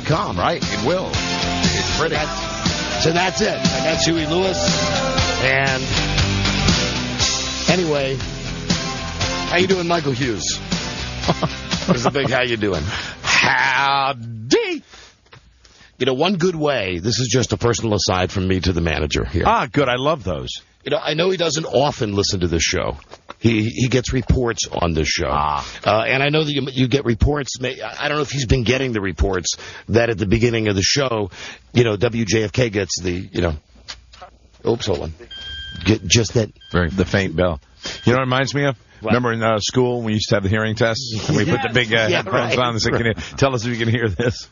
.com, right? It will. It's pretty. So that's it. And that's Huey Lewis. And anyway, how you doing, Michael Hughes? There's the big how you doing. Howdy. You know, one good way, this is just a personal aside from me to the manager here. Ah, good. I love those. You know, I know he doesn't often listen to this show. He gets reports on this show. And I know that you get reports. I don't know if he's been getting the reports that at the beginning of the show, you know, WJFK gets the, you know, oops, hold on. Get just that. The faint bell. You know what it reminds me of? What? Remember in school when we used to have the hearing tests? And we put the big headphones on and said, tell us if you can hear this.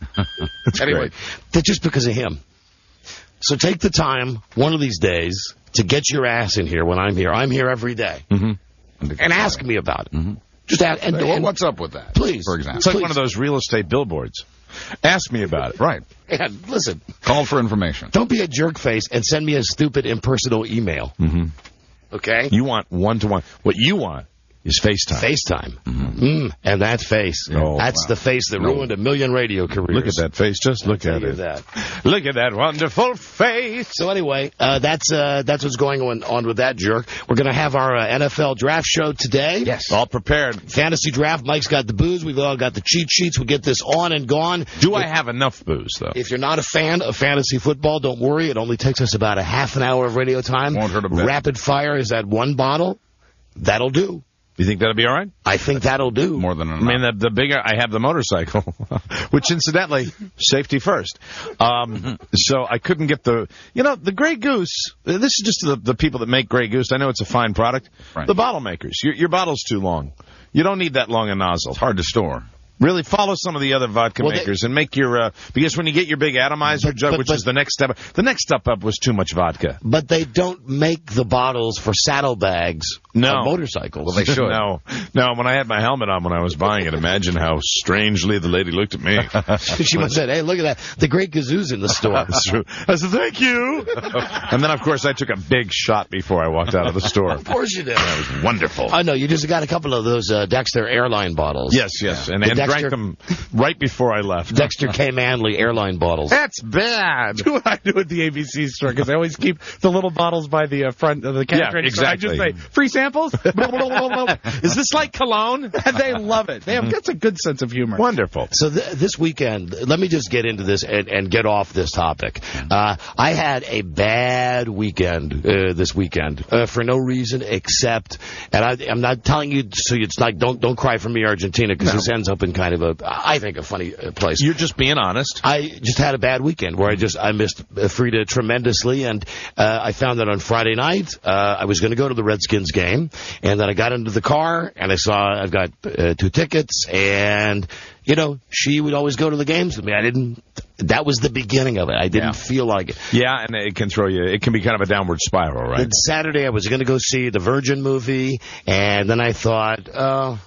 Anyway, that's just because of him. So take the time one of these days to get your ass in here when I'm here. I'm here every day. Mm-hmm. And ask me about it. Just ask. And what's up with that? Please. For example. It's like one of those real estate billboards. Ask me about it. Right. And listen. Call for information. Don't be a jerk face and send me a stupid impersonal email. Okay? You want one-to-one. What you want is FaceTime. FaceTime. And that face. That's the face that ruined a million radio careers. Look at that face. Just look at it. Look at that wonderful face. So anyway, that's what's going on with that jerk. We're going to have our NFL draft show today. Yes. All prepared. Fantasy draft. Mike's got the booze. We've all got the cheat sheets. We get this on and gone. Do I have enough booze, though? If you're not a fan of fantasy football, don't worry. It only takes us about a half an hour of radio time. Won't hurt a bit. Rapid fire is that one bottle. That'll do. You think that'll be all right? I think that'll do. More than enough. I mean, the bigger I have the motorcycle, which incidentally, safety first. So I couldn't get the Grey Goose. This is just the people that make Grey Goose. I know it's a fine product. Right. The bottle makers. Your bottle's too long. You don't need that long a nozzle. It's hard to store. Really follow some of the other vodka makers and make your because when you get your big atomizer jug, which is the next step up was too much vodka. But they don't make the bottles for saddlebags on motorcycles. Well, they should. No. When I had my helmet on when I was buying it, imagine how strangely the lady looked at me. She must have said, "Hey, look at that! The Great Gazoo's in the store." That's true. I said, "Thank you." And then, of course, I took a big shot before I walked out of the store. Of course you did. That was wonderful. I know you just got a couple of those Dexter airline bottles. Yes, and drank them right before I left. Dexter K. Manley airline bottles. That's bad. Do what I do at the ABC store, because I always keep the little bottles by the front of the cash register. Exactly. I just say, free samples? Is this like cologne? And they love it. That's a good sense of humor. Wonderful. So this weekend, let me just get into this and get off this topic. I had a bad weekend this weekend for no reason except, and I'm not telling you so it's like don't cry for me, Argentina, because this ends up in kind of I think a funny place. You're just being honest. I just had a bad weekend where I missed Frida tremendously, and I found that on Friday night I was going to go to the Redskins game, and then I got into the car and I saw I've got 2 tickets, and she would always go to the games with me. That was the beginning of it. I didn't feel like it. Yeah, and it can throw you. It can be kind of a downward spiral, right? Then Saturday I was going to go see the Virgin movie, and then I thought, I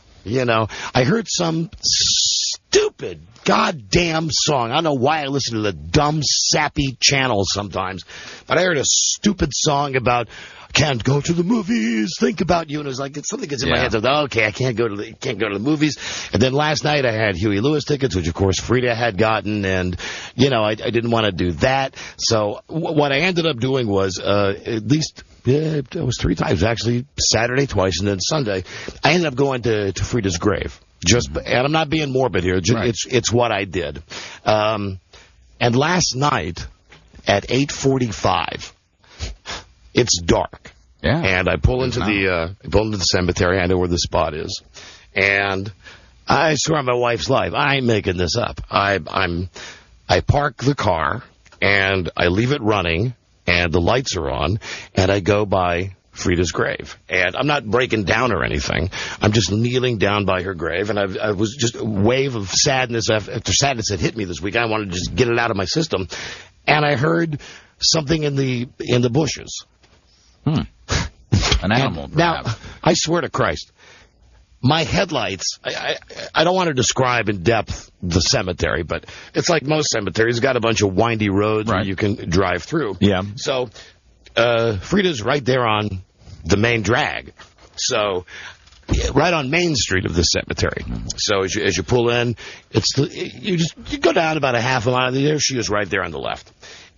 heard some stupid goddamn song. I don't know why I listen to the dumb, sappy channels sometimes, but I heard a stupid song about can't go to the movies, think about you, and it was like something gets in my head. So, okay, I can't go to the movies. And then last night I had Huey Lewis tickets, which of course Frida had gotten, and I didn't want to do that. So what I ended up doing was at least. Yeah, it was 3 times, actually. Saturday twice, and then Sunday. I ended up going to Frida's grave. And I'm not being morbid here. It's what I did. And last night at 8:45, it's dark. Yeah. And I pull into the cemetery. I know where the spot is. And I swear on my wife's life, I ain't making this up. I park the car, and I leave it running, and the lights are on, and I go by Frida's grave. And I'm not breaking down or anything. I'm just kneeling down by her grave, and I was just a wave of sadness after sadness had hit me this week. I wanted to just get it out of my system. And I heard something in the bushes. An animal, now, I swear to Christ, my headlights, I don't want to describe in depth the cemetery, but it's like most cemeteries. It's got a bunch of windy roads where you can drive through. Yeah. So Frida's right there on the main drag. So right on Main Street of this cemetery. So as you pull in, you go down about a half a mile. There she is, right there on the left.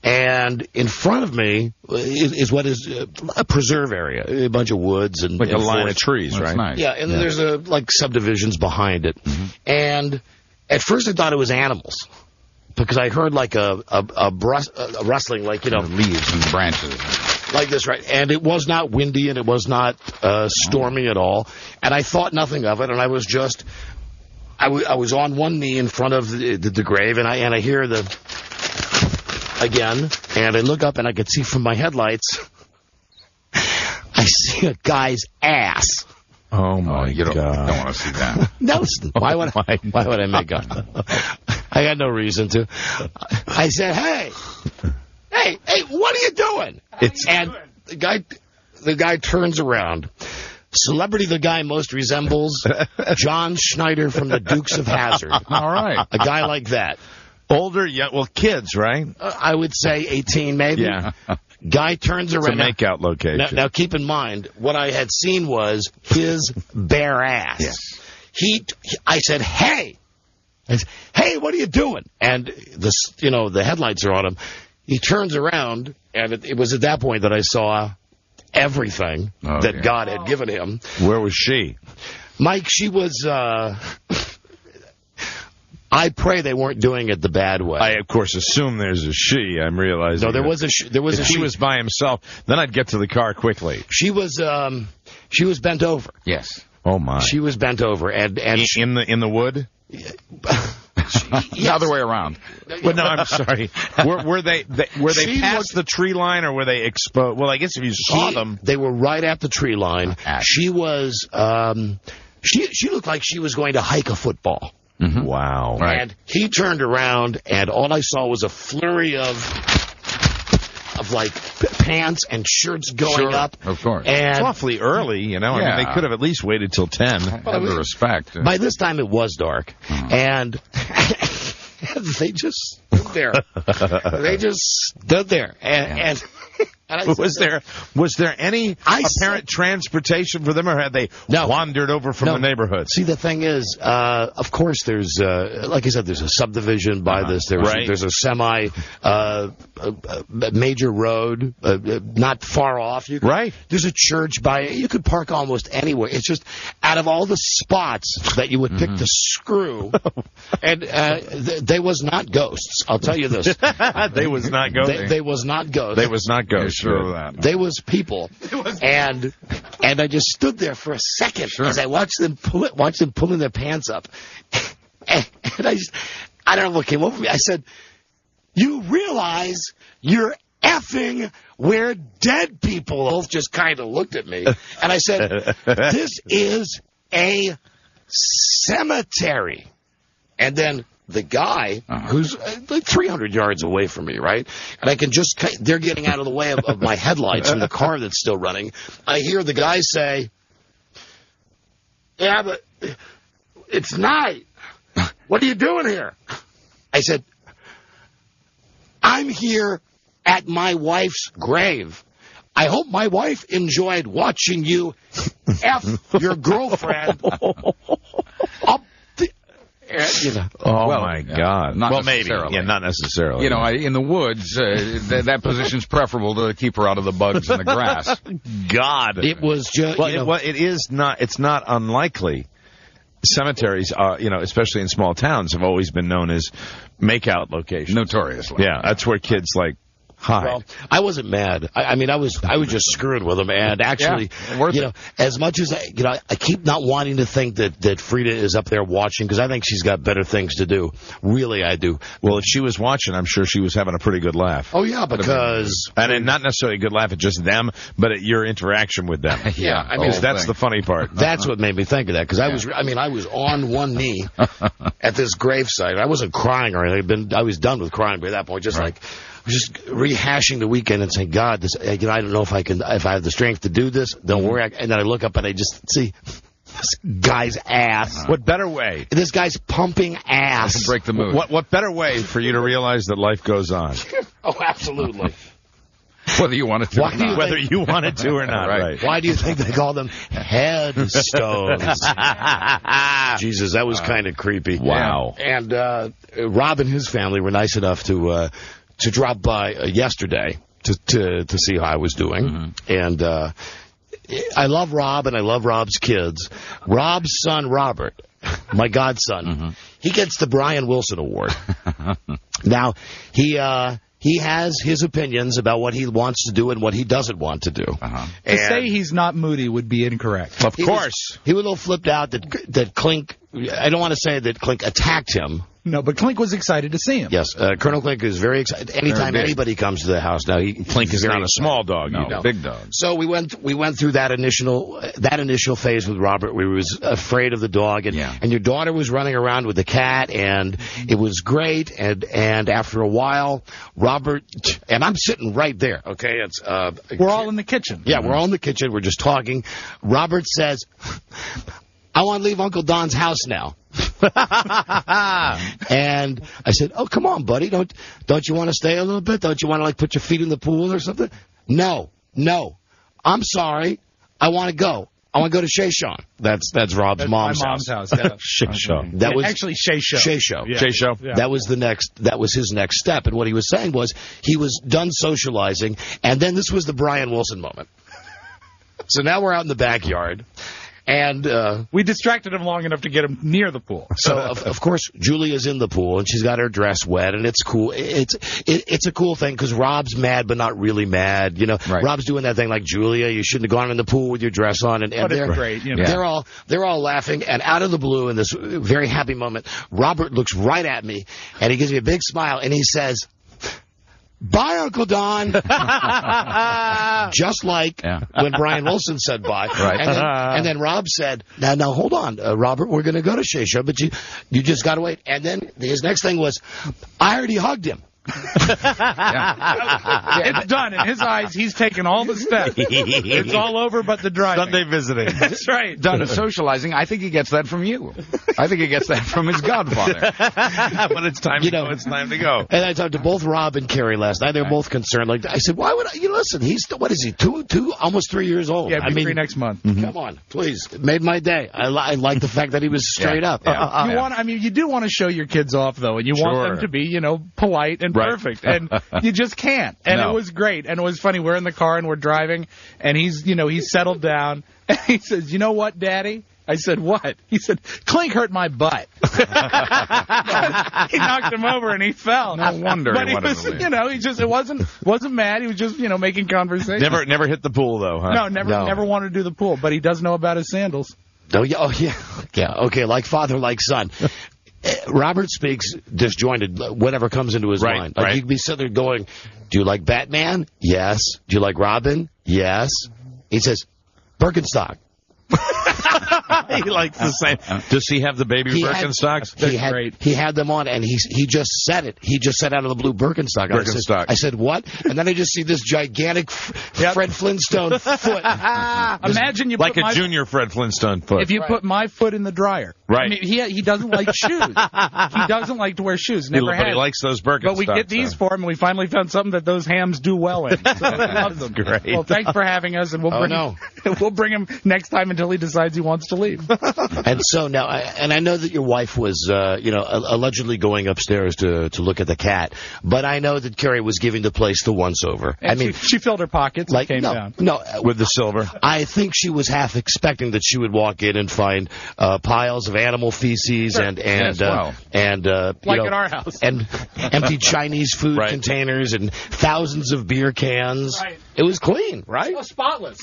And in front of me is what is a preserve area, a bunch of woods and like a line forest. of trees, That's right? nice. Yeah, and there's like subdivisions behind it. And at first I thought it was animals because I heard like a rustling, like Leaves and branches. like this, right? And it was not windy and it was not stormy at all. And I thought nothing of it. And I was just, I was on one knee in front of the grave, and I hear again, and I look up and I could see from my headlights, I see a guy's ass. Oh my You don't want to see that. Nelson, why would I make up? I had no reason to. I said, hey, what are you doing? And the guy turns around. Celebrity the guy most resembles John Schneider from the Dukes of Hazzard. All right. A guy like that. Older, yeah, well, kids, right? I would say 18 maybe. Yeah. Guy turns It's a around. makeout location. Now, keep in mind, what I had seen was his bare ass. Yes. I said, hey, what are you doing? And the headlights are on him. He turns around, and it was at that point that I saw everything that God had given him. Where was she? Mike, she was, I pray they weren't doing it the bad way. I, of course, assume there's a she. I'm realizing. No, there was a if she. he was by himself, then I'd get to the car quickly. She was bent over. Yes. Oh my! She was bent over, and in the wood. The other way around. Well, no, I'm sorry. Were they past the tree line, or were they exposed? Well, I guess if you saw them, they were right at the tree line. She was. She looked like she was going to hike a football. Mm-hmm. Wow! Right. And he turned around, and all I saw was a flurry of like pants and shirts going up. Of course. And It's awfully early, I mean, they could have at least waited till 10. Have the respect. by this time, it was dark, and they just stood there. They just stood there, and I was there any apparent said, transportation for them, or had they wandered over from the neighborhood? See, the thing is, of course, there's like I said, there's a subdivision by this. There's a semi major road not far off. There's a church by it. You could park almost anywhere. It's just out of all the spots that you would pick to screw, and they was not ghosts. I'll tell you this. They was not ghosts. They was not ghosts. They was not ghosts. Sure of that. They was people, and I just stood there for a second as I watched them pulling their pants up, and I don't know what came over me. I said, "You realize you're effing where dead people." Both just kind of looked at me, and I said, "This is a cemetery," and then. The guy who's like 300 yards away from me, right? And I can they're getting out of the way of my headlights in the car that's still running. I hear the guy say, "Yeah, but it's night. What are you doing here?" I said, "I'm here at my wife's grave. I hope my wife enjoyed watching you F your girlfriend up." Oh, my God. Not maybe. Yeah, not necessarily. In the woods, that position's preferable to keep her out of the bugs and the grass. God. It was just... it is not... It's not unlikely. Cemeteries, especially in small towns, have always been known as makeout locations. Notoriously. Yeah, that's where kids, hide. Well, I wasn't mad. I mean, I was just screwing with them. And actually, as much as I keep not wanting to think that Frida is up there watching because I think she's got better things to do. Really, I do. Well, if she was watching, I'm sure she was having a pretty good laugh. Oh yeah, because and not necessarily a good laugh at just them, but at your interaction with them. Yeah, I mean, because that's the funny part. That's what made me think of that because I was on one knee at this gravesite. I wasn't crying or anything. I was done with crying by that point. Just rehashing the weekend and saying, God, I don't know if I have the strength to do this. Don't worry. And then I look up and I just see this guy's ass. What better way? This guy's pumping ass. Break the mood. What better way for you to realize that life goes on? Oh, absolutely. Whether you wanted to or not. Whether you wanted to or not, right. Why do you think they call them headstones? Jesus, that was kind of creepy. Wow. And Rob and his family were nice enough to drop by yesterday to see how I was doing. And I love Rob, and I love Rob's kids. Rob's son, Robert, my godson, he gets the Brian Wilson Award. Now, he has his opinions about what he wants to do and what he doesn't want to do. To say he's not moody would be incorrect. Of course. He was a little flipped out that Klink, I don't want to say that Klink attacked him. No, but Klink was excited to see him. Yes, Colonel Klink is very excited. Anytime anybody comes to the house now, Klink is not a small dog, big dog. So we went through that initial phase with Robert. We was afraid of the dog, and your daughter was running around with the cat, and it was great. And after a while, Robert and I'm sitting right there. Okay, it's we're all in the kitchen. Yeah, we're all in the kitchen. We're just talking. Robert says, "I want to leave Uncle Don's house now." And I said, "Oh, come on, buddy. Don't you want to stay a little bit? Don't you want to put your feet in the pool or something?" No. I'm sorry. I want to go. I want to go to Shay Shaw. That's Rob's mom's house. Yeah. Shay Shaw. That was actually Shay Show. Shay Show. Yeah. Shay Show. Yeah. That was his next step. And what he was saying was he was done socializing, and then this was the Brian Wilson moment. So now we're out in the backyard. And we distracted him long enough to get him near the pool. So of course Julia's in the pool and she's got her dress wet, and it's cool. It's a cool thing because Rob's mad but not really mad. You know, Rob's doing that thing like, Julia, you shouldn't have gone in the pool with your dress on, and they're great. You know? They're all laughing, and out of the blue in this very happy moment, Robert looks right at me and he gives me a big smile and he says, "Bye, Uncle Don." Just like when Brian Wilson said bye. Right. And then Rob said, now hold on, Robert, we're going to go to Shay Show, but you just got to wait. And then his next thing was, "I already hugged him." It's done. In his eyes, he's taken all the steps. It's all over but the driving. Sunday visiting. That's right. Done socializing. I think he gets that from you. I think he gets that from his godfather. When it's time to go, it's time to go. And I talked to both Rob and Carrie last night. They were both concerned. Like I said, why would listen? He's what is he? Two, almost 3 years old. Yeah, three next month. Come on, please. It made my day. I like the fact that he was straight up. You do want to show your kids off though, and you want them to be, polite and perfect, and you just can't. And it was great, and it was funny. We're in the car and we're driving, and he's settled down, and he says, "You know what, Daddy?" I said, "What?" He said, "Klink hurt my butt." He knocked him over and he fell. No wonder. But he was, he just wasn't mad. He was just, making conversation. Never hit the pool though, huh? No, never wanted to do the pool, but he does know about his sandals. Oh yeah. Okay, like father, like son. Robert speaks disjointed, whatever comes into his mind. Like you could be sitting there going, "Do you like Batman?" "Yes." "Do you like Robin?" "Yes." He says, "Birkenstock." He likes the same. Does he have the baby Birkenstocks? He had them on, and he just said it. He just said out of the blue, "Birkenstock." I said, "What?" And then I just see this gigantic Fred Flintstone foot. Imagine you like put a junior Fred Flintstone foot. If you put my foot in the dryer. Right. I mean, he doesn't like shoes. He doesn't like to wear shoes. Never But he likes those Birkenstocks. But we get these for him, and we finally found something that those hams do well in. So he loves them. Great. Well, thanks for having us, and we'll bring him next time until he decides he wants to leave. And so now, I know that your wife was, allegedly going upstairs to look at the cat, but I know that Carrie was giving the place the once-over. And she filled her pockets and came down. No, with the silver. I think she was half expecting that she would walk in and find piles of animal feces and like at our house, and empty Chinese food containers and thousands of beer cans. Right. It was clean, right? Oh, spotless.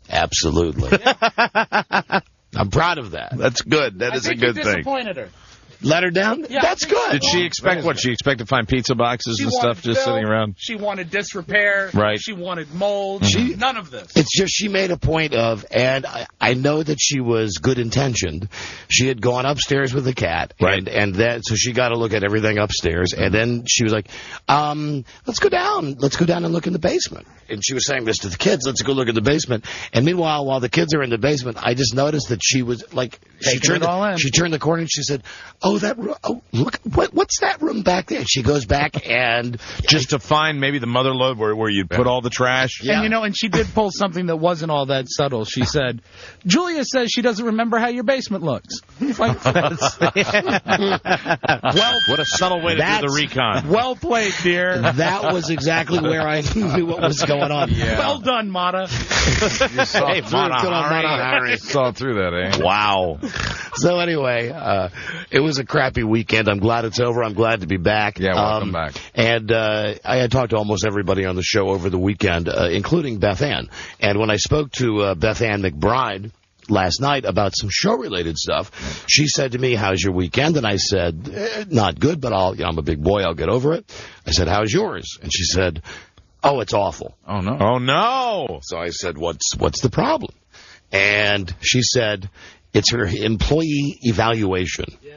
Absolutely. I'm proud of that. That's good. That is a good thing. Disappointed her. Let her down? Yeah, that's good. Did she expect what? She expected to find pizza boxes and stuff just sitting around? She wanted disrepair. Right. She wanted mold. None of this. It's just she made a point of, and I know that she was good intentioned. She had gone upstairs with the cat, so she got to look at everything upstairs, and then she was like, let's go down and look in the basement. And she was saying this to the kids, let's go look in the basement. And meanwhile, while the kids are in the basement, I just noticed that she was like, she turned the corner and she said, oh, that room, oh, look, what's that room back there? She goes back and just to find maybe the mother load where you'd put all the trash. Yeah. And, and she did pull something that wasn't all that subtle. She said, Julia says she doesn't remember how your basement looks. Like, well, what a subtle way to do the recon. Well played, dear. That was exactly where I knew what was going on. Yeah. Well done, Mata. You saw saw through that, eh? Wow. So anyway, it was a crappy weekend. I'm glad it's over. I'm glad to be back. Yeah, welcome back. And I had talked to almost everybody on the show over the weekend, including Beth Ann. And when I spoke to Beth Ann McBride last night about some show-related stuff, she said to me, how's your weekend? And I said, not good, but I'm a big boy. I'll get over it. I said, how's yours? And she said, oh, it's awful. Oh, no. Oh, no. So I said, what's the problem? And she said, it's her employee evaluation. Yeah.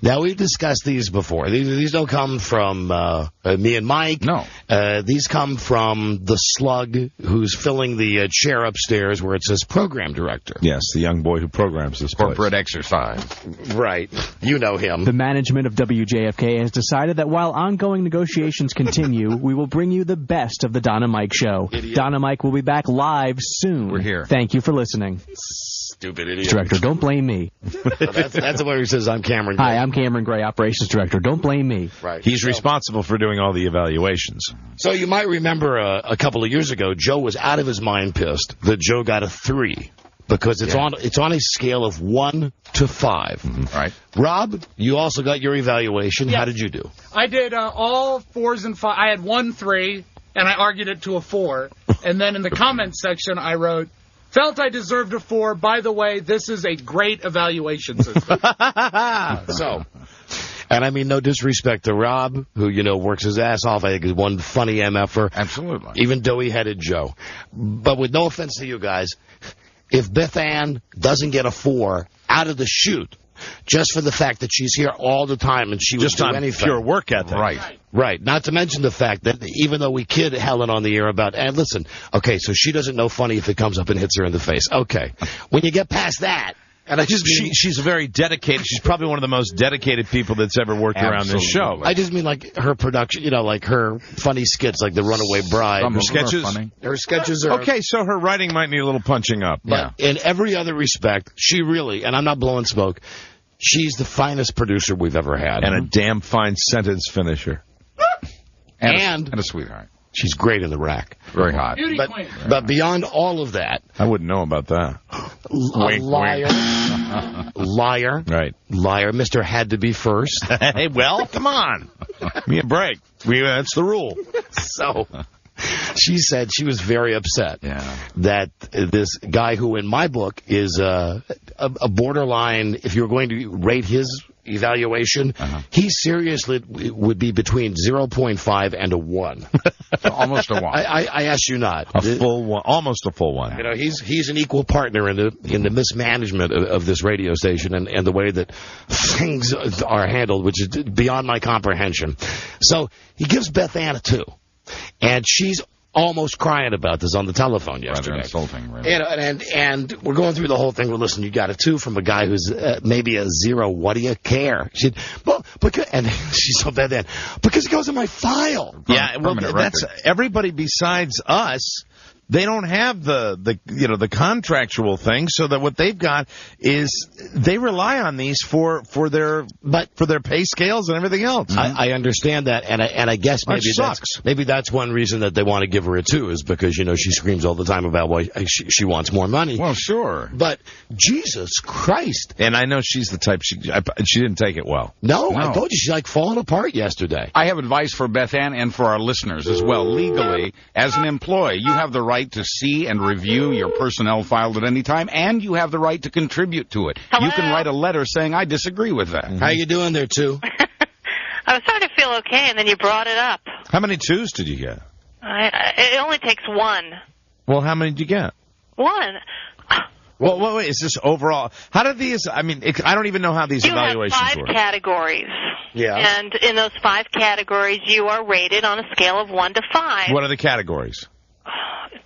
Now, we've discussed these before. These don't come from me and Mike. No. These come from the slug who's filling the chair upstairs where it says program director. Yes, the young boy who programs this corporate place. exercise. Right. You know him. The management of WJFK has decided that while ongoing negotiations continue, we will bring you the best of the Don and Mike show. Idiot. Don and Mike will be back live soon. We're here. Thank you for listening. Stupid idiot. Director, don't blame me. That's the one who says, I'm Cameron Gray. Hi, I'm Cameron Gray, Operations Director. Don't blame me. Right. He's responsible for doing all the evaluations. So you might remember a couple of years ago, Joe was out of his mind pissed that Joe got a 3 because it's on a scale of 1 to 5. Mm-hmm. Right. Rob, you also got your evaluation. Yes. How did you do? I did all 4s and 5. I had 1 3, and I argued it to a 4. And then in the comments section, I wrote, felt I deserved a 4. By the way, this is a great evaluation system. So, and I mean no disrespect to Rob, who, works his ass off. I think is one funny MFer. Absolutely. Even doughy-headed Joe. But with no offense to you guys, if Beth Ann doesn't get a 4 out of the chute, just for the fact that she's here all the time and she would do anything. Just on pure work ethic. Right. Not to mention the fact that even though we kid Helen on the air about, and listen, okay, so she doesn't know funny if it comes up and hits her in the face. Okay. When you get past that, and I just mean, she's very dedicated. She's probably one of the most dedicated people that's ever worked around this show. I just mean like her production, like her funny skits, like The Runaway Bride. Her sketches. Her sketches are okay. So her writing might need a little punching up. But in every other respect, she really, and I'm not blowing smoke, she's the finest producer we've ever had, and a damn fine sentence finisher, and a sweetheart. She's great in the rack. Very hot. But beyond all of that, I wouldn't know about that. Liar. Right. Liar. Mr. Had to be first. Hey, well, come on. Give me a break. That's the rule. So she said she was very upset that this guy who in my book is a borderline, if you were going to rate his evaluation, he seriously would be between 0.5 and a 1. Almost a 1. I ask you not. A full 1. Almost a full 1. He's an equal partner in the mismanagement of this radio station and the way that things are handled, which is beyond my comprehension. So he gives Beth Ann a 2. And she's almost crying about this on the telephone yesterday. Rather insulting, really. And we're going through the whole thing. Well, listen, you got a 2 from a guy who's maybe a 0. What do you care? And she's so bad then. Because it goes in my file. Yeah, well, that's everybody besides us. They don't have the contractual thing, so that what they've got is they rely on these for their pay scales and everything else. I understand that, and I guess maybe that's one reason that they want to give her a 2 is because she screams all the time about why she wants more money. Well, sure, but Jesus Christ! And I know she's the type she didn't take it well. No, I told you she's like falling apart yesterday. I have advice for Beth Ann and for our listeners as well. Legally, as an employee, you have the right to see and review your personnel file at any time, and you have the right to contribute to it. Hello? You can write a letter saying, I disagree with that. How you doing there, 2? I was starting to feel okay, and then you brought it up. How many 2s did you get? It only takes 1. Well, how many did you get? 1. Well, wait, is this overall? How do these, I don't even know how these evaluations work. You have 5 categories. Yeah. And in those 5 categories, you are rated on a scale of 1 to 5. What are the categories?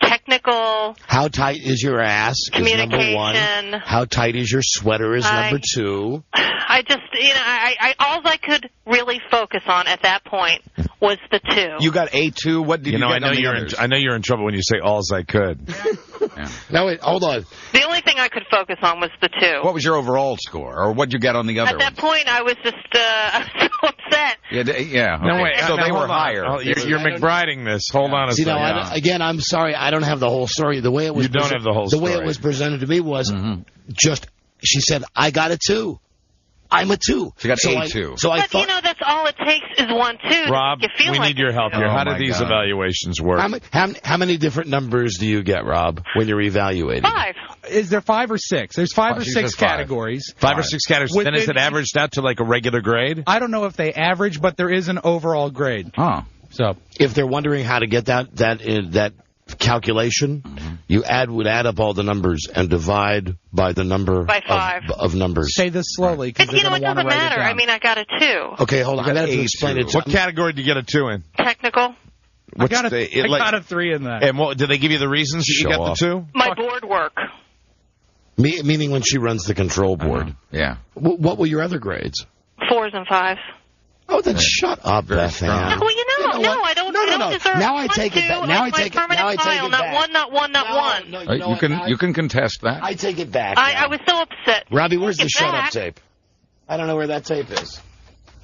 Technical technical. How tight is your ass is number one. How tight is your sweater is number two. I just, I all I could really focus on at that point was the two. You got A2. What did you get? I know you're in trouble when you say alls I could. Yeah. Now wait, hold on. The only thing I could focus on was the two. What was your overall score, or what'd you get on the other At that point, I was just I was so upset. Yeah. Okay. No, wait. So they were higher. Oh, you're McBriding this. Hold on a second. Again, I'm sorry. I don't have the whole story. The way it was. You don't have the whole story. story. The way it was presented to me was just. She said, "I got a 2. I'm a 2." She got A2. But that's all it takes is 1, 2. Rob, we need your help here. How do these evaluations work? How many different numbers do you get, Rob, when you're evaluating? 5. Is there 5 or 6? There's 5 or 6 categories. 5 or 6 categories. Then is it averaged out to like a regular grade? I don't know if they average, but there is an overall grade. Oh. So if they're wondering how to get that calculation, you would add up all the numbers and divide by the number by 5 of numbers. Say this slowly, because it doesn't matter. I mean, I got a 2. Okay, hold on. I got to explain it. What category did you get a 2 in? Technical. I got a 3 in that. And did they give you the reasons that you got the 2? My board work. Meaning when she runs the control board. Yeah. What were your other grades? 4s and 5s. Oh, then shut up, Beth Ann. Well, I don't. No. Deserve now I take it back. Now I take it back. Not one. No, you can contest that. I take it back. I was so upset. Robbie, where's the shut up tape? I don't know where that tape is.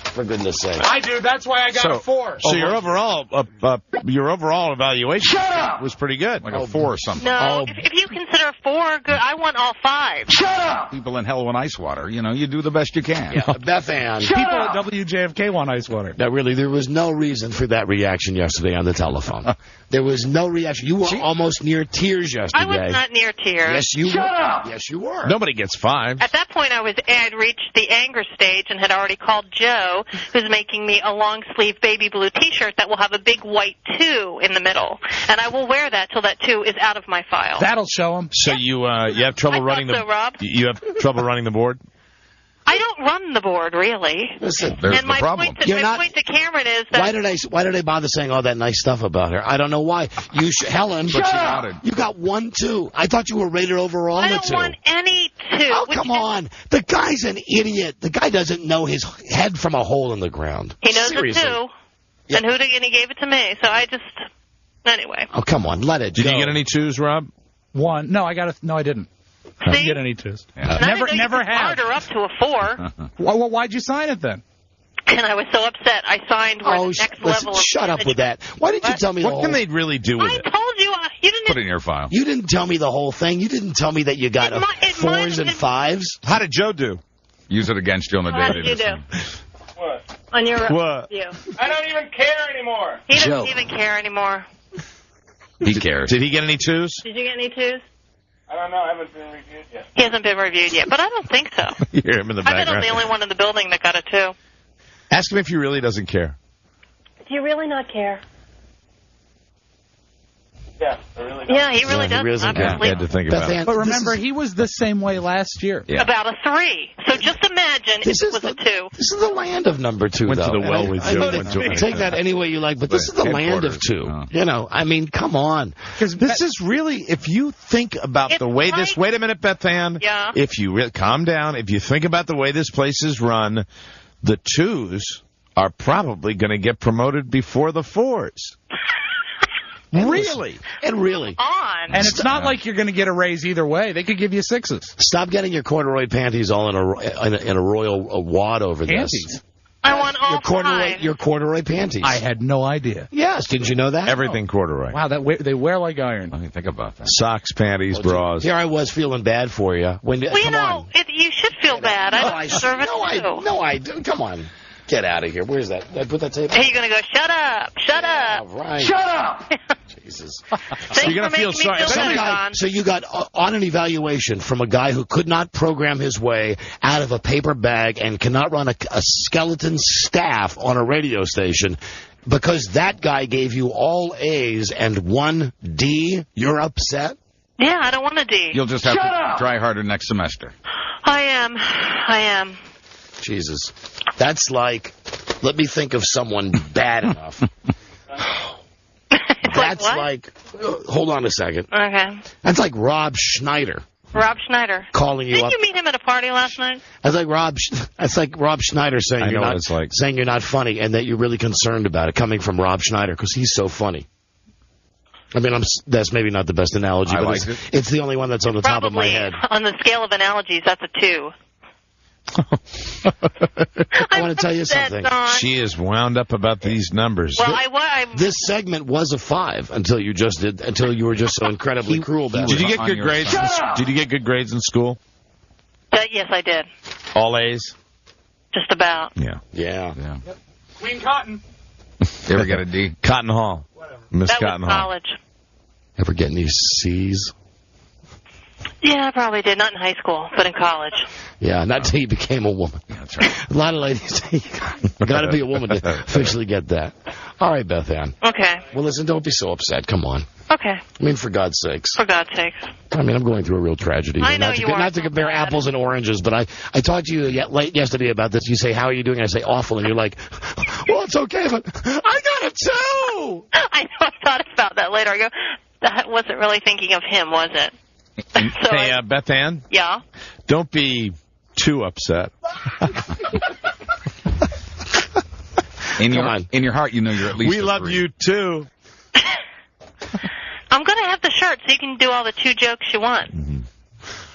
For goodness sake. I do. That's why I got a 4. So your overall evaluation was pretty good. Like a 4 or something. No, if you consider 4 good, I want all 5. Shut up! People in hell want ice water. You do the best you can. Yeah, Beth Ann. People at WJFK want ice water. Now, really, there was no reason for that reaction yesterday on the telephone. There was no reaction. You were almost near tears yesterday. I was not near tears. Yes, you were. Up. Yes, you were. Nobody gets 5. At that point, I had reached the anger stage and had already called Joe, who's making me a long-sleeve baby blue T-shirt that will have a big white 2 in the middle, and I will wear that till that 2 is out of my file. That'll show them. So you have trouble running the Rob. You have trouble running the board? I don't run the board, really. Listen, there's my the problem. Point to Cameron is that... Why did I bother saying all that nice stuff about her? I don't know why. Helen, you got 1, 2. I thought you were rated overall I a 2. don't want any 2. Oh, come on. The guy's an idiot. The guy doesn't know his head from a hole in the ground. He knows Seriously. the 2, and he gave it to me, so I just... Anyway. Oh, come on. Let it go. Did you get any 2s, Rob? 1. No, I didn't. I didn't get any 2s. Yeah. Never had. Her up to a 4. Well, why'd you sign it then? And I was so upset. I signed the next level. Shut up with that. Why didn't you tell me the whole thing? What can they really do with it? I told you. You didn't put it in your file. You didn't tell me the whole thing. You didn't tell me that you got 4s and 5s. How did Joe do? Use it against you on the day. How did you do? What? On your review. I don't even care anymore. He doesn't even care anymore. He cares. Did he get any 2s? Did you get any 2s? I don't know. I haven't been reviewed yet. He hasn't been reviewed yet, but I don't think so. You hear him in the background. I bet I'm the only one in the building that got a 2. Ask him if he really doesn't care. Do you really not care? Yeah, I really don't. Yeah, he really doesn't. I had to think about it. But remember, he was the same way last year. Yeah. About a 3. So just imagine if it was a 2. This is the land of number 2, Went though. to the well with Joe. Take that any way you like, but this is the land of 2. I mean, come on. Because this is really, if you think about the way this... Wait a minute, Beth Ann. Yeah. If you calm down. If you think about the way this place is run, the 2s are probably going to get promoted before the 4s. Really? And really. On. And it's not like you're going to get a raise either way. They could give you 6s. Stop getting your corduroy panties all in a royal wad over this. I want all 5. Your corduroy panties. I had no idea. Yes, didn't you know that? Everything corduroy. Wow, they wear like iron. Let me think about that. Socks, panties, bras. Here I was feeling bad for you. You should feel bad. I don't deserve it too. No, I do. Come on. Get out of here. Where's that? Did I put that tape? Hey, you're going to go, shut up. Shut up. Right. Shut up. Jesus. So you're going to feel sorry. So you got on an evaluation from a guy who could not program his way out of a paper bag and cannot run a skeleton staff on a radio station. Because that guy gave you all A's and 1 D, you're upset? Yeah, I don't want a D. You'll just have to try harder next semester. I am. Jesus. That's like, let me think of someone bad enough. It's like That's what? like, hold on a second. Okay. That's like Rob Schneider Rob Schneider. calling you Didn't up. you meet him at a party last night? That's like Rob Schneider saying I know you're what not it's like. saying you're not funny and that you're really concerned about it coming from Rob Schneider because he's so funny. I mean, that's maybe not the best analogy, I but like it's the only one that's on the top of my Probably, head. on the scale of analogies, that's a 2. I want to tell you upset, something. Don. She is wound up about these numbers. Well, I This segment was a 5 until you were just so incredibly cruel about Did it. you get on good your grades? Did you get good grades in school? yes, I did. All A's? Just about. Yeah. Yeah. Queen Cotton. You ever get a D? Cotton Hall. Miss That Cotton was Hall. college. Ever get any C's? Yeah, I probably did. Not in high school, but in college. Yeah, not till you became a woman. That's right. A lot of ladies, you got to be a woman to officially get that. All right, Beth Ann. Okay. Well, listen, don't be so upset. Come on. Okay. I mean, for God's sakes. For God's sakes. I mean, I'm going through a real tragedy. I know not to, you are. Not to compare Bad. apples and oranges, but I talked to you late yesterday about this. You say, how are you doing? I say, awful. And you're like, well, it's okay, but I got it too. I know. I thought about that later. I go, that wasn't really thinking of him, was it? So Hey, Beth Ann, yeah. don't be too upset. In Come on. your heart, you know you're at least. We a love 3. you, too. I'm going to have the shirt so you can do all the 2 jokes you want.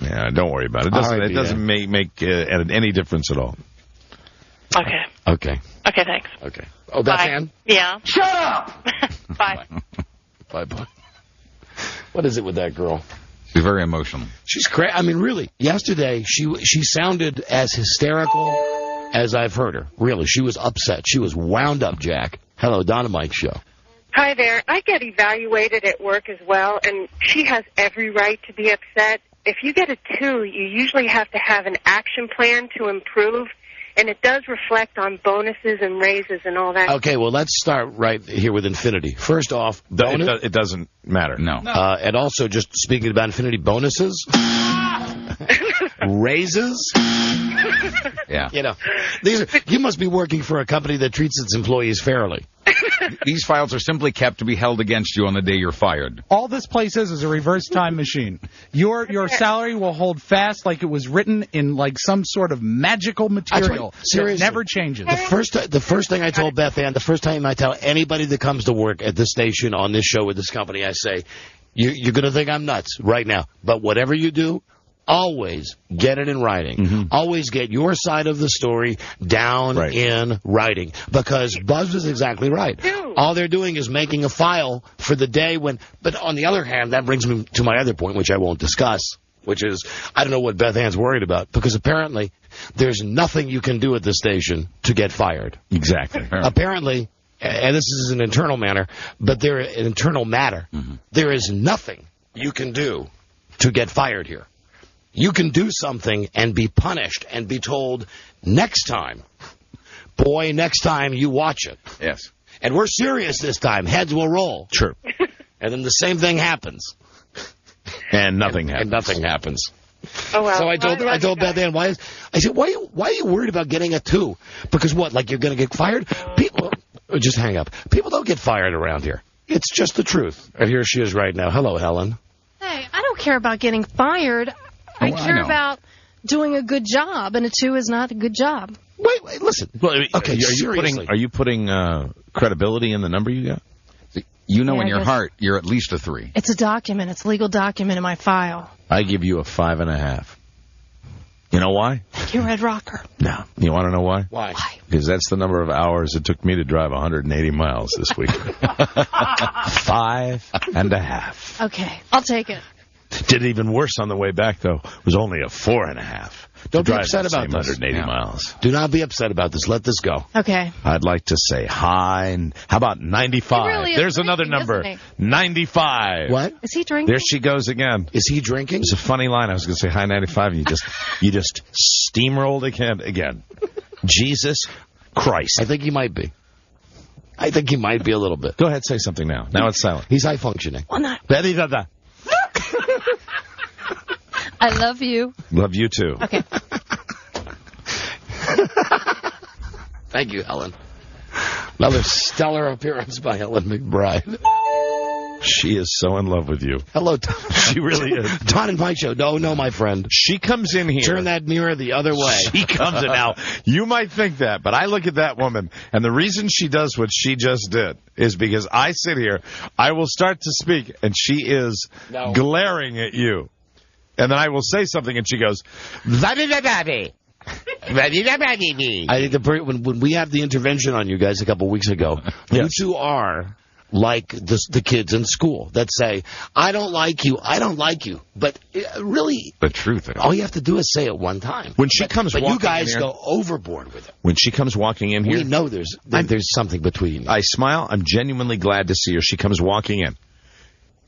Yeah, don't worry about it. All right, It doesn't make any difference at all. Okay. Okay. Okay, thanks. Okay. Oh, Beth Bye. Ann? Yeah. Shut up! Bye. Bye-bye. What is it with that girl? She's very emotional. She's crazy. I mean, really, yesterday she sounded as hysterical as I've heard her. Really, she was upset. She was wound up, Jack. Hello, Donna Mike Show. Hi there. I get evaluated at work as well, and she has every right to be upset. If you get a 2, you usually have to have an action plan to improve, and it does reflect on bonuses and raises and all that. Okay, well, let's start right here with Infinity. First off, bonus, It doesn't matter. No. and also just speaking about Infinity bonuses, raises. Yeah. You know, you must be working for a company that treats its employees fairly. These files are simply kept to be held against you on the day you're fired. All this place is a reverse time machine. Your salary will hold fast like it was written in like some sort of magical material. That's right. Seriously. It never changes. The first thing I told Beth Ann, the first time I tell anybody that comes to work at this station on this show with this company, I say, you're going to think I'm nuts right now, but whatever you do, always get it in writing. Mm-hmm. Always get your side of the story down in writing. Because Buzz is exactly right. All they're doing is making a file for the day when... But on the other hand, that brings me to my other point, which I won't discuss, which is, I don't know what Beth Ann's worried about, because apparently there's nothing you can do at the station to get fired. Exactly. Apparently, and this is an internal matter, but an internal matter, there is nothing you can do to get fired here. You can do something and be punished and be told, next time, boy, next time you watch it. Yes. And we're serious this time. Heads will roll. Sure. And then the same thing happens. And nothing happens. And nothing happens. Oh, well. So I told Beth Ann, why are you worried about getting a 2? Because what, like you're going to get fired? People, just hang up. People don't get fired around here. It's just the truth. And here she is right now. Hello, Helen. Hey, I don't care about getting fired. I care about doing a good job, and a 2 is not a good job. Wait, listen. Well, Okay, seriously. Are you putting credibility in the number you got? You know Yeah, in I your guess. heart you're at least a 3. It's a document. It's a legal document in my file. I give you a 5.5. You know why? Thank you, Red Rocker. No. You want to know why? Why? Because that's the number of hours it took me to drive 180 miles this week. 5.5. Okay, I'll take it. Did even worse on the way back, though. It was only a 4.5. Don't be drive upset the about same this. 180 Yeah. miles. Do not be upset about this. Let this go. Okay. I'd like to say hi. And how about 95? He really is There's another drinking, number. isn't 95. What? Is he drinking? There she goes again. Is he drinking? It's a funny line. I was going to say hi 95, and you just steamrolled again. Jesus Christ. I think he might be. I think he might be a little bit. Go ahead, say something now. Now it's silent. He's high functioning. Well, not. Da-da-da-da. I love you. Love you too. Okay. Thank you, Helen. Another stellar appearance by Helen McBride. She is so in love with you. Hello, She really is. Don and Mike Show. No, my friend. She comes in here. Turn that mirror the other way. She comes in now. You might think that, but I look at that woman, and the reason she does what she just did is because I sit here, I will start to speak, and she is glaring at you. And then I will say something, and she goes, "Zaddy-da-daddy." I think when we had the intervention on you guys a couple weeks ago, you two are like the kids in school that say, I don't like you. But really, the truth is, all you have to do is say it one time. When she comes walking you guys in here, go overboard with it. When she comes walking in here, we know there's something between you. I smile. I'm genuinely glad to see her. She comes walking in.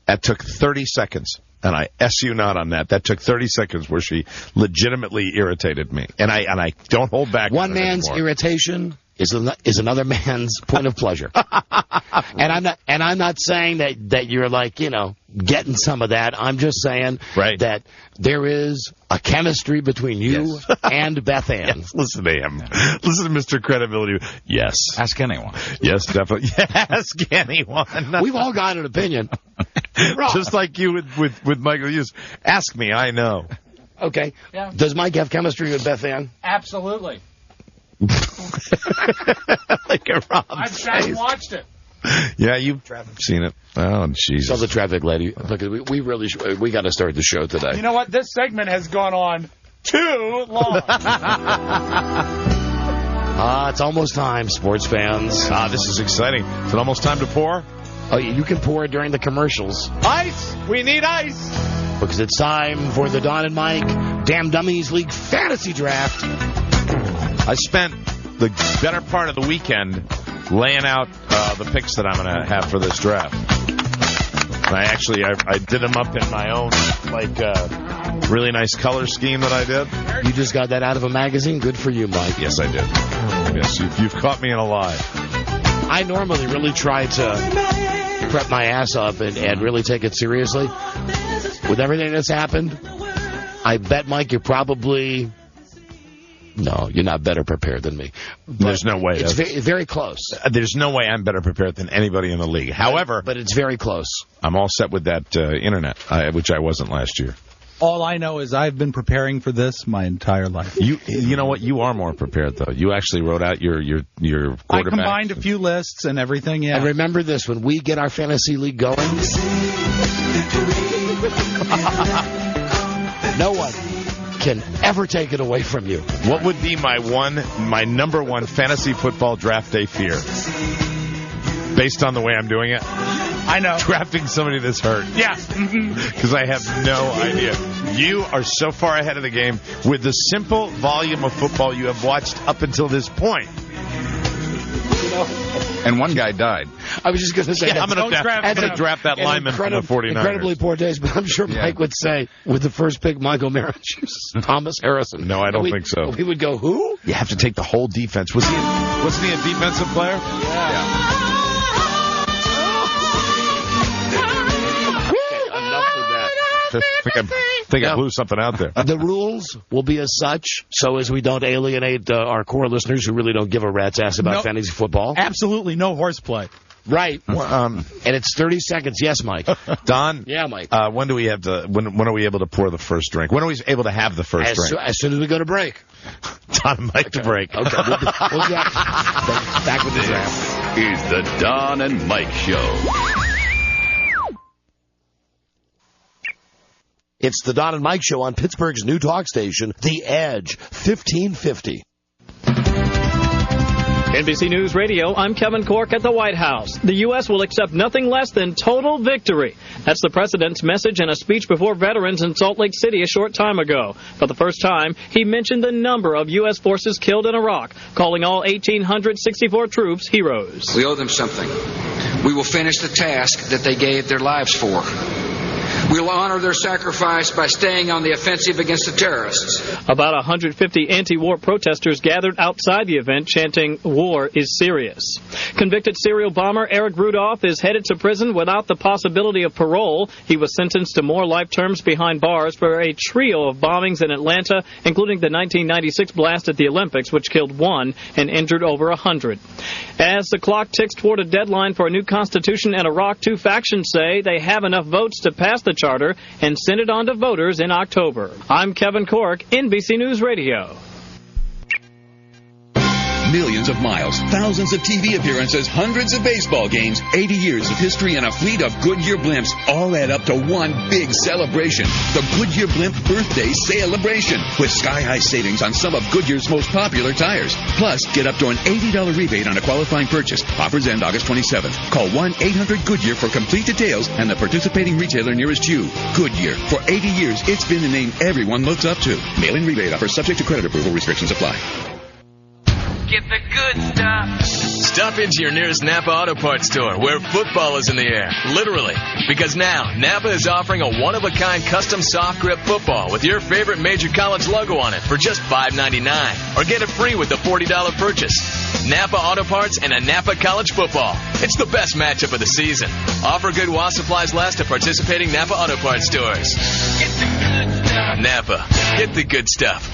That took 30 seconds. And I S you not on that. That took 30 seconds where she legitimately irritated me. And I don't hold back. One man's irritation is another man's point of pleasure. And I'm not saying that you're like, getting some of that. I'm just saying that there is a chemistry between you and Beth Ann. Yes, listen to him. Listen to Mr. Credibility. Yes. Ask anyone. Yes, definitely. Ask anyone. We've all got an opinion. Just like you with Michael Hughes. Ask me, I know. Okay. Yeah. Does Mike have chemistry with Beth Ann? Absolutely. Like a Rob I've sat and watched it. Yeah, you've seen it. Oh, Jesus. So the traffic lady. Look, we got to start the show today. You know what? This segment has gone on too long. It's almost time, sports fans. This is exciting. Is it almost time to pour? Oh, you can pour it during the commercials. Ice! We need ice! Because it's time for the Don and Mike Damn Dummies League Fantasy Draft. I spent the better part of the weekend laying out the picks that I'm going to have for this draft. And I did them up in my own, really nice color scheme that I did. You just got that out of a magazine? Good for you, Mike. Yes, I did. Yes, you've caught me in a lie. I normally really try to prep my ass up and really take it seriously. With everything that's happened, I bet, Mike, you're probably... No, you're not better prepared than me. But there's no way. It's very close. There's no way I'm better prepared than anybody in the league. However... But it's very close. I'm all set with that internet, which I wasn't last year. All I know is I've been preparing for this my entire life. You know what? You are more prepared, though. You actually wrote out your quarterback. I combined a few lists and everything, yeah. And remember this, when we get our fantasy league going, no one can ever take it away from you. What would be my number one fantasy football draft day fear? Based on the way I'm doing it? I know. Drafting somebody that's hurt. Yeah. Because I have no idea. You are so far ahead of the game with the simple volume of football you have watched up until this point. And one guy died. I was just going to say, I'm going to draft that lineman from the 49ers. Incredibly poor taste, but I'm sure Mike would say, with the first pick, Michael Merritt, Thomas Harrison. No, I don't think so. He would go, who? You have to take the whole defense. Wasn't he a defensive player? Yeah. I think I blew something out there. The rules will be as such, so as we don't alienate our core listeners who really don't give a rat's ass about fantasy football. Absolutely no horseplay. Right. And it's 30 seconds. Yes, Mike. Don? Yeah, Mike. When do we have to? When are we able to pour the first drink? When are we able to have the first drink? As soon as we go to break. Don and Mike to break. Okay. We'll be back with the draft. This is the Don and Mike Show. It's the Don and Mike Show on Pittsburgh's new talk station, The Edge, 1550. NBC News Radio, I'm Kevin Corke at the White House. The U.S. will accept nothing less than total victory. That's the president's message in a speech before veterans in Salt Lake City a short time ago. For the first time, he mentioned the number of U.S. forces killed in Iraq, calling all 1,864 troops heroes. We owe them something. We will finish the task that they gave their lives for. We'll honor their sacrifice by staying on the offensive against the terrorists. About 150 anti-war protesters gathered outside the event chanting, "War is serious." Convicted serial bomber Eric Rudolph is headed to prison without the possibility of parole. He was sentenced to more life terms behind bars for a trio of bombings in Atlanta, including the 1996 blast at the Olympics, which killed 1 and injured over 100. As the clock ticks toward a deadline for a new constitution in Iraq, 2 factions say they have enough votes to pass the charter and send it on to voters in October. I'm Kevin Cork, NBC News Radio. Millions of miles, thousands of TV appearances, hundreds of baseball games, 80 years of history, and a fleet of Goodyear blimps all add up to one big celebration. The Goodyear Blimp Birthday Celebration, with sky-high savings on some of Goodyear's most popular tires. Plus, get up to an $80 rebate on a qualifying purchase. Offers end August 27th. Call 1-800-GOODYEAR for complete details and the participating retailer nearest you. Goodyear. For 80 years, it's been the name everyone looks up to. Mail-in rebate offer subject to credit approval. Restrictions apply. Get the good stuff. Stop into your nearest Napa Auto Parts store where football is in the air. Literally. Because now, Napa is offering a one-of-a-kind custom soft grip football with your favorite major college logo on it for just $5.99. Or get it free with a $40 purchase. Napa Auto Parts and a Napa College football. It's the best matchup of the season. Offer good while supplies last at participating Napa Auto Parts stores. Get the good stuff. Napa. Get the good stuff.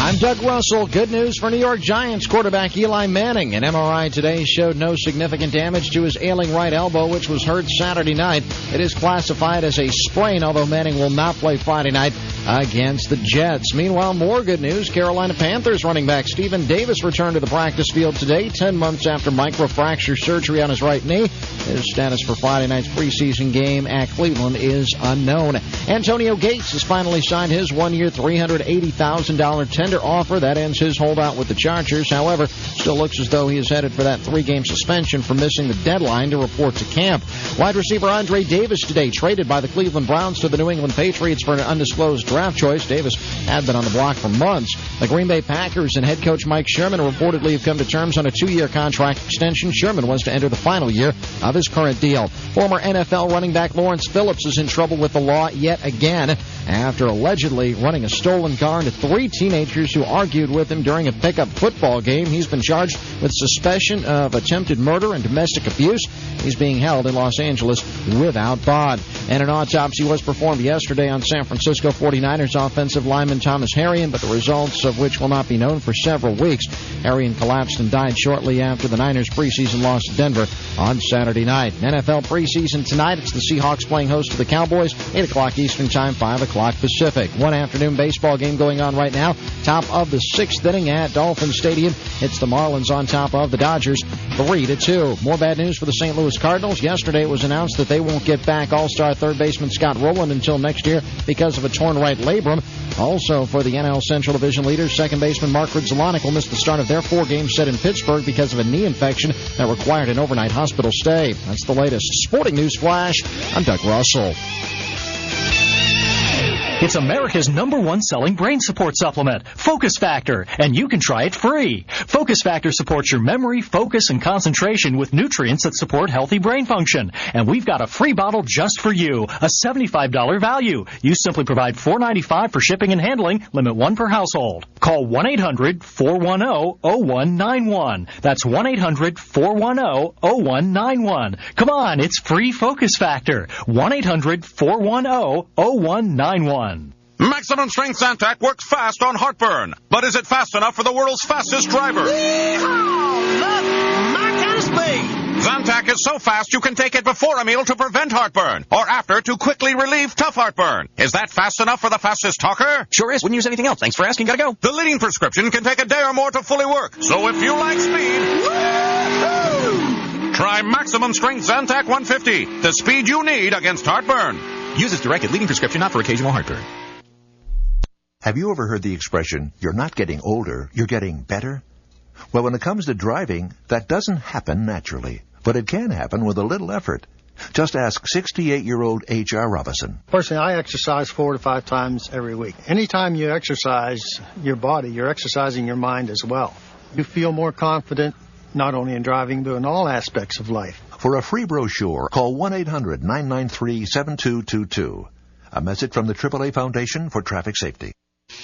I'm Doug Russell. Good news for New York Giants quarterback Eli Manning. An MRI today showed no significant damage to his ailing right elbow, which was hurt Saturday night. It is classified as a sprain, although Manning will not play Friday night against the Jets. Meanwhile, more good news. Carolina Panthers running back Stephen Davis returned to the practice field today, 10 months after microfracture surgery on his right knee. His status for Friday night's preseason game at Cleveland is unknown. Antonio Gates has finally signed his one-year, $380,000 tender offer. That ends his holdout with the Chargers. However, still looks as though he is headed for that 3-game suspension for missing the deadline to report to camp. Wide receiver Andre Davis today traded by the Cleveland Browns to the New England Patriots for an undisclosed draft choice. Davis had been on the block for months. The Green Bay Packers and head coach Mike Sherman reportedly have come to terms on a 2-year contract extension. Sherman was to enter the final year of his current deal. Former NFL running back Lawrence Phillips is in trouble with the law yet again after allegedly running a stolen car into 3 teenagers who argued with him during a pickup football game. He's been charged with suspicion of attempted murder and domestic abuse. He's being held in Los Angeles without bond. And an autopsy was performed yesterday on San Francisco 49ers offensive lineman Thomas Harrion, but the results of which will not be known for several weeks. Harrion collapsed and died shortly after the Niners preseason loss to Denver on Saturday night. NFL preseason tonight. It's the Seahawks playing host to the Cowboys, 8 o'clock Eastern Time, 5 o'clock Pacific. One afternoon baseball game going on right now. Top of the 6th inning at Dolphin Stadium. It's the Marlins on top of the Dodgers, 3-2. More bad news for the St. Louis Cardinals. Yesterday it was announced that they won't get back All-Star third baseman Scott Rowland until next year because of a torn right labrum. Also for the NL Central Division leaders, second baseman Mark Rudzelanek will miss the start of their 4-game set in Pittsburgh because of a knee infection that required an overnight hospital stay. That's the latest Sporting News Flash. I'm Doug Russell. It's America's #1 selling brain support supplement, Focus Factor, and you can try it free. Focus Factor supports your memory, focus, and concentration with nutrients that support healthy brain function. And we've got a free bottle just for you, a $75 value. You simply provide $4.95 for shipping and handling, limit 1 per household. Call 1-800-410-0191. That's 1-800-410-0191. Come on, it's free Focus Factor. 1-800-410-0191. Maximum Strength Zantac works fast on heartburn. But is it fast enough for the world's fastest driver? Yeehaw! Look, my kind of speed. Zantac is so fast you can take it before a meal to prevent heartburn, or after to quickly relieve tough heartburn. Is that fast enough for the fastest talker? Sure is. Wouldn't use anything else. Thanks for asking. Gotta go. The leading prescription can take a day or more to fully work. So if you like speed, woo-hoo! Try Maximum Strength Zantac 150, the speed you need against heartburn. Use as directed. Leading prescription, not for occasional heartburn. Have you ever heard the expression, you're not getting older, you're getting better? Well, when it comes to driving, that doesn't happen naturally, but it can happen with a little effort. Just ask 68-year-old H.R. Robinson. Personally, I exercise 4 to 5 times every week. Anytime you exercise your body, you're exercising your mind as well. You feel more confident, not only in driving, but in all aspects of life. For a free brochure, call 1-800-993-7222. A message from the AAA Foundation for Traffic Safety.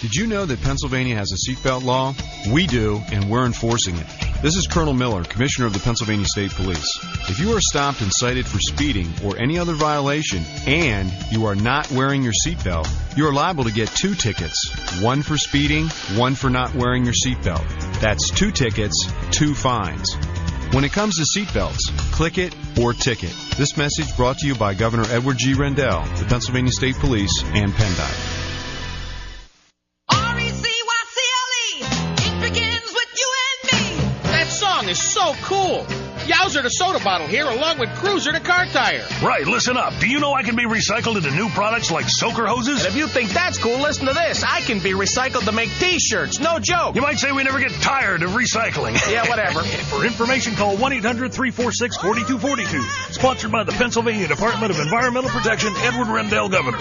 Did you know that Pennsylvania has a seatbelt law? We do, and we're enforcing it. This is Colonel Miller, Commissioner of the Pennsylvania State Police. If you are stopped and cited for speeding or any other violation, and you are not wearing your seatbelt, you are liable to get 2 tickets. 1 for speeding, 1 for not wearing your seatbelt. That's 2 tickets, 2 fines. When it comes to seatbelts, click it or ticket. This message brought to you by Governor Edward G. Rendell, the Pennsylvania State Police, and PennDOT. Is so cool. Yowzer the soda bottle here, along with Cruiser the car tire. Right, listen up. Do you know I can be recycled into new products like soaker hoses? And if you think that's cool, listen to this. I can be recycled to make T-shirts. No joke. You might say we never get tired of recycling. Yeah, whatever. For information, call 1-800-346-4242. Sponsored by the Pennsylvania Department of Environmental Protection, Edward Rendell, Governor.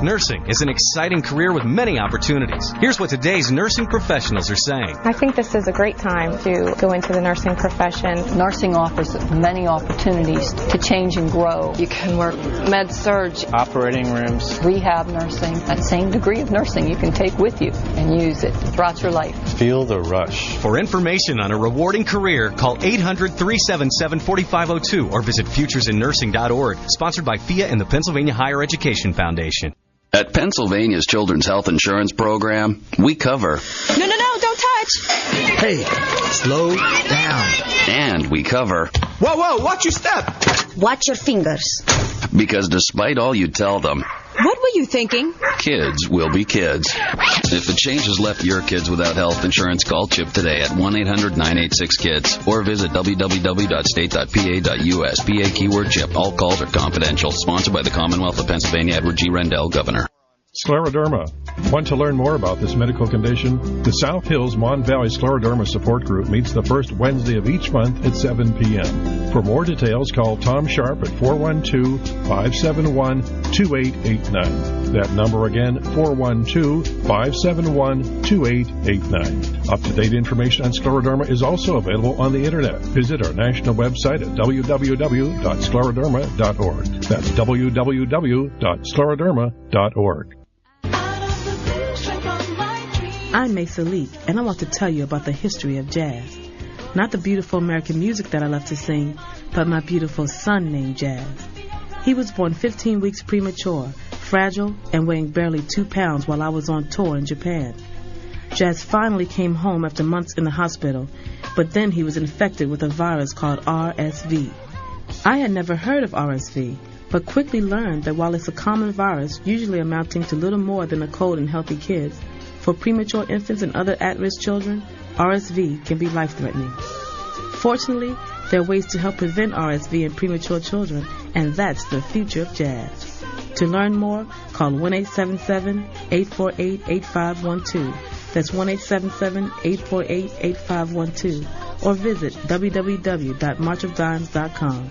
Nursing is an exciting career with many opportunities. Here's what today's nursing professionals are saying. I think this is a great time to go into the nursing profession. Nursing offers many opportunities to change and grow. You can work med-surg, operating rooms, rehab nursing. That same degree of nursing you can take with you and use it throughout your life. Feel the rush. For information on a rewarding career, call 800-377-4502 or visit futuresinnursing.org. Sponsored by FIA and the Pennsylvania Higher Education Foundation. At Pennsylvania's Children's Health Insurance Program, we cover... No, don't touch! Hey, slow down. And we cover... Whoa, watch your step! Watch your fingers. Because despite all you tell them... What were you thinking? Kids will be kids. If the change has left your kids without health insurance, call CHIP today at 1-800-986-KIDS or visit www.state.pa.us. PA keyword CHIP. All calls are confidential. Sponsored by the Commonwealth of Pennsylvania, Edward G. Rendell, Governor. Scleroderma. Want to learn more about this medical condition? The South Hills Mon Valley Scleroderma Support Group meets the first Wednesday of each month at 7 p.m. For more details, call Tom Sharp at 412-571-2889. That number again, 412-571-2889. Up-to-date information on scleroderma is also available on the Internet. Visit our national website at www.scleroderma.org. That's www.scleroderma.org. I'm May Salik, and I want to tell you about the history of jazz. Not the beautiful American music that I love to sing, but my beautiful son named Jazz. He was born 15 weeks premature, fragile, and weighing barely 2 pounds while I was on tour in Japan. Jazz finally came home after months in the hospital, but then he was infected with a virus called RSV. I had never heard of RSV, but quickly learned that while it's a common virus, usually amounting to little more than a cold in healthy kids, for premature infants and other at-risk children, RSV can be life-threatening. Fortunately, there are ways to help prevent RSV in premature children, and that's the future of jazz. To learn more, call 1-877-848-8512. That's 1-877-848-8512. Or visit www.marchofdimes.com.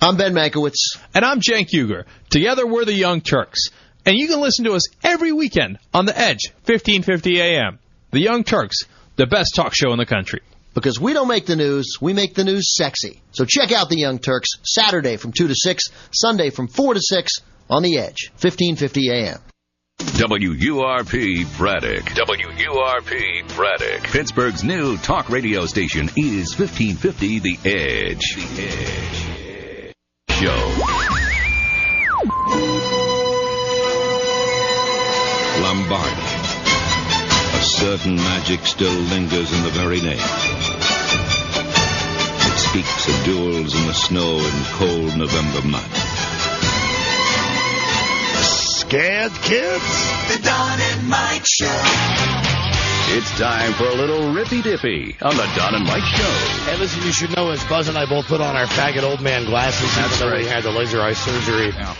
I'm Ben Mankiewicz. And I'm Cenk Uygur. Together we're the Young Turks. And you can listen to us every weekend on The Edge, 1550 AM. The Young Turks, the best talk show in the country. Because we don't make the news, we make the news sexy. So check out The Young Turks, Saturday from 2 to 6, Sunday from 4 to 6 on The Edge, 1550 AM. WURP Braddock. WURP Braddock. Pittsburgh's new talk radio station is 1550 The Edge. The Edge. Show. Lombardi. A certain magic still lingers in the very name. It speaks of duels in the snow and cold November mud. Scared kids? The Don and Mike Show. It's time for a little rippy-dippy on the Don and Mike Show. Hey, listen, you should know as Buzz and I both put on our faggot old man glasses That's even though right. we had the laser eye surgery. Yeah.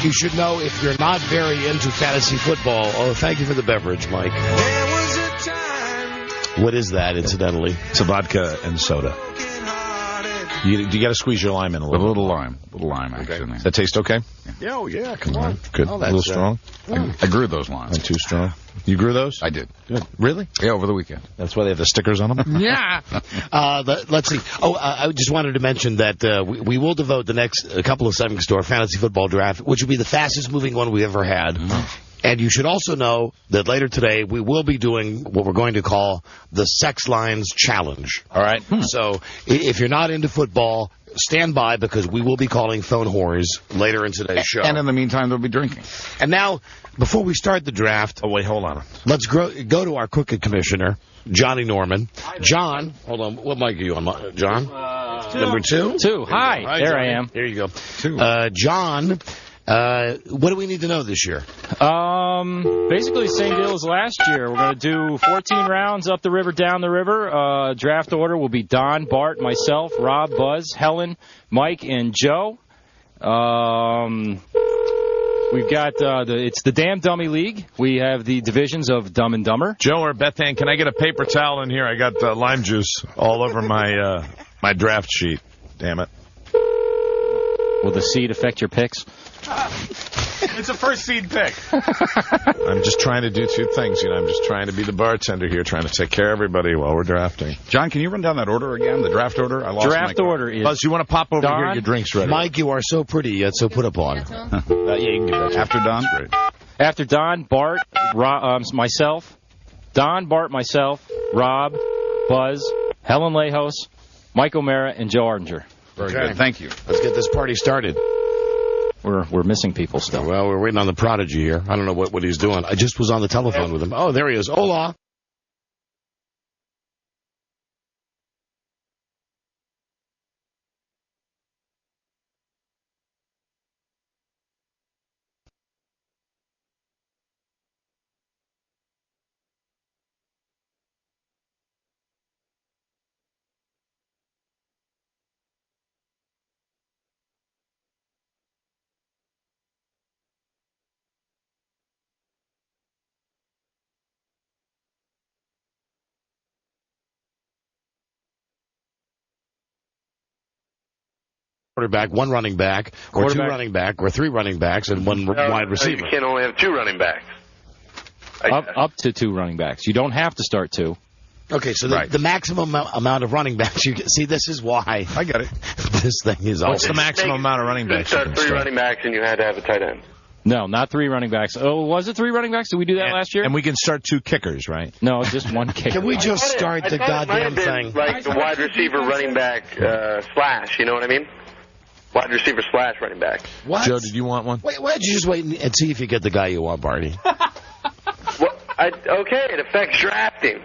You should know if you're not very into fantasy football. Oh, thank you for the beverage, Mike. There was a time. What is that, incidentally? It's a vodka and soda. Do you got to squeeze your lime in a little? A little lime action. Does that taste okay? Yeah, oh, yeah, come on. Good. Oh, a little strong? I grew those limes. Not too strong. You grew those? I did. Good. Really? Yeah, over the weekend. That's why they have the stickers on them? Yeah. Let's see. I just wanted to mention that we will devote the next couple of segments to our fantasy football draft, which will be the fastest moving one we ever had. And you should also know that later today we will be doing what we're going to call the Sex Lines Challenge. All right? So if you're not into football, stand by because we will be calling phone whores later in today's show. And in the meantime, they'll be drinking. And now, before we start the draft... Oh, wait, hold on. Let's go to our crooked commissioner, Johnny Norman. John, hold on. What mic are you on, John? Number 2? 2. Hi. There Johnny. I am. There you go. 2. John... what do we need to know this year? Basically the same deal as last year. We're going to do 14 rounds up the river, down the river. Draft order will be Don, Bart, myself, Rob, Buzz, Helen, Mike, and Joe. We've got it's the Damn Dummy League. We have the divisions of Dumb and Dumber. Joe or Beth Ann, can I get a paper towel in here? I got lime juice all over my my draft sheet. Damn it. Will the seed affect your picks? It's a first seed pick. I'm just trying to do two things. I'm just trying to be the bartender here, trying to take care of everybody while we're drafting. John, can you run down that order again? The draft order? I lost draft order is... Buzz, you want to pop over Don, here? Your drink's ready. Mike, you are so pretty, yet so put upon. Yeah, you can do that. After Don? Great. After Don, Bart, myself, Don, Bart, myself, Rob, Buzz, Helen Lejos, Mike O'Mara, and Joe Ardinger. Very good. Thank you. Let's get this party started. We're missing people still. Well, we're waiting on the prodigy here. I don't know what he's doing. I just was on the telephone with him. Oh, there he is. Hola. Quarterback, one running back, or two running back, or three running backs, and one wide receiver. You can't only have two running backs. Up to two running backs. You don't have to start two. Okay, so the maximum amount of running backs you can see. This is why I get it. This thing is. What's the maximum amount of running backs? You start three running backs, and you had to have a tight end. No, not three running backs. Oh, was it three running backs? Did we do that last year? And we can start two kickers, right? No, just one kicker. Can we just start the goddamn thing? Like the wide receiver, running back, slash. You know what I mean? Wide receiver slash running back. What? Joe, did you want one? Wait, why don't you just wait and see if you get the guy you want, Barney? Okay, it affects drafting.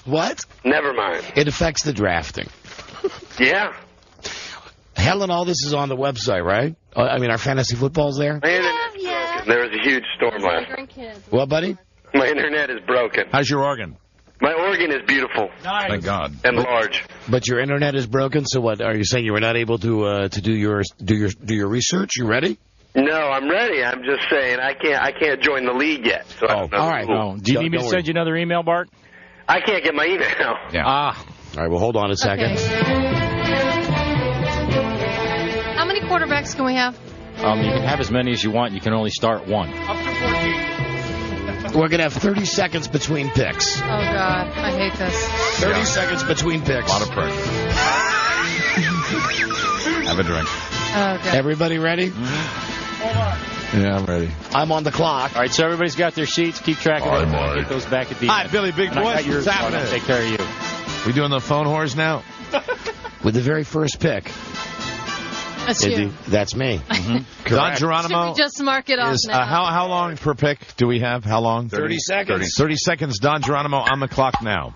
What? Never mind. It affects the drafting. Yeah. Helen, all this is on the website, right? I mean, our fantasy football's there? My internet's broken. There was a huge storm last night. What, buddy? My internet is broken. How's your organ? My organ is beautiful. Nice. Thank God. And large. But your internet is broken, so what? Are you saying you were not able to do your research? You ready? No, I'm ready. I'm just saying I can't join the league yet. So all right. Oh, do you need me to send you another email, Bart? I can't get my email. Yeah. All right, well, hold on a second. How many quarterbacks can we have? You can have as many as you want. You can only start one. Up to 14. We're going to have 30 seconds between picks. Oh, God. I hate this. 30 seconds between picks. A lot of pressure. Have a drink. Okay. Everybody ready? Yeah, I'm ready. I'm on the clock. All right, so everybody's got their sheets. Keep track of it. I'll get those back at the Hi, end. Billy Big Boy. What's happening? I'll take care of you. We doing the phone whores now? With the very first pick. That's you. That's me. Mm-hmm. Don Geronimo. Should we just mark it off now? How long per pick do we have? How long? 30 seconds. 30 seconds. Don Geronimo on the clock now.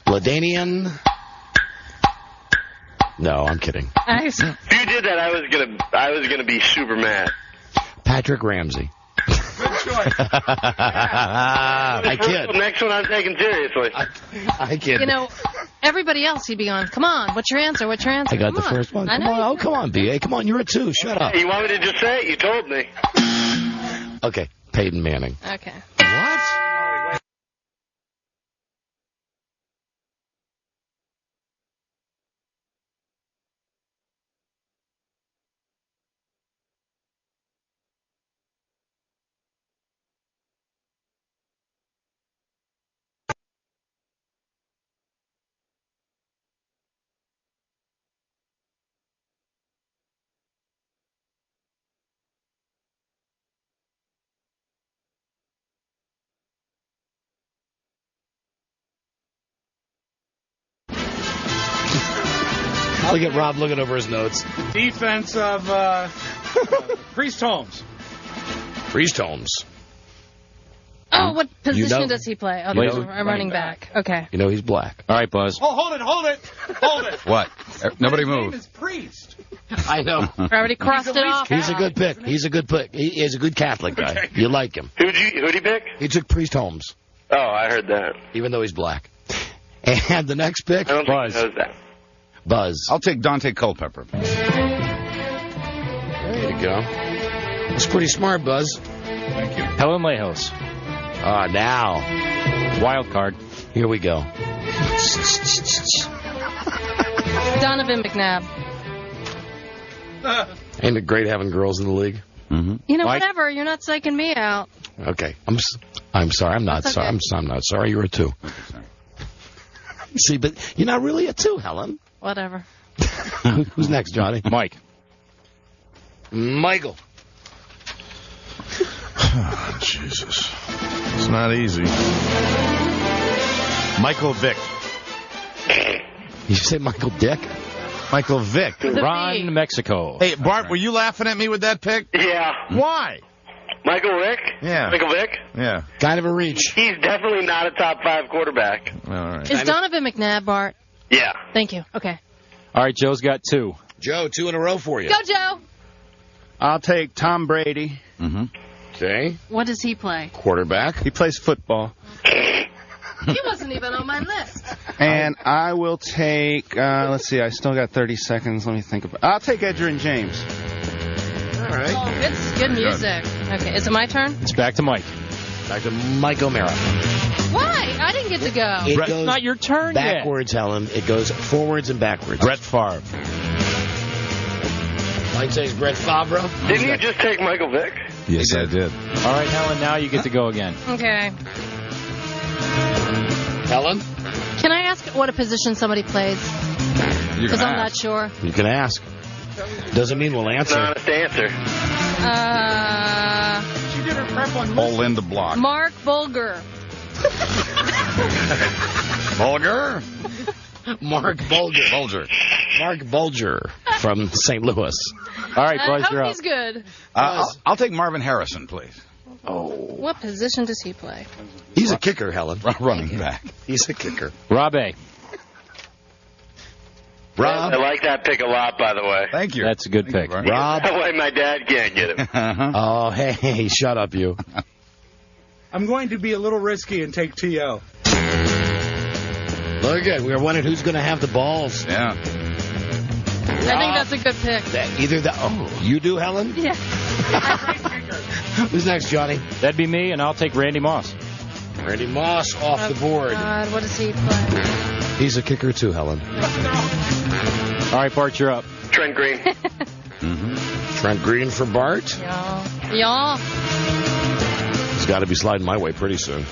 Ladanian. No, I'm kidding. If you did that, I was gonna be super mad. Patrick Ramsey. Good choice. I kid. Next one I'm taking seriously. I kid. You know, everybody else he'd be on. Come on, what's your answer? What's your answer? I got the first one. Come on. Oh, come on, B.A. Come on, you're a 2. Shut up. Hey, you want me to just say it? You told me. Okay, Peyton Manning. Okay. What? Look at Rob looking over his notes. Defense of Priest Holmes. Priest Holmes. Oh, what position You know- does he play? Oh, you there's know- a running back. Okay. You know he's black. All right, Buzz. Oh, hold it. What? Nobody His name move. is Priest. I know. I already crossed it off. He's a good pick. He's a good pick. He's a good Catholic guy. You like him. Who'd he pick? He took Priest Holmes, Oh, I heard that. even though he's black. And the next pick, I don't think he knows that. Buzz. I'll take Dante Culpepper. There you go. That's pretty smart, Buzz. Thank you. Helen Lejos. Now. Wild card. Here we go. Donovan McNabb. Ain't it great having girls in the league? Mm-hmm. You know, Mike? whatever. You're not psyching me out. Okay. I'm sorry. I'm not That's sorry. okay. I'm not sorry. You're a 2. See, but you're not really a 2, Helen. Whatever. Who's next, Johnny? Mike. Michael. Oh, Jesus. It's not easy. Michael Vick. You say Michael Dick? Michael Vick. Ron Mexico. Hey, Bart, were you laughing at me with that pick? Yeah. Why? Michael Vick? Yeah. Michael Vick? Yeah. Kind of a reach. He's definitely not a top 5 quarterback. All right. Is Donovan McNabb, Bart? Yeah. Thank you. Okay. All right, Joe's got 2. Joe, 2 in a row for you. Go, Joe. I'll take Tom Brady. Mm-hmm. Okay. What does he play? Quarterback. He plays football. He wasn't even on my list. And I will take, let's see, I still got 30 seconds. Let me think about it. I'll take Edgerrin James. All right. Oh, good music. Okay, is it my turn? It's back to Mike. Back to Mike O'Mara. Why? I didn't get to go. It It's goes not your turn backwards, Helen. It goes forwards and backwards. Brett Favre. Mike says Brett Favre. Didn't you just take Michael Vick? Yes, I did. All right, Helen, now you get to go again. Okay. Helen? Can I ask what a position somebody plays? You Because can I'm not ask. sure. You can ask. Doesn't mean we'll It's an answer. honest answer. She did her prep on All Linda Block. Mark Bulger. Bulger? Mark Bulger. Bulger. Mark Bulger from St. Louis. All right, I Buzz, hope you're up. he's good. I'll take Marvin Harrison, please. What position does he play? He's a kicker, Helen. Running back. He's a kicker. Rob A. Rob? I like that pick a lot, by the way. Thank you. That's a good pick. Rob? That way my dad can't get him. Oh, hey, shut up, you. I'm going to be a little risky and take T.O. Look at we were wondering who's going to have the balls. Yeah. I think that's a good pick. Either that. Oh, you do, Helen? Yeah. Who's next, Johnny? That'd be me, and I'll take Randy Moss. Randy Moss off the board. God, what does he play? He's a kicker, too, Helen. All right, Bart, you're up. Trent Green. Trent Green for Bart. Y'all. He's got to be sliding my way pretty soon.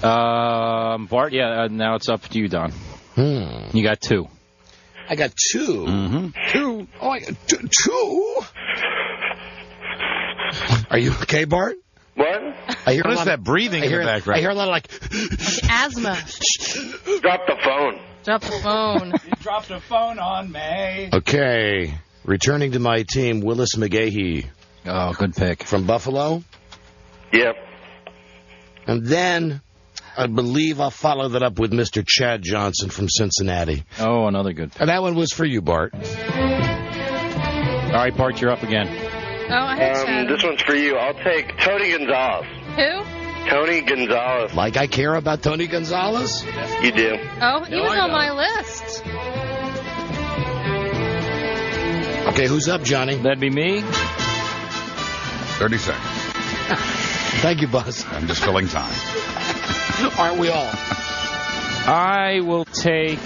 Bart, yeah, now it's up to you, Don. You got 2. I got 2. Mm-hmm. 2. Oh, I got 2. Are you okay, Bart? What? I hear What is that breathing in the background? I hear a lot of like asthma. Drop the phone. Drop the phone. You dropped a phone on me. Okay. Returning to my team, Willis McGahee. Oh, good pick. From Buffalo. Yep. And then I believe I'll follow that up with Mr. Chad Johnson from Cincinnati. Oh, another good pick. And that one was for you, Bart. All right, Bart, you're up again. Oh, I had Chad. This one's for you. I'll take Tony Gonzalez. Who? Tony Gonzalez. Like I care about Tony Gonzalez? You do. Oh, he was on my list. Okay, who's up, Johnny? That'd be me. 30 seconds. Thank you, Buzz. I'm just filling time. Aren't we all? I will take...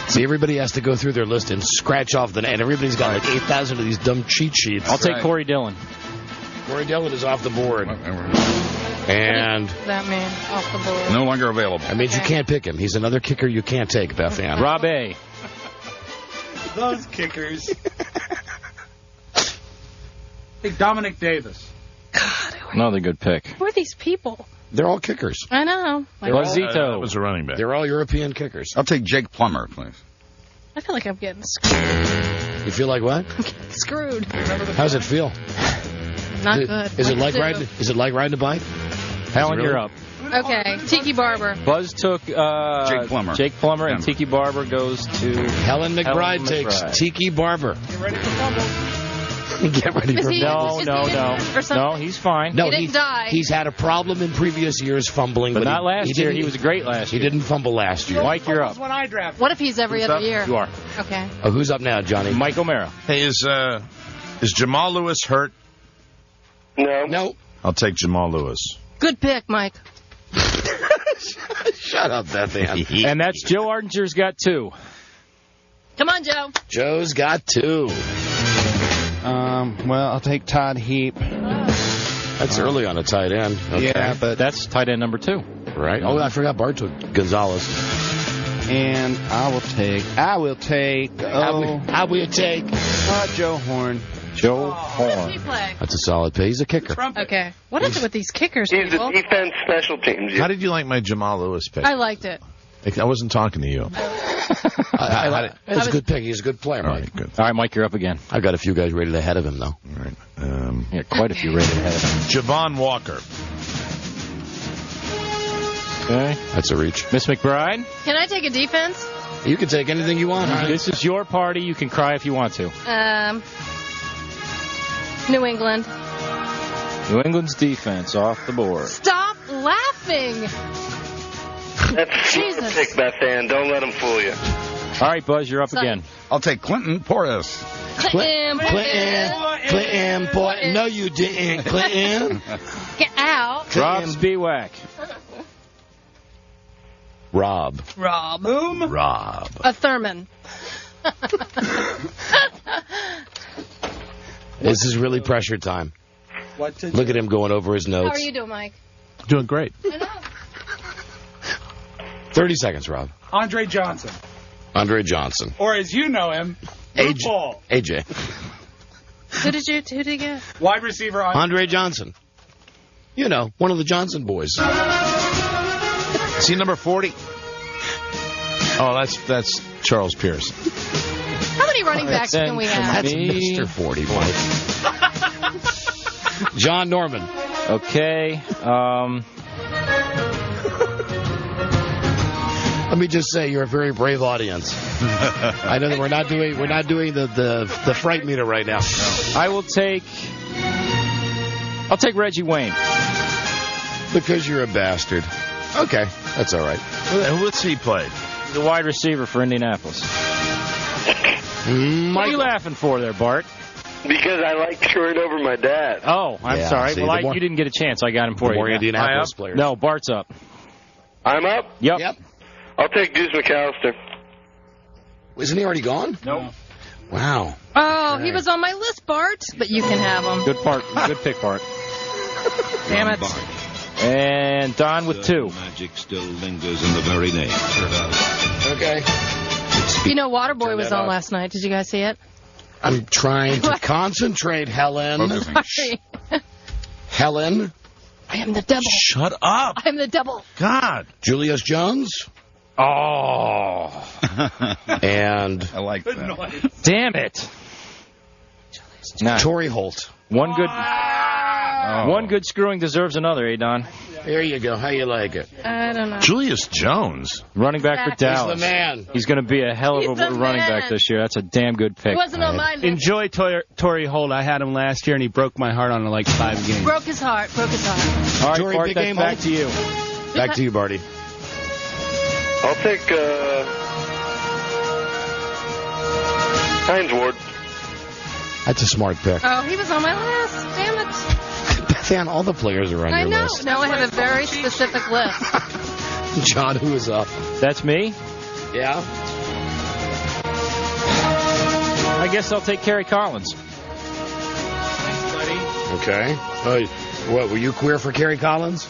See, everybody has to go through their list and scratch off the... And everybody's got like 8,000 of these dumb cheat sheets. I'll take Corey Dillon. Corey Dillon is off the board. And... That man off the board. No longer available. That means you can't pick him. He's another kicker you can't take, Beth Ann. Rob A. Those kickers. Hey, Dominic Davis. God, Another good pick. who are these people? They're all kickers. I know. That was a running back. They're all European kickers. I'll take Jake Plummer, please. I feel like I'm getting screwed. You feel like what? I'm getting screwed. How does it feel? Not good. Is it What like to do? riding? Is it like riding a bike? Helen, really? you're up. Okay, Tiki Barber. Buzz took Jake Plummer. Jake Plummer, and Tiki Barber goes to Helen McBride takes Tiki Barber. Get ready for fumbles. Get ready for fumbles. No, he's fine. No, He didn't die. He's had a problem in previous years fumbling, But not last year. didn't- He was great last year. He didn't fumble last year. Mike, you're up. When I draft. What if he's every other year? You are. Okay. Oh, who's up now, Johnny? Mike O'Mara. Hey, is Jamal Lewis hurt? No. No. I'll take Jamal Lewis. Good pick, Mike. Shut up, Bethan. And that's Joe Artinger's got 2. Come on, Joe. Joe's got 2. Well, I'll take Todd Heap. That's early on a tight end. Okay. Yeah, but that's tight end number 2. Right. Oh, I forgot Bart took Gonzalez. And I will take. Joe Horn. Joe What does he Horn. play? That's a solid pay. He's a kicker. Okay. What is it with these kickers, He's people? the defense special teams. How did you like my Jamal Lewis pick? I liked it. I wasn't talking to you. It was a good pick. He's a good player, Mike. All right, good. All right, Mike, you're up again. I've got a few guys rated ahead of him, though. All right. Yeah, quite a few rated ahead of him. Javon Walker. Okay. That's a reach. Miss McBride, Can I take a defense? You can take anything you want. Honey. this is your party. You can cry if you want to. New England. New England's defense off the board. Stop laughing. That's not a pick, Bethan. Don't let him fool you. All right, Buzz, you're up again. I'll take Clinton Portis. Clinton, boy. No, you didn't, Clinton. Get out. Rob Spiewak. Rob. A Thurman. This is really pressure time. Look at him going over his notes. How are you doing, Mike? Doing great. I know. 30 seconds, Rob. Andre Johnson. Andre Johnson. Or as you know him, Paul. AJ. Who did you get? Wide receiver. Andre Johnson. You know, one of the Johnson boys. Is he number 40? Oh, that's Charles Pierce. How many running backs can we have? That's Mr. 40, Mike. John Norman. Okay. Let me just say, you're a very brave audience. I know that we're not doing the fright meter right now. I'll take Reggie Wayne. Because you're a bastard. Okay, that's all right. What's he played? He's a wide receiver for Indianapolis. What are you laughing for there, Bart? Because I like screwing over my dad. Oh, I'm Yeah, sorry. see, Well, the more- you didn't get a chance. I got him for The you. more Indianapolis players. No, Bart's up. I'm up? Yep. I'll take Deuce McAllister. Isn't he already gone? No. Wow. Oh, he was on my list, Bart. But you can have him. Good pick, Bart. Damn it. And Don with 2. Magic still lingers in the very name. Okay. You know, Waterboy was on last night. Did you guys see it? I'm trying to concentrate, Helen. Sorry. Helen. I am the devil. Shut up. I am the devil. God. Julius Jones. Oh. And I like that. Damn it. Nah. Torrey Holt. One good screwing deserves another, Don. There you go. How you like it? I don't know. Julius Jones. Running back for Dallas. He's the man. He's going to be a hell of He's a the running man. back this year. That's a damn good pick. He wasn't on my list. Enjoy Torrey Holt. I had him last year, and he broke my heart on like 5 games. Broke his heart. All right, Torrey, Bart, big that's game back Holt? to you. Back to you, Barty. I'll take Hines Ward. That's a smart pick. Oh, he was on my list. Damn it. Bethan, all the players are on I your know. list. Now I have a very specific list. John, who is up? That's me? Yeah. I guess I'll take Kerry Collins. Okay. What, were you queer for Kerry Collins?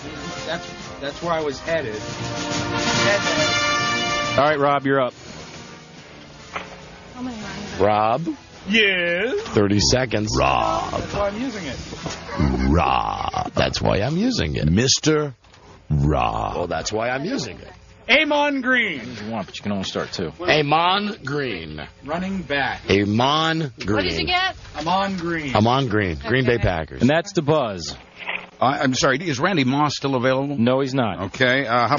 That's where I was headed. All right, Rob, you're up. Rob. Yes. 30 seconds. Rob. That's why I'm using it. Rob. That's why I'm using it. Mr. Raw. Well, that's why I'm using it. Amon Green. One, but you can only start two. Amon Green. Running back. Amon Green. What did you get? Amon Green. Amon Green. Green Bay Packers. And that's the buzz. I'm sorry, is Randy Moss still available? No, he's not. Okay, how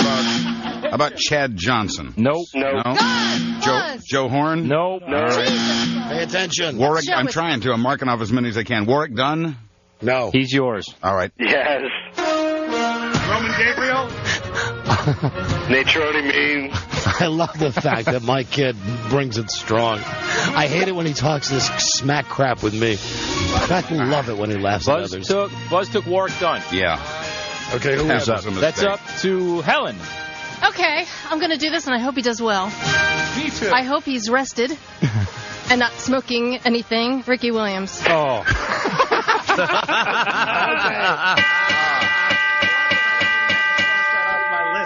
about Chad Johnson? Nope. No. Buzz. Joe Horn? Nope. All right. Pay attention. Warwick, Show I'm it. trying to. I'm marking off as many as I can. Warwick Dunn? No. He's yours. All right. Yes. Roman Gabriel. Nate Trody mean. I love the fact that my kid brings it strong. I hate it when he talks this smack crap with me. I love it when he laughs at others. Buzz took Warwick Dunn. Yeah. Okay, who is up? That's up to Helen. Okay, I'm going to do this, and I hope he does well. Me too. I hope he's rested and not smoking anything. Ricky Williams. Oh.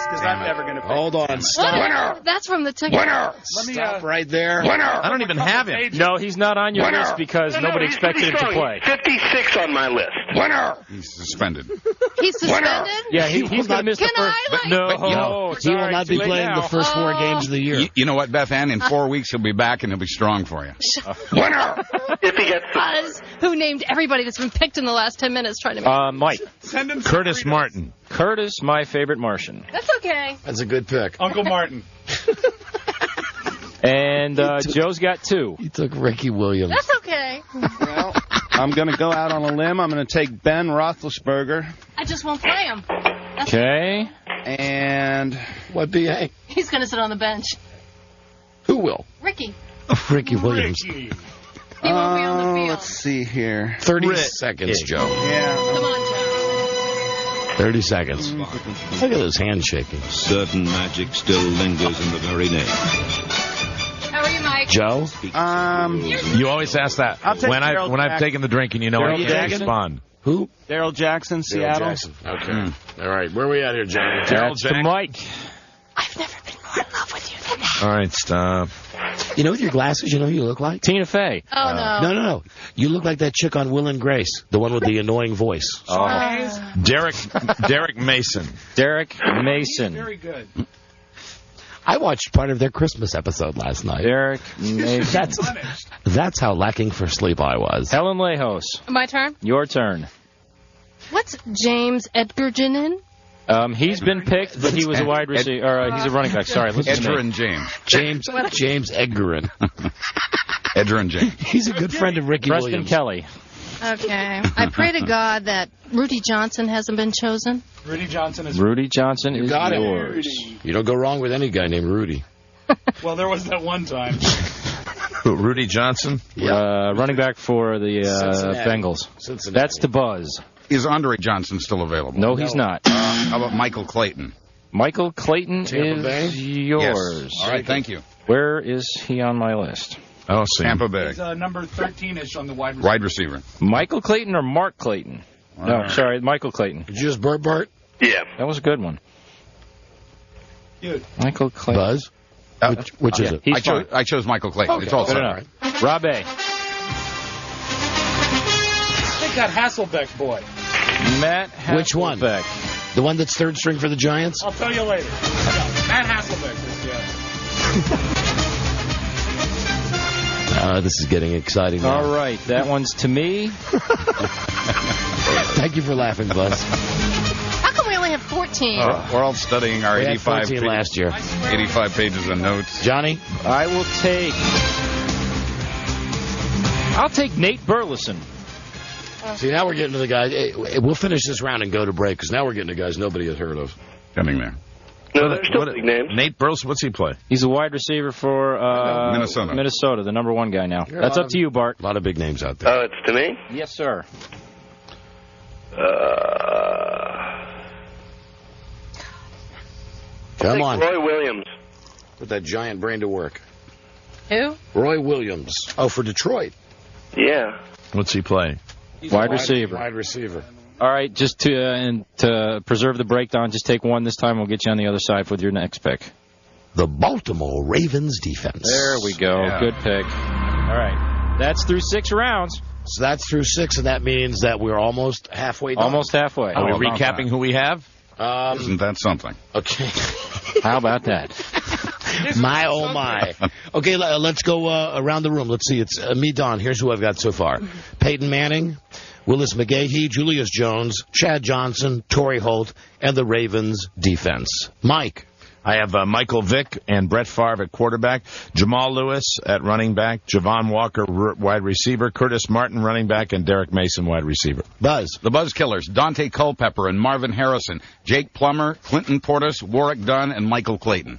Because I'm never going to pick. Hold on. Stop. Winner! That's from the ticket. Winner! Stop right there. Winner! I don't even have him. No, he's not on your list because nobody expected him to play. 56 on my list. Winner! He's suspended. He's suspended? Yeah, he's going to miss the Can first. I, like- No, He will not be playing the first 4 games of the year. You know what, Beth Ann? In 4 weeks, he'll be back and he'll be strong for you. Winner! If he gets Buzz, who named everybody that's been picked in the last 10 minutes trying to make Mike. Send him Curtis some Martin. Curtis, my favorite Martian. That's okay. That's a good pick. Uncle Martin. And Joe's got 2. He took Ricky Williams. That's okay. Well, I'm going to go out on a limb. I'm going to take Ben Roethlisberger. I just won't play him. Okay. And what BA? He's going to sit on the bench. Who will? Ricky. Ricky Williams. He won't be on the field. let's see here. 30 seconds, Joe. Yeah. Come on, Joe. 30 seconds. Look at his hand shaking. Certain magic still lingers in the very name. How are you, Mike? Joe? You always ask that. I'll take when Daryl I've Jackson. taken the drinking, you know I can't Jackson? respond. Who? Daryl Jackson, Seattle. Jackson. Okay. All right. Where are we at here, Johnny? That's to Mike. I've never been more in love with you than that. All right, stop. You know, with your glasses, you know who you look like? Tina Fey. Oh, no. No. You look like that chick on Will and Grace, the one with the annoying voice. Derek Mason. Derek Mason. Very good. I watched part of their Christmas episode last night. Derek Mason. That's how lacking for sleep I was. Helen Lejos. My turn? Your turn. What's James Edgerton in? He's been picked, but he was a wide receiver. Or he's a running back. Sorry, listen to me. James Edgerton. Edgerton James. He's a good friend of Ricky Preston Williams. Kelly. Okay. I pray to God that Rudy Johnson hasn't been chosen. Rudy Johnson is. Rudy Johnson is got it. yours. You don't go wrong with any guy named Rudy. Well, there was that one time. Rudy Johnson. Running back for the Bengals. Cincinnati. That's the buzz. Is Andre Johnson still available? No, he's not. How about Michael Clayton? Michael Clayton Tampa Bay? is yours. Yes. All right, thank you. Where is he on my list? Oh, see. Tampa Bay. He's number 13-ish on the wide receiver. Wide receiver. Michael Clayton or Mark Clayton? No, sorry, Michael Clayton. Did you just Bert? Yeah. That was a good one. Dude. Michael Clayton. Buzz? Which is it? I chose Michael Clayton. Okay. It's all Good set. enough. Rob A. Take that Hasselbeck boy. Matt Hasselbeck. Which one? The one that's third string for the Giants? I'll tell you later. No, Matt Hasselbeck is This is getting exciting now. All right, that one's to me. Thank you for laughing, Buzz. How come we only have 14? We're all studying our We had 85 14 last year. 85 pages of notes. Johnny? I'll take Nate Burleson. See, now we're getting to the guys. Hey, we'll finish this round and go to break, because now we're getting to guys nobody has heard of. Coming there. No, there's still big names. Nate Burleson, what's he play? He's a wide receiver for Minnesota, the number 1 guy now. That's up to you, Bart. A lot of big names out there. Oh, it's to me? Yes, sir. Come on. Roy Williams. Put that giant brain to work. Who? Roy Williams. Oh, for Detroit. Yeah. What's he play? Wide receiver. Wide receiver. All right, just to preserve the breakdown, just take one this time. We'll get you on the other side with your next pick. The Baltimore Ravens defense. There we go. Yeah. Good pick. All right. That's through 6 rounds. So that's through 6, and that means that we're almost halfway done. Almost halfway. Are we recapping who we have? Isn't that something? Okay. How about that? My, oh, my. Okay, let's go around the room. Let's see. It's me, Don. Here's who I've got so far. Peyton Manning, Willis McGahee, Julius Jones, Chad Johnson, Torrey Holt, and the Ravens defense. Mike. I have Michael Vick and Brett Favre at quarterback, Jamal Lewis at running back, Javon Walker wide receiver, Curtis Martin running back, and Derek Mason wide receiver. Buzz. The Buzz Killers, Dante Culpepper and Marvin Harrison, Jake Plummer, Clinton Portis, Warwick Dunn, and Michael Clayton.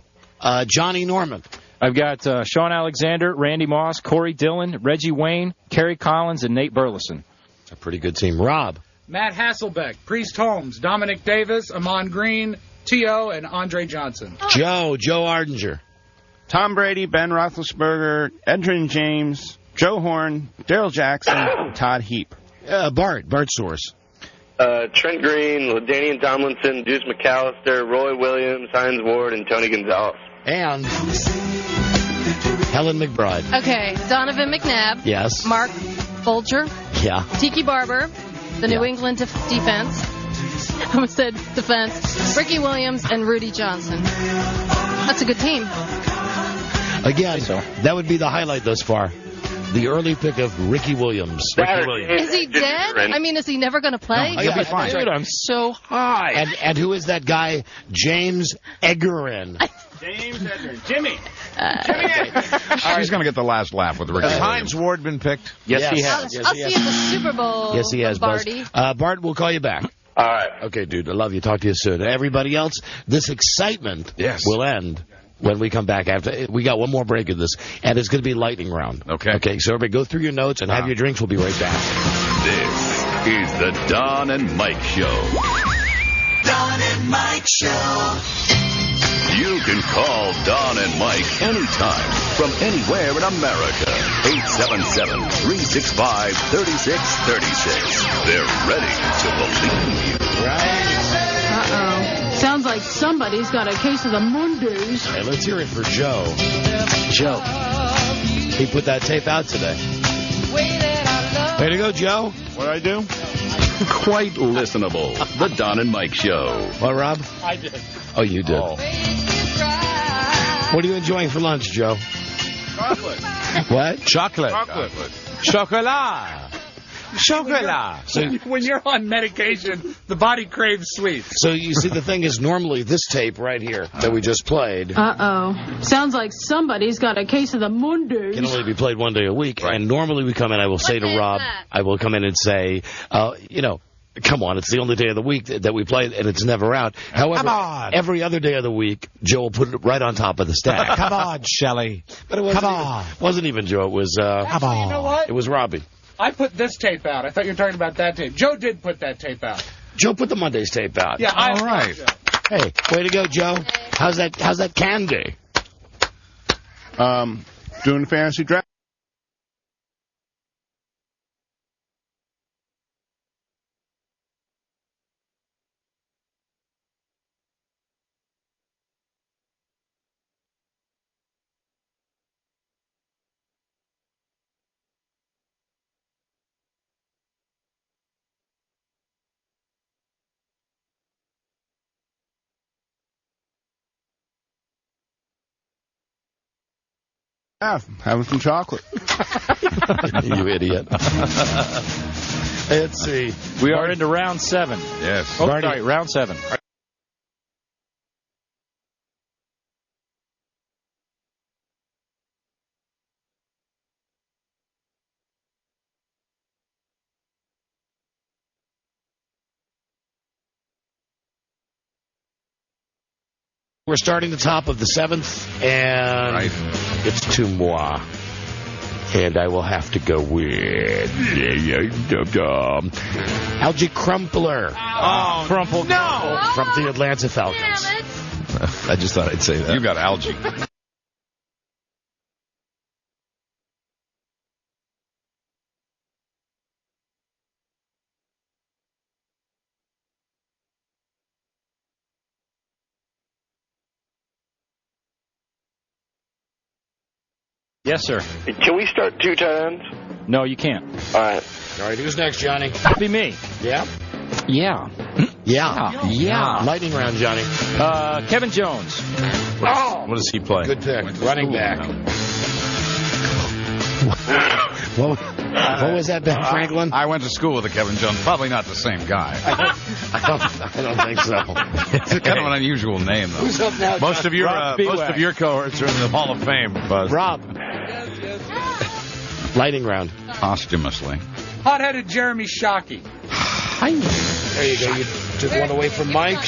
Johnny Norman. I've got Sean Alexander, Randy Moss, Corey Dillon, Reggie Wayne, Kerry Collins, and Nate Burleson. A pretty good team. Rob. Matt Hasselbeck, Priest Holmes, Dominic Davis, Amon Green, T.O., and Andre Johnson. Joe Ardinger. Tom Brady, Ben Roethlisberger, Edgerrin James, Joe Horn, Daryl Jackson, Todd Heap. Bart Source. Trent Green, LaDainian Tomlinson, Deuce McAllister, Roy Williams, Hines Ward, and Tony Gonzalez. And Helen McBride. Okay, Donovan McNabb. Yes. Mark Folger. Yeah. Tiki Barber, the New England defense. I almost said defense. Ricky Williams and Rudy Johnson. That's a good team. Again, that would be the highlight thus far. The early pick of Ricky Williams. Is he dead? I mean, is he never going to play? No, he'll be fine. Dude, I'm so high. And who is that guy? James Eggerin. James Edgerrin. Jimmy. She's going to get the last laugh with Ricky. Has Hines Ward been picked? Yes, he has. I'll see you at the Super Bowl. Yes, he has, Buzz. Barty. Bart, we'll call you back. All right. Okay, dude. I love you. Talk to you soon. Everybody else, this excitement will end when we come back after. We got one more break of this, and it's going to be lightning round. Okay, so everybody go through your notes and have your drinks. We'll be right back. This is the Don and Mike Show. Don and Mike Show. You can call Don and Mike anytime from anywhere in America. 877-365-3636. They're ready to believe you. Uh-oh. Sounds like somebody's got a case of the Mondays. Hey, let's hear it for Joe. Joe. He put that tape out today. Way to go, Joe. What'd I do? Quite listenable. The Don and Mike Show. What, Rob? I did. Oh, you did. Oh. What are you enjoying for lunch, Joe? Chocolate. What? Chocolate. Chocolat. Chocolat. So, when you're on medication, the body craves sweets. So you see, the thing is, normally this tape right here that we just played Uh-oh. Sounds like somebody's got a case of the Mondays. can only be played one day a week. Right. And normally we come in, I will say to Rob, I will come in and say, come on, it's the only day of the week that we play, and it's never out. However, every other day of the week, Joe will put it right on top of the stack. Come on, Shelley. But it wasn't even Joe. It was, Actually, you know what? It was Robbie. I put this tape out. I thought you were talking about that tape. Joe did put that tape out. Joe put the Mondays tape out. Yeah, all right. Hey, way to go, Joe. How's that candy? Doing the fantasy draft. Having some chocolate. You idiot. Let's see. We are into round 7. Yes. Oh, sorry, round 7. We're starting the top of the 7th, and it's to moi. And I will have to go with Algie Crumpler. Oh, Crumple. No! From the Atlanta Falcons. I just thought I'd say that. You got algae. Yes, sir. Can we start 2 tight ends? No, you can't. All right. All right, who's next, Johnny? That'd be me. Yeah? Yeah. Yeah. Lightning round, Johnny. Kevin Jones. What does he play? Good pick. Running back. What was that, Ben Franklin? I went to school with a Kevin Jones. Probably not the same guy. I don't think so. It's kind of an unusual name, though. Who's up now? Most of your cohorts are in the Hall of Fame, Buzz. Rob. Lightning round. Posthumously. Hot-headed Jeremy Shockey. There you go. You took one away from Mike.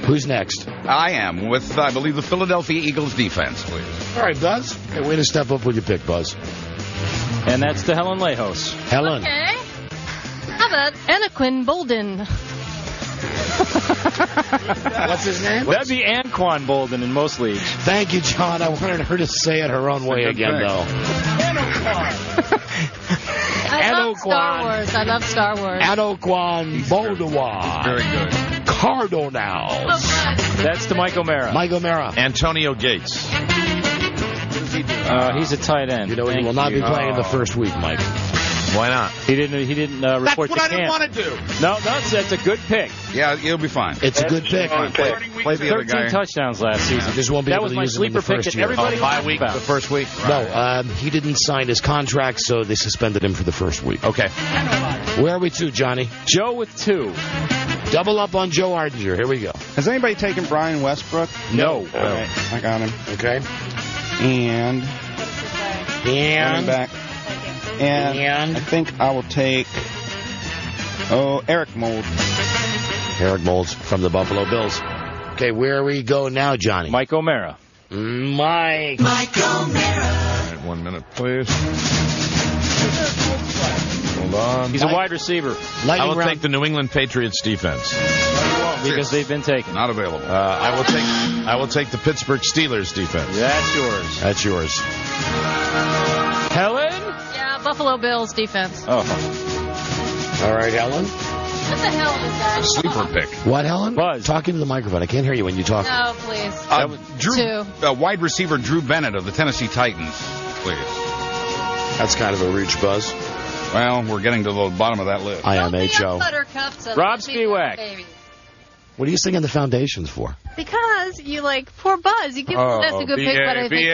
Who's next? I am with, I believe, the Philadelphia Eagles defense, please. All right, Buzz. Okay, way to step up with your pick, Buzz. And that's to Helen Lejos. Helen. Okay. How about Anaquin Bolden? What's his name? That'd be Anquan Bolden in most leagues. Thank you, John. I wanted her to say it her own way again, though. I love Star Wars. I love Star Wars. Anaquan Bolden. Very good. Cardinals. That's to Mike O'Mara. Mike O'Mara. Antonio Gates. He's a tight end. You know, he will not be playing the first week, Mike. Why not? He didn't report to camp. That's what I didn't want to do. No, that's a good pick. Yeah, he'll be fine. It's a good pick. Play the other 13 guy. touchdowns last season. Just won't be That able was to my use him in sleeper the pick first that year. everybody Bye talked week, about. the first week. No, he didn't sign his contract, so they suspended him for the first week. Okay. Where are we to, Johnny? Joe with 2. Double up on Joe Ardinger. Here we go. Has anybody taken Brian Westbrook? No. Okay, I got him. Okay. And running back. And I think I will take Eric Mold. Eric Moulds from the Buffalo Bills. Okay, where we go now, Johnny? Mike O'Mara. Mike. Mike O'Mara. All right, 1 minute, please. Hold on. He's a wide receiver. I will take the New England Patriots defense. Because they've been taken. Not available. I will take the Pittsburgh Steelers defense. That's yours. That's yours. Helen? Yeah, Buffalo Bills defense. Oh. All right, Helen. What the hell is that? Sleeper pick. What, Helen? Buzz. Talking to the microphone. I can't hear you when you talk. No, please. Wide receiver Drew Bennett of the Tennessee Titans, please. That's kind of a reach, Buzz. Well, we're getting to the bottom of that list. IMHO. Rob Spiewak. What are you singing the foundations for? Because you poor Buzz. You give that's a good pick, but I think he's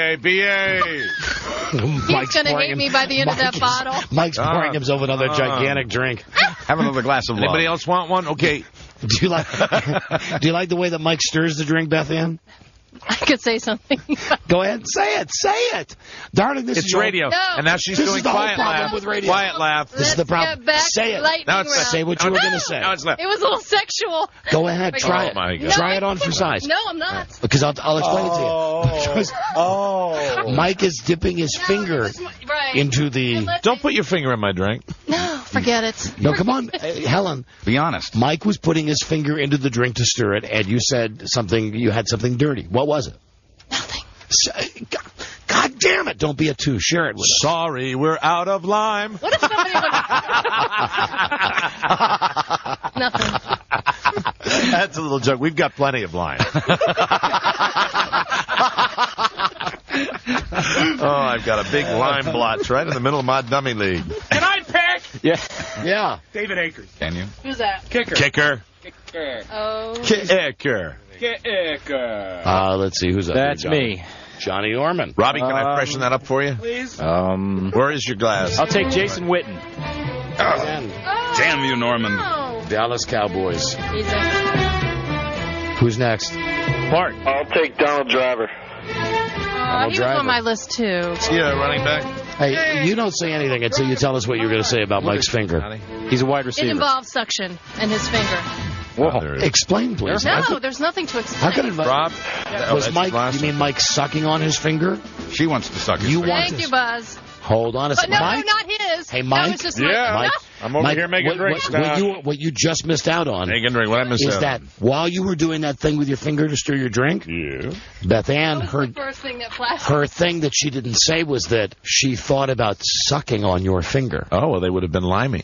going to hate me by the end of that bottle. Mike's pouring himself another gigantic drink. Have another glass of Anybody love. else want one? Okay. Do you like the way that Mike stirs the drink, Beth Ann? I could say something. Go ahead, say it. Darling, this is It's radio. No. And now she's This doing is the whole quiet problem laugh. with radio. Quiet laugh. This is the problem. Get back Say to it. lightning Now it's round. Say what you were going to say. Now it's left. It was a little sexual. Go ahead, try it. my God. Try it on for size. No, I'm not. Because I'll explain it to you. Mike is dipping his finger Right. into the... Don't put your finger in my drink. No, forget it. No, come on, Helen. Be honest. Mike was putting his finger into the drink to stir it, and you said you had something dirty. What was it? Nothing. God damn it. Don't be a 2. Share it with us. Sorry, we're out of lime. What if somebody would... Nothing. That's a little joke. We've got plenty of lime. I've got a big lime blotch right in the middle of my dummy league. Can I pick? Yeah. David Akers. Can you? Who's that? Kicker. Oh. Kicker. Let's see. Who's up That's here, Johnny? me. Johnny Orman. Robbie, can I freshen that up for you? Please. Where is your glass? I'll take Jason Witten. Damn you, Norman. Dallas Cowboys. Easy. Who's next? Bart. I'll take Donald Driver. He was on my list, too. Yeah, running back. Hey, you don't say anything until you tell us what you're going to say about Mike's finger. He's a wide It receiver. involves suction in his finger. Whoa. Explain, please. No, there's nothing to explain. How could it... Rob? Was Mike, you mean Mike sucking on his finger? She wants to suck his finger. Thank you, Buzz. Hold on a But second. no, Mike? not his. Hey, Mike? That was just Mike. I'm over here making drinks now. What you just missed out on What I missed is out that while you were doing that thing with your finger to stir your drink, Beth Ann, That was the first thing that flashed. her thing that she didn't say was that she thought about sucking on your finger. Oh, well, they would have been limey.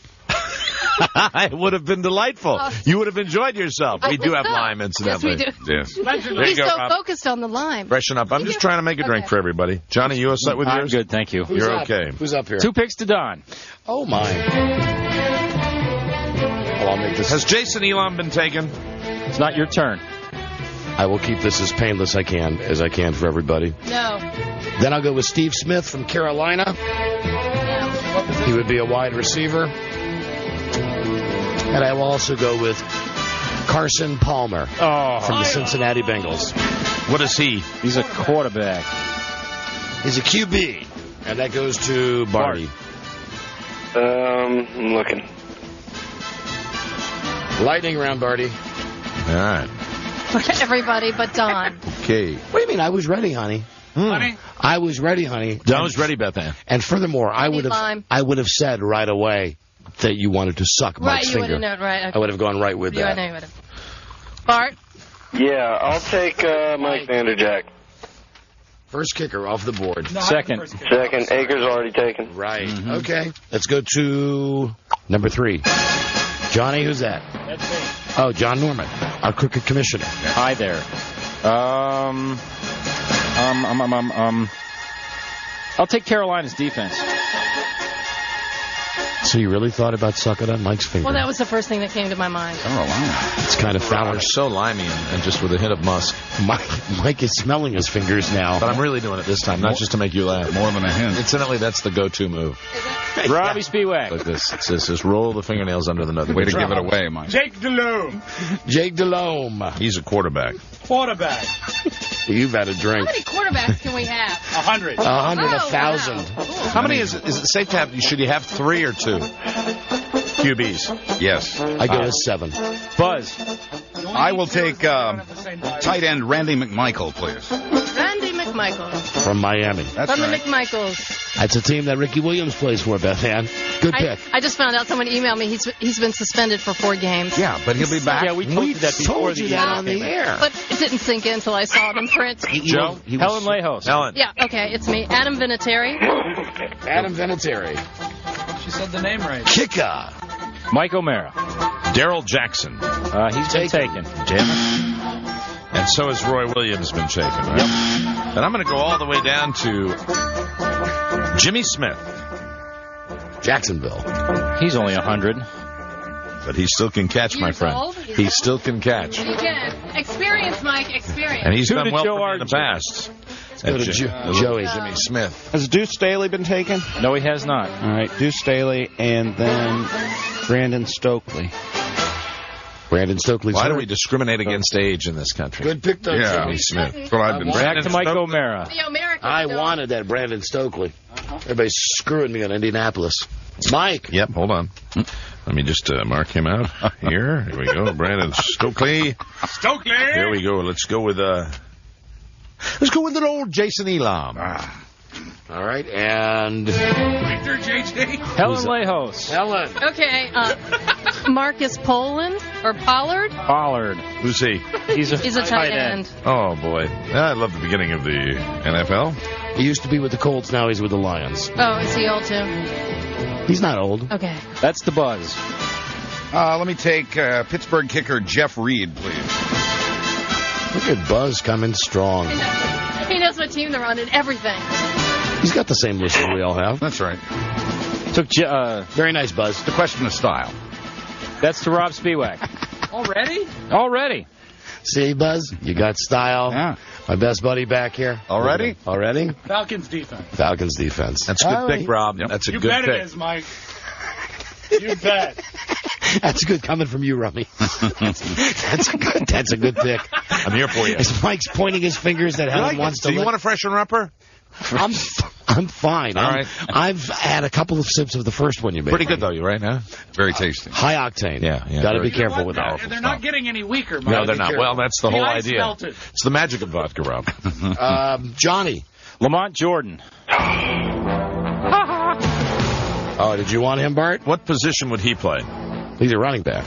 It would have been delightful. You would have enjoyed yourself. We do have lime, incidentally. Yes, we do. Yes. He's you go, so Rob. focused on the lime. Freshen up. I'm just trying to make a drink for everybody. Johnny, you all set with I'm yours? good, thank you. You're okay. Who's up here? 2 picks to Don. Oh, my. Well, I'll make this. Has Jason Elam been taken? It's not your turn. I will keep this as painless as I can for everybody. No. Then I'll go with Steve Smith from Carolina. He would be a wide receiver. And I will also go with Carson Palmer from the Cincinnati Bengals. What is he? He's a quarterback. He's a QB. And that goes to Barty. I'm looking. Lightning round, Barty. All right. Everybody but Don. Okay. What do you mean? I was ready, honey. Honey? I was ready, honey. Don was ready, Beth Ann. And furthermore, I would have said right away that you wanted to suck Mike's finger. Right, you would have known, right. Okay. I would have gone right with that. I know you would have. Bart? Yeah, I'll take Mike Vanderjack. First kicker off the board. Second. Second, Akers already taken. Right. Okay. Let's go to number 3. Johnny, who's that? That's me. Oh, John Norman, our cricket commissioner. Hi there. I'll take Carolina's defense. So you really thought about sucking on Mike's finger? Well, that was the first thing that came to my mind. It's kind of foul. They're so limey and just with a hint of musk. Mike is smelling his fingers now. But I'm really doing it this time, not just to make you laugh. More than a hint. Incidentally, that's the go-to move. Robbie Spiewak. Like this. It's just roll the fingernails under the nose. Way to give it away, Mike. Jake Delhomme. Jake Delhomme. He's a quarterback. Quarterback. You've had a drink. How many quarterbacks can we have? 100. 100, 1,000. Wow. Cool. How many is it safe to have? Should you have 3 or 2 QBs? Yes. I go with 7. Buzz. I will take tight end Randy McMichael, please. Randy McMichael. From Miami. That's From right. the McMichaels. That's a team that Ricky Williams plays for, Beth Ann. Good pick. I just found out someone emailed me. He's been suspended for 4 games. Yeah, but he'll be back. Yeah, we told you that before told you that on the air. But it didn't sink in until I saw it in print. Joe? Helen Lejos. Helen. Yeah, okay, it's me. Adam Vinatieri. Adam Vinatieri. She said the name right. Kicker. Mike O'Mara. Daryl Jackson. He's been taken. Damn it. And so has Roy Williams been taken, right? Yep. And I'm going to go all the way down to Jimmy Smith. Jacksonville. He's only 100. But he still can catch, my friend. Old? He still can catch. You can. Experience, Mike, experience. And he's Two done to well Joe for me in the past. Go to Joey. Jimmy Smith. Has Deuce Staley been taken? No, he has not. All right, Deuce Staley and then Brandon Stokely. Brandon Stokely's Why do hurt. we discriminate against age in this country? Good pick, though, Yeah. Jimmy Smith. That's what I've been Back to Mike Stokely. O'Mara. The American I dog. wanted that Brandon Stokely. Everybody's screwing me on Indianapolis. Mike. Yep, hold on. Let me just mark him out here. Here we go. Brandon Stokely. Stokely! Here we go. Let's go with little old Jason Elam. All right, and Victor JJ. Helen Lejos. Helen. Okay, Marcus Pollard. Pollard. Who's he? He's a tight end. Oh, boy. I love the beginning of the NFL. He used to be with the Colts, now he's with the Lions. Oh, is he old too? He's not old. Okay. That's the Buzz. Let me take Pittsburgh kicker Jeff Reed, please. Look at Buzz coming strong. He knows what team they're on and everything. He's got the same list that we all have. That's right. Took Very nice, Buzz. The question of style. That's to Rob Spiewak. Already? See, Buzz? You got style. Yeah. My best buddy back here. Already? Falcons defense. Falcons defense. That's a good pick, Rob. Yep. That's a You good bet pick. it is, Mike. You bet. That's good coming from you, Rummy. That's a good pick. I'm here for you. As Mike's pointing his fingers that Helen wants to Do you want a freshen upper? I'm fine. All right. I've had a couple of sips of the first one you made. Pretty good, though, you right now? Very tasty. High octane. Yeah. Got to very be careful with that. They're not getting any weaker, Mike. No, they're not. Well, that's the whole ice idea. melted. It's the magic of vodka, Rob. Johnny. Lamont Jordan. Oh, did you want him, Bart? What position would he play? He's a running back.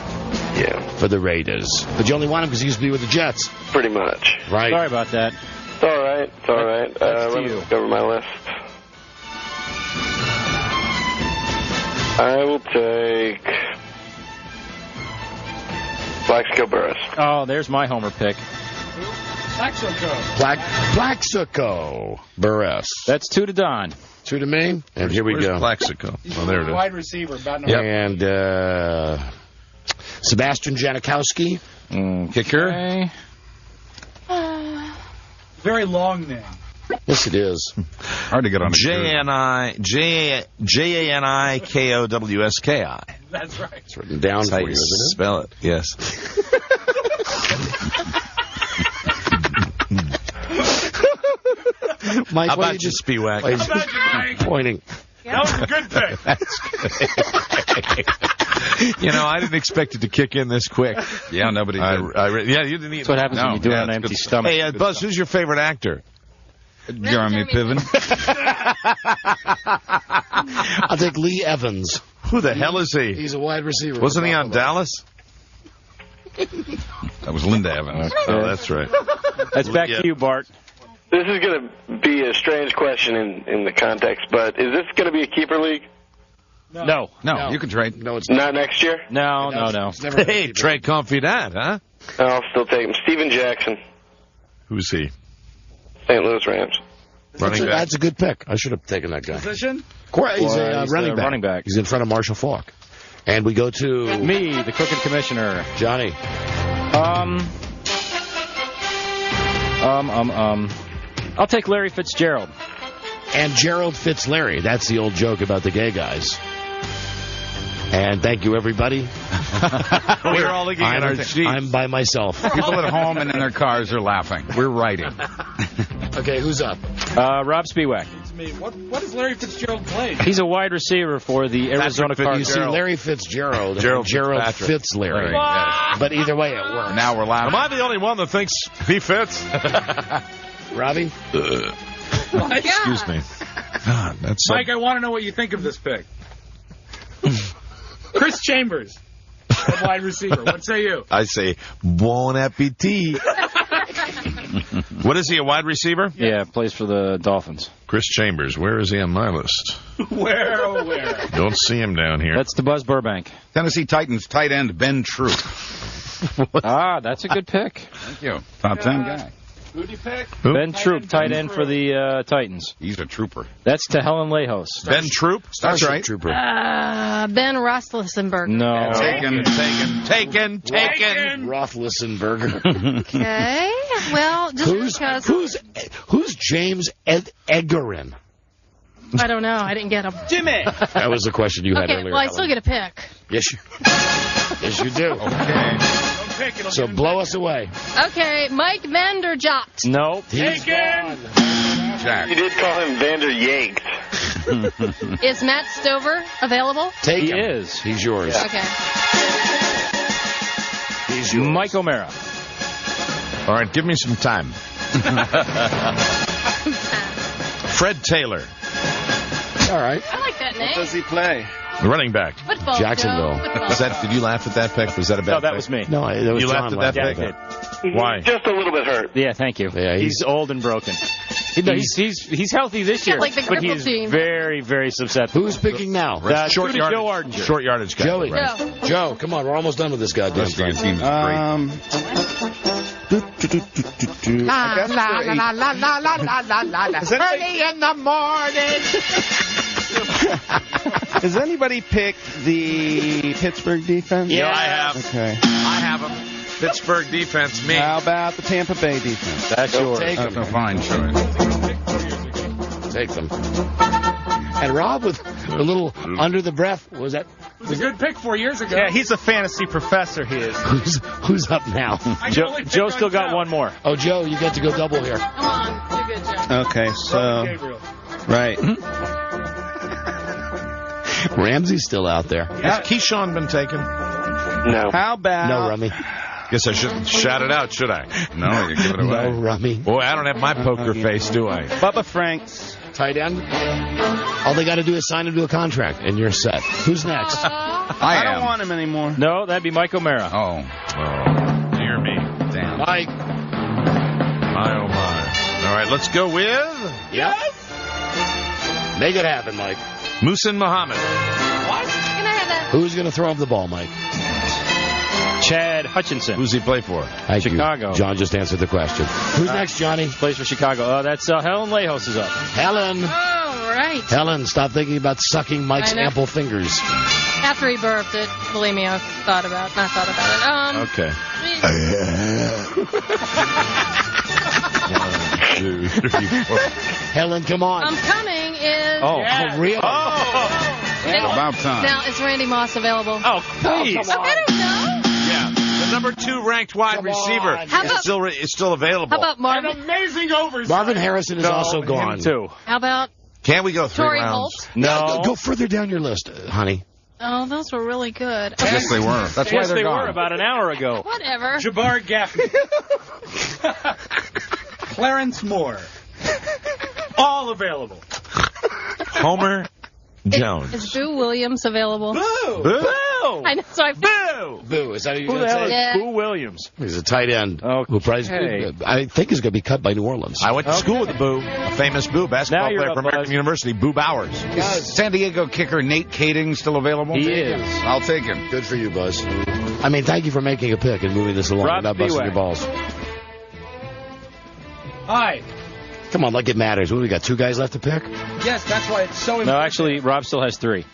Yeah, For the Raiders. But you only want him because he used to be with the Jets. pretty much. Right. Sorry about that. It's all right. It's all right. That's Let to me you. look over my list. I will take Blackskill Burris. Oh, there's my homer pick. Plaxico. Burress. That's 2 to Don. 2 to me. And here we Where's go. Plaxico? Oh, there it is. Wide receiver, about number. And Sebastian Janikowski. Kicker. Okay. Very long name. Yes, it is. Hard to get on the Janikowski. That's right. It's written down That's for how you, you isn't it? spell it. Yes. Mike, How why about you you, Spiewak? why you just pointing? That was a good pick. You know, I didn't expect it to kick in this quick. Yeah, nobody did. Yeah, you didn't either. That's what happens when you do it on an empty stomach. Hey, Buzz, who's your favorite actor? Jeremy Piven. I'll take Lee Evans. Who the hell is he? He's a wide receiver. Wasn't he on Dallas? That was Linda Evans. Oh, that's right. That's back to you, Bart. This is going to be a strange question in the context, but is this going to be a keeper league? No. No, you can trade. No, it's Not next year? No. It's never Hey, Trey Confidant, huh? I'll still take him. Steven Jackson, Who's he? St. Louis Rams. Running back. That's a good pick. I should have taken that guy. Position? He's a He's running the back. running back. He's in front of Marshall Faulk. And we go to Me, the crooked commissioner. Johnny. I'll take Larry Fitzgerald. And Gerald Fitzlarry. That's the old joke about the gay guys. And thank you, everybody. We're all looking at our sheets. I'm by myself. People at home and in their cars are laughing. We're writing. Okay, who's up? Rob Spiewak. It's me. What does Larry Fitzgerald play? He's a wide receiver for the Arizona You Cardinals. see Larry Fitzgerald Gerald and Gerald Fitzpatrick. Fitzlarry. Yes. But either way, it works. Now we're laughing. Am I the only one that thinks he fits? Robbie? Excuse me. God, that's so... Mike, I want to know what you think of this pick. Chris Chambers, a wide receiver. What say you? I say, bon appetit. What is he, a wide receiver? Yeah, plays for the Dolphins. Chris Chambers. Where is he on my list? Where? Don't see him down here. That's the Buzz Burbank. Tennessee Titans tight end Ben Troop. That's a good pick. Thank you. Top 10 guy. Who'd you pick? Ben Troop, tight end for the Titans. He's a trooper. That's to Helen Lejos. Ben Troop? That's right. Trooper. Ben Roethlisberger. No. Taken. Roethlisberger. Okay. Well, just because. Who's James Edgarin? I don't know. I didn't get him. Jimmy. That was the question you had Okay, earlier. well, I still get a pick. Yes, you do. Okay. So blow us away. Okay, Mike Vanderjagt. Nope. He's gone. Jack. You did call him Vander Yanks. Is Matt Stover available? Take He him. is. He's yours. Okay. He's yours. Mike O'Mara. All right, give me some time. Fred Taylor. All right. I like that name. Does he play? Running back. Football. Jacksonville. Joe. Football. Was that? Did you laugh at that pick? Was that a bad No, that pick? was me. No, that was You John laughed at that laughing pick? Why? Just a little bit hurt. Yeah, thank you. Yeah, he's old and broken. He's healthy this year, like the but crippled he's team. very, very susceptible. Who's picking now? Short yardage. Joe Ardinger. Short yardage guy. Joey. Right. Joe, come on. We're almost done with this goddamn Rest of your thing. team is great. Early in the morning. Has anybody picked the Pittsburgh defense? Yeah, I have. Okay. I have him. Pittsburgh defense, me. How about the Tampa Bay defense? That's yours. Take That's them. a fine choice. Take them. And Rob with a little under the breath. Was that? It was a good pick 4 years ago. Yeah, he's a fantasy professor, he is. Who's up now? Joe still got one more. Oh, Joe, you get to go double here. Come on. You're good, Joe. Okay, so... Gabriel. Right. Ramsey's still out there. Has Keyshawn been taken? No. How about... No, Rummy. Guess I shouldn't shout it out, should I? No, you give it away. No, Rummy. Boy, I don't have my poker face, do I? Bubba Franks. Tight end. All they got to do is sign him to a contract, and you're set. Who's next? I don't want him anymore. No, that'd be Mike O'Mara. Oh, Dear me. damn. Mike. My, oh, my. All right, let's go with Yep. Make it happen, Mike. Muhsin Muhammad. Can I have that? Who's going to throw him the ball, Mike? Chad Hutchinson. Who's he play for? Thank you. Chicago. John just answered the question. Who's next, Johnny? Plays for Chicago. That's Helen Lejos is up. Helen. All right. Helen, stop thinking about sucking Mike's I know. ample fingers. After he burped it, believe me, I thought about it. Okay. 1, 2, 3, 4. Helen, come on. I'm coming is... Oh, really? About time. Now, is Randy Moss available? Oh, please. I don't know. Yeah. The number 2 ranked wide receiver is still available. How about Marvin? An amazing oversight. Marvin Harrison is also gone. Too. How about Can we go 3 Torrey rounds? Holt? No. Go further down your list, honey. Oh, those were really good. Yes, they were. That's why they're they gone. were about an hour ago. Whatever. Jabbar Gaffney. Clarence Moore. All available. Homer Jones. Is Boo Williams available? Boo! Boo! I know, so I... Boo, is that what you're Who going the to hell say? is Boo Williams? He's a tight end. Who probably, I think is going to be cut by New Orleans. I went to school with the Boo, a famous Boo basketball player from American University, Boo Bowers. Is San Diego kicker Nate Kading still available? He is. I'll take him. Good for you, Buzz. I mean, thank you for making a pick and moving this along without busting your balls. Hi. Come on, like it matters. What, we got 2 guys left to pick? Yes, that's why it's so important. No, actually, Rob still has 3.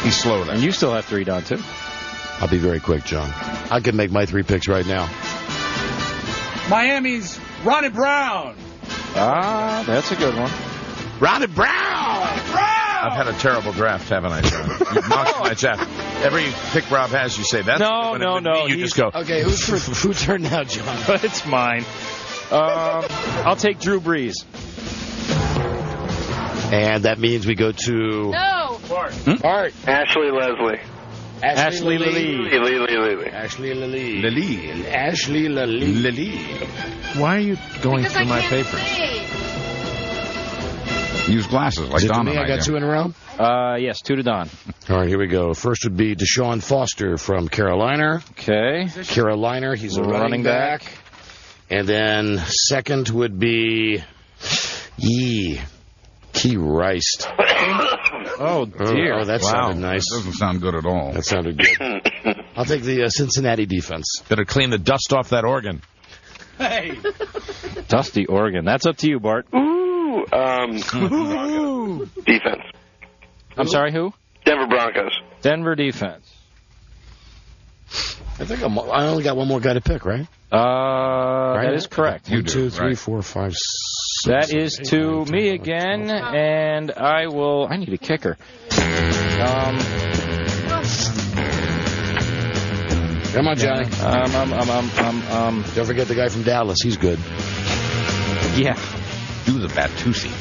He's slow there. And you still have 3, Don, too. I'll be very quick, John. I can make my 3 picks right now. Miami's Ronnie Brown. Ah, that's a good one. Ronnie Brown! I've had a terrible draft, haven't I, John? You've knocked my draft. Every pick Rob has, you say, that's No. You just go. Okay, whose turn now, John? It's mine. I'll take Drew Brees. And that means we go to... No! Bart. Ashley Leslie. Ashley Lily. Ashley Lily. Lily. Ashley Lily. Lily. Why are you going Because through I my can't papers? see. Use glasses like Is it to Don me? and I got do. 2 in a row? Yes, 2 to Don. All right, here we go. First would be Deshaun Foster from Carolina. Okay. Carolina, he's a running back. And then second would be Key Rice. Oh, dear. Oh, that sounded nice. That doesn't sound good at all. That sounded good. I'll take the Cincinnati defense. Better clean the dust off that organ. Hey. Dusty Oregon. That's up to you, Bart. Defense. I'm sorry, who? Denver Broncos. Denver defense. I think I only got 1 more guy to pick, right? That is correct. 1, 2, 3, 4, 5, 6. That is to me again, and I need a kicker. Come on, Johnny. Don't forget the guy from Dallas. He's good. Yeah. Do the Batusi.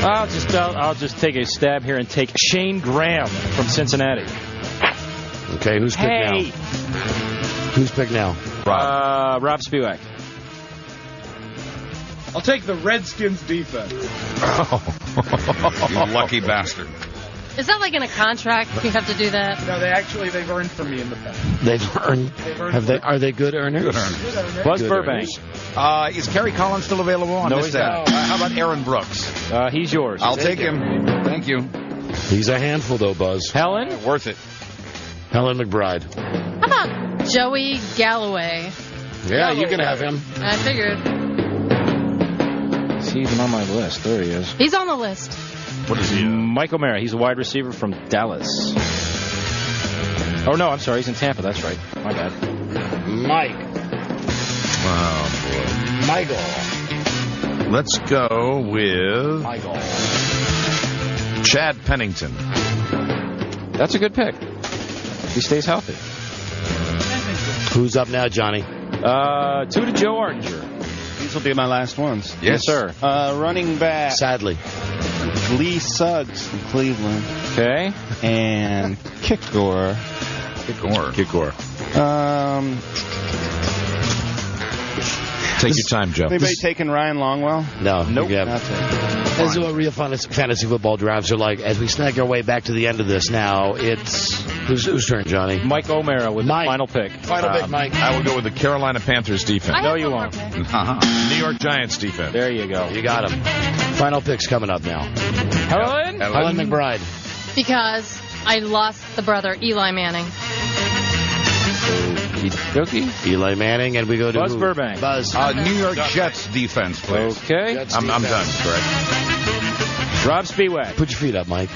I'll just take a stab here and take Shane Graham from Cincinnati. Okay, who's picked now? Who's picked now? Rob Spivak. I'll take the Redskins defense. You lucky bastard. Is that like in a contract? You have to do that? No, they've earned for me in the past. They've earned. Are they good earners? Good earners. Buzz Burbank. Is Kerry Collins still available? No, he's not. How about Aaron Brooks? He's yours. I'll take him. Thank you. He's a handful, though, Buzz. Helen? Worth it. Helen McBride. How about Joey Galloway? Yeah, you can have him. I figured. He's even on my list. There he is. He's on the list. What is he? Mike O'Mara. He's a wide receiver from Dallas. Oh, no, I'm sorry. He's in Tampa. That's right. My bad. Mike. Oh, boy. Michael. Let's go with Michael. Chad Pennington. That's a good pick. He stays healthy. Who's up now, Johnny? 2 to Joe Artinger. These will be my last ones. Yes, sir. Running back. Sadly. Lee Suggs from Cleveland. Okay. And Kickor. Take your time, Joe. Anybody taking Ryan Longwell? No. Nope. This is what real fantasy football drafts are like. As we snag our way back to the end of this now, it's... Whose turn, Johnny? Mike O'Mara with the final pick. Final pick, Mike. I will go with the Carolina Panthers defense. No, you won't. New York Giants defense. There you go. You got him. Final pick's coming up now. Helen? Helen McBride. Because I lost the brother, Eli Manning. Eli Manning, and we go to Buzz Burbank. Buzz. New York Jets defense, please. Okay. Jets I'm defense. done, correct. Rob Spivak. Put your feet up, Mike.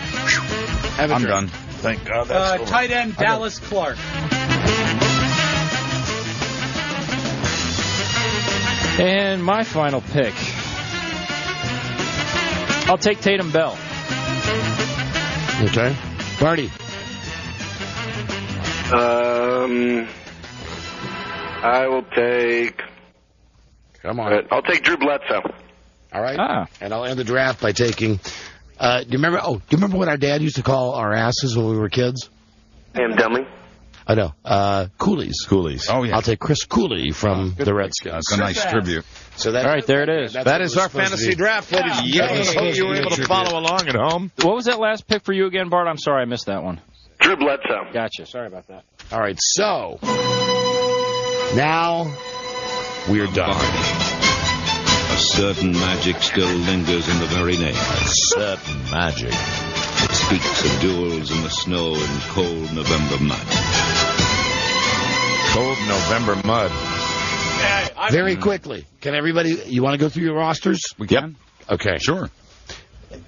I'm done. Thank God that's over. Tight end Dallas Clark. And my final pick. I'll take Tatum Bell. Okay. Barty. I will take. Come on. I'll take Drew Bledsoe. All right. And I'll end the draft by taking. Do you remember what our dad used to call our asses when we were kids? Damn dummy. I know. Coolies. Coolies. Oh, yeah. I'll take Chris Cooley from the Redskins. That's a nice tribute. So that, all right, there it is. That is our fantasy draft, ladies and gentlemen. I hope you were able to follow along at home. What was that last pick for you again, Bart? I'm sorry, I missed that one. Drew Bledsoe. Gotcha. Sorry about that. All right, so now we're done. A certain magic still lingers in the very name. A certain magic. It speaks of duels in the snow and cold November mud. Cold November mud. Very quickly. Can everybody, you want to go through your rosters? We can. Okay. Sure.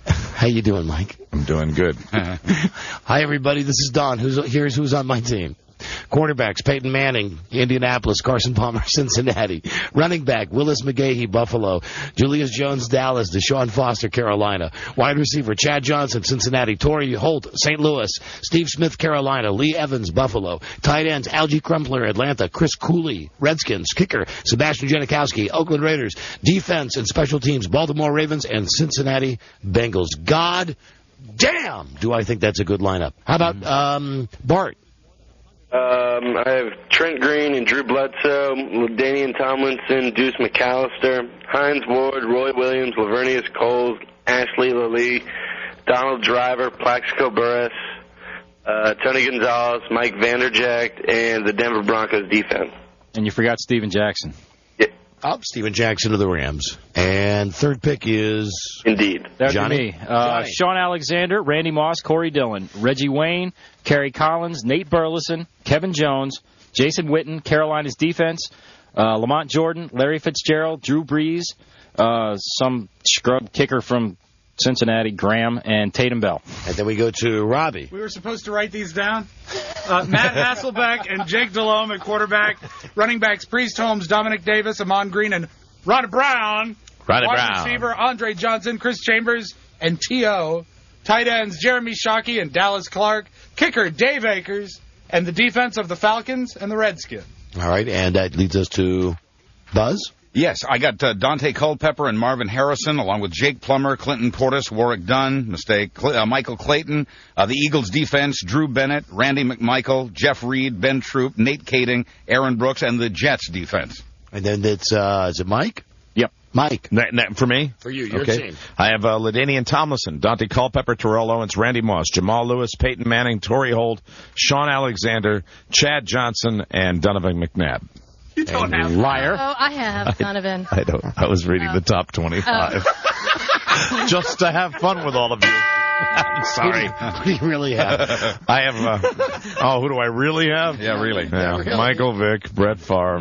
How you doing, Mike? I'm doing good. Hi, everybody. This is Don. Here's who's on my team. Quarterbacks, Peyton Manning, Indianapolis, Carson Palmer, Cincinnati. Running back, Willis McGahee, Buffalo. Julius Jones, Dallas. Deshaun Foster, Carolina. Wide receiver, Chad Johnson, Cincinnati. Torrey Holt, St. Louis. Steve Smith, Carolina. Lee Evans, Buffalo. Tight ends, Algie Crumpler, Atlanta. Chris Cooley, Redskins. Kicker, Sebastian Janikowski, Oakland Raiders. Defense and special teams, Baltimore Ravens and Cincinnati Bengals. God damn, do I think that's a good lineup. How about Bart? I have Trent Green and Drew Bledsoe, LaDainian Tomlinson, Deuce McAllister, Hines Ward, Roy Williams, Lavernius Coles, Ashley Lally, Donald Driver, Plaxico Burress, Tony Gonzalez, Mike Vanderjagt, and the Denver Broncos defense. And you forgot Steven Jackson. Up, Steven Jackson of the Rams. And third pick is... Indeed. That'd Johnny? be me. Sean Alexander, Randy Moss, Corey Dillon, Reggie Wayne, Kerry Collins, Nate Burleson, Kevin Jones, Jason Witten, Carolina's defense, Lamont Jordan, Larry Fitzgerald, Drew Brees, some scrub kicker from Cincinnati, Graham, and Tatum Bell. And then we go to Robbie. We were supposed to write these down. Matt Hasselbeck and Jake Delhomme at quarterback. Running backs, Priest Holmes, Dominic Davis, Amon Green, and Ronnie Brown. Wide receiver, Andre Johnson, Chris Chambers, and T.O. Tight ends, Jeremy Shockey and Dallas Clark. Kicker, Dave Akers. And the defense of the Falcons and the Redskins. All right, and that leads us to Buzz. Yes, I got Dante Culpepper and Marvin Harrison, along with Jake Plummer, Clinton Portis, Warwick Dunn, Michael Clayton, the Eagles defense, Drew Bennett, Randy McMichael, Jeff Reed, Ben Troop, Nate Kading, Aaron Brooks, and the Jets defense. And then it's, is it Mike? Yep. Mike. For me? For you, your team. I have LaDainian Tomlinson, Dante Culpepper, Terrell Owens, Randy Moss, Jamal Lewis, Peyton Manning, Torrey Holt, Sean Alexander, Chad Johnson, and Donovan McNabb. You don't have liar. Oh, I have Donovan. I don't. I was reading the top 25. Just to have fun with all of you. I'm sorry. Who do you really have? I have, who do I really have? Yeah, really. Yeah. Really. Michael Vick, Brett Favre,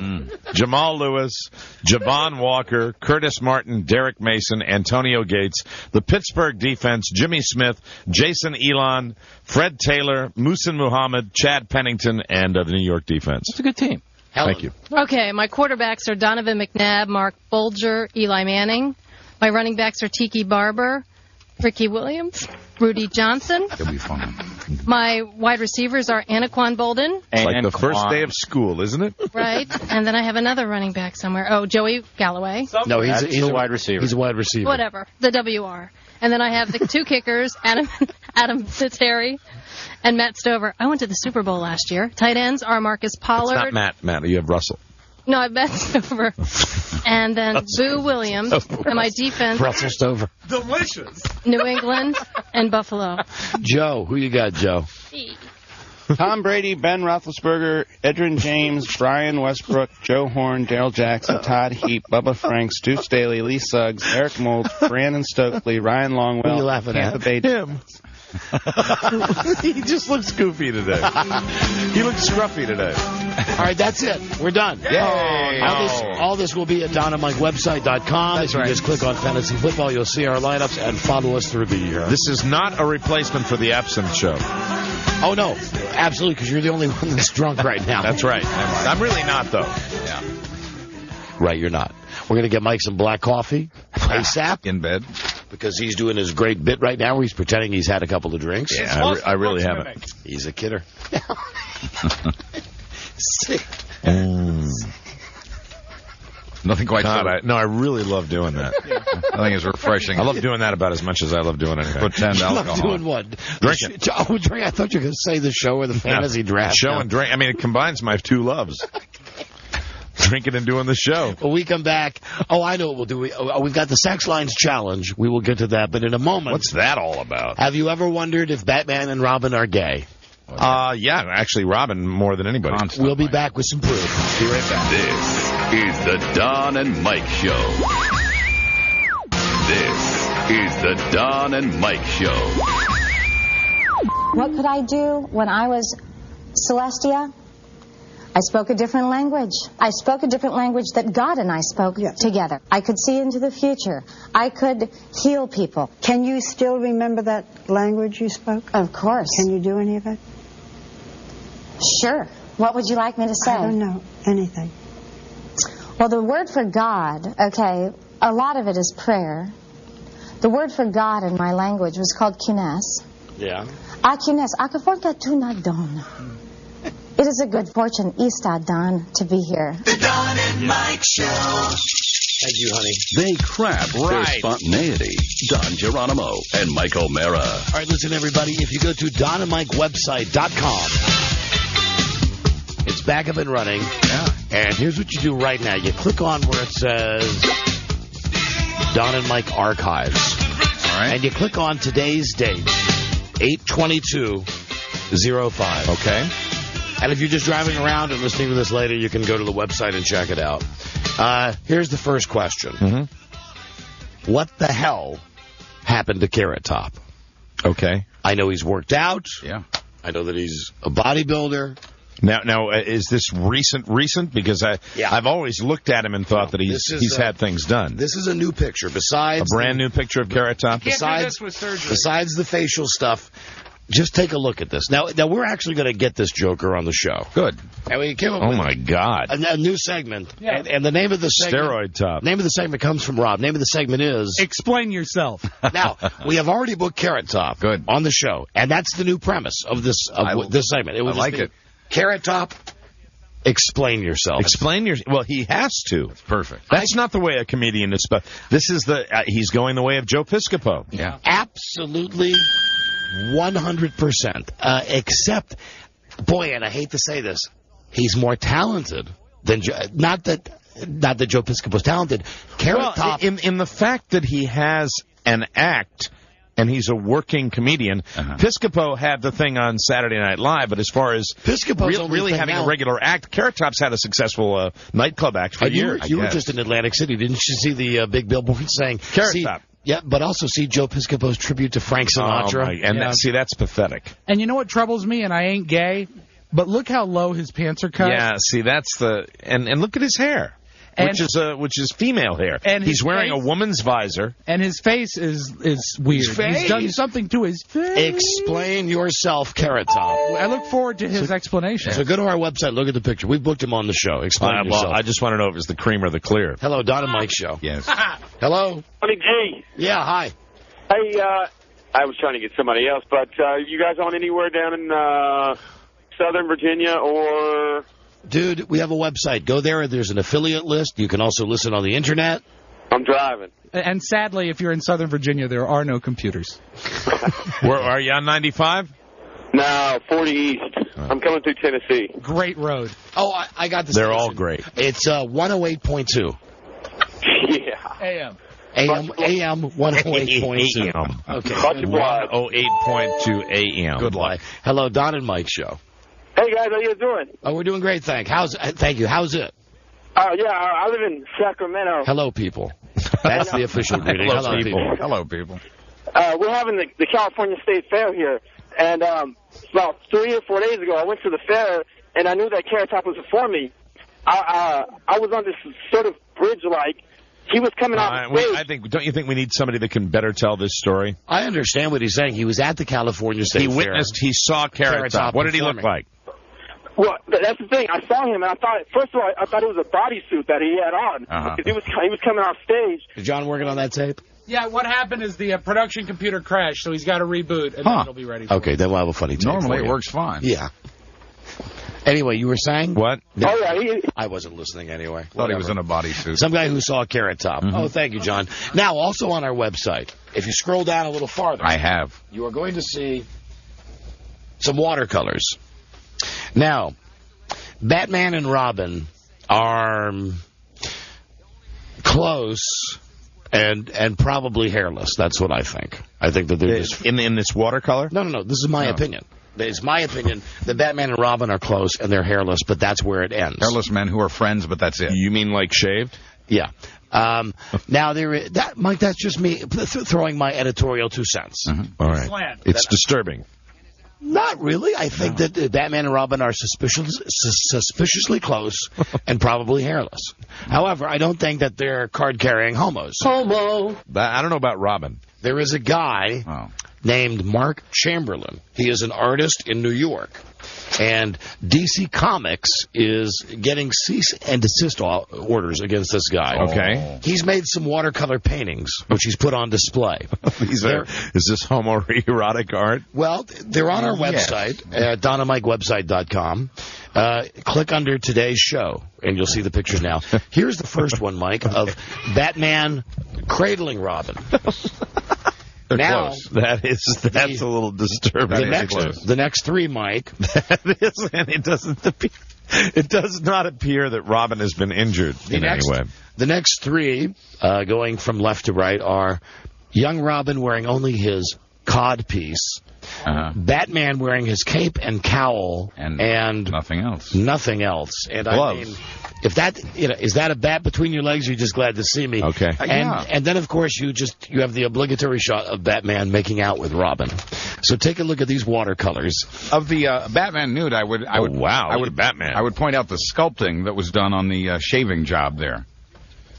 Jamal Lewis, Javon Walker, Curtis Martin, Derek Mason, Antonio Gates, the Pittsburgh defense, Jimmy Smith, Jason Elon, Fred Taylor, Muhsin Muhammad, Chad Pennington, and the New York defense. It's a good team. Helen. Thank you. Okay, my quarterbacks are Donovan McNabb, Mark Bolger, Eli Manning. My running backs are Tiki Barber, Ricky Williams, Rudy Johnson. It'll be fun. My wide receivers are Anquan Bolden. It's like the first day of school, isn't it? Right. And then I have another running back somewhere. Oh, Joey Galloway. No, he's a wide receiver. He's a wide receiver. Whatever. The WR. And then I have the two kickers, Adam Vinatieri and Matt Stover. I went to the Super Bowl last year. Tight ends are Marcus Pollard. It's not Matt. You have Russell. No, I Matt Stover. And then Boo Williams. And my defense, Russell Stover. Delicious. New England and Buffalo. Joe, who you got, Joe? Tom Brady, Ben Roethlisberger, Edrin James, Brian Westbrook, Joe Horn, Daryl Jackson, Todd Heap, Bubba Franks, Stu Staley, Lee Suggs, Eric Moulds, Brandon Stokely, Ryan Longwell, What are you laughing Tampa at? Bay. Him. He just looks goofy today. He looks scruffy today. All right, that's it. We're done. Yay. All this will be at DonandMikeWebsite.com. If you just click on Fantasy Football, you'll see our lineups and follow us through the year. This is not a replacement for the Absinthe Show. Oh, no. Absolutely, because you're the only one that's drunk right now. That's right. I'm really not, though. Yeah. Right, you're not. We're going to get Mike some black coffee ASAP. In bed. Because he's doing his great bit right now where he's pretending he's had a couple of drinks. Yeah, I really haven't. He's a kidder. Nothing quite so. No, I really love doing that. I think it's refreshing. I love doing that about as much as I love doing anything. Pretend You alcohol. love doing what? Drinking. Oh, drink. I thought you were going to say the show or the fantasy draft. Show and drink. I mean, it combines my two loves. Drinking and doing the show. When we come back, I know what we'll do. We've got the Sex Lines Challenge. We will get to that, but in a moment. What's that all about? Have you ever wondered if Batman and Robin are gay? Yeah, actually, Robin more than anybody. We'll be back with some proof. Be right back. This is the Don and Mike Show. This is the Don and Mike Show. What could I do when I was Celestia? I spoke a different language. I spoke a different language that God and I spoke together. I could see into the future. I could heal people. Can you still remember that language you spoke? Of course. Can you do any of it? Sure. What would you like me to say? I don't know. Anything. Well, the word for God, okay, a lot of it is prayer. The word for God in my language was called kines. Yeah. Kines. Akafonka tunadon. It is a good fortune, Easta Don, to be here. The Don and Mike Show. Thank you, honey. They craft their spontaneity. Don Geronimo and Mike O'Mara. All right, listen, everybody. If you go to DonandMikeWebsite.com, it's back up and running. Yeah. And here's what you do right now. You click on where it says Don and Mike Archives. All right. And you click on today's date, 8/22/05. Okay. And if you're just driving around and listening to this later, you can go to the website and check it out. Here's the first question. Mm-hmm. What the hell happened to Carrot Top? Okay. I know he's worked out. Yeah. I know that he's a bodybuilder. Now, is this recent? Because I've always looked at him and thought that he's had things done. This is a new picture. Besides a brand new picture of Carrot Top. Can't do this with surgery. Besides the facial stuff, just take a look at this. Now we're actually going to get this Joker on the show. Good. And we came up Oh with my God! a new segment. Yeah. And the name of the segment, Steroid Top. Name of the segment comes from Rob. Name of the segment is Explain Yourself. Now we have already booked Carrot Top. Good. On the show, and that's the new premise of this this segment. It would I like be it. Carrot Top. Explain yourself. Explain your. Well, he has to. That's perfect. That's not the way a comedian is. This is he's going the way of Joe Piscopo. Yeah. Absolutely, 100%. Except, boy, and I hate to say this, he's more talented than not that Joe Piscopo's talented. Carrot Top in the fact that he has an act. And he's a working comedian. Piscopo had the thing on Saturday Night Live, but as far as Piscopo's really having a regular act, Carrot Top's had a successful nightclub act for years. You were just in Atlantic City. Didn't you see the big billboard saying Carrot Top? Yeah, but also see Joe Piscopo's tribute to Frank Sinatra. That's pathetic. And you know what troubles me, and I ain't gay, but look how low his pants are cut. Yeah, see, that's and look at his hair. Which is female hair. And he's wearing a woman's visor. And his face is weird. He's done something to his face. Explain yourself, Carrot Top. I look forward to his explanation. So go to our website, look at the picture. We've booked him on the show. Explain yourself. Well, I just want to know if it's the cream or the clear. Hello, Don and Mike Show. Yes. Hello. Honey G. Yeah, hi. Hey, I was trying to get somebody else, but you guys on anywhere down in Southern Virginia or... Dude, we have a website. Go there. There's an affiliate list. You can also listen on the Internet. I'm driving. And sadly, if you're in Southern Virginia, there are no computers. Where are you on 95? No, 40 East. I'm coming through Tennessee. Great road. Oh, I got this. They're all great. It's 108.2. Yeah. AM. AM 108.2. AM. Okay. 108.2 AM. Good luck. Hello, Don and Mike Show. guys. How you doing? Oh, we're doing great, thank you. How's it? Yeah, I live in Sacramento. Hello, people. That's the official greeting. Hello, people. Hello, people. We're having the California State Fair here, and about 3 or 4 days ago, I went to the fair, and I knew that Carrot Top was before me. I was on this sort of bridge-like. He was coming out. Don't you think we need somebody that can better tell this story? I understand what he's saying. He was at the California State Fair. He saw Carrot Top. What did he look like? Well, that's the thing. I saw him, and I thought, first of all, I thought it was a bodysuit that he had on. Because he was coming off stage. Is John working on that tape? Yeah, what happened is the production computer crashed, so he's got to reboot, and then it'll be ready for Okay, then we'll have a funny tape. Normally for it you. works fine. Yeah. Anyway, you were saying? What? No. Oh, yeah. I wasn't listening anyway. Thought he was in a bodysuit. Some guy who saw Carrot Top. Oh, thank you, John. Now, also on our website, if you scroll down a little farther. I have. You are going to see some watercolors. Now, Batman and Robin are close and probably hairless. That's what I think. I think that they're just... In this watercolor? No. This is my opinion. It's my opinion that Batman and Robin are close and they're hairless, but that's where it ends. Hairless men who are friends, but that's it. You mean like shaved? Yeah. Now, Mike, that's just me throwing my editorial 2 cents. All right. It's disturbing. Not really. I think that Batman and Robin are suspiciously close and probably hairless. However, I don't think that they're card-carrying homos. Homo! I don't know about Robin. There is a guy named Mark Chamberlain. He is an artist in New York. And DC Comics is getting cease and desist orders against this guy. Okay. He's made some watercolor paintings, which he's put on display. Is this homoerotic art? Well, they're on our website, at DonnaMikeWebsite.com. Click under today's show, and you'll see the pictures now. Here's the first one, Mike, of Batman cradling Robin. Now, close. That's a little disturbing. The next 3, Mike. And it does not appear that Robin has been injured in any way. The next 3, going from left to right, are young Robin wearing only his codpiece, Batman wearing his cape and cowl, and nothing else. Nothing else. And gloves. I mean, if that, is that a bat between your legs? Or you're just glad to see me. Okay. And then of course you have the obligatory shot of Batman making out with Robin. So take a look at these watercolors of the Batman nude. I would Batman. I would point out the sculpting that was done on the shaving job there.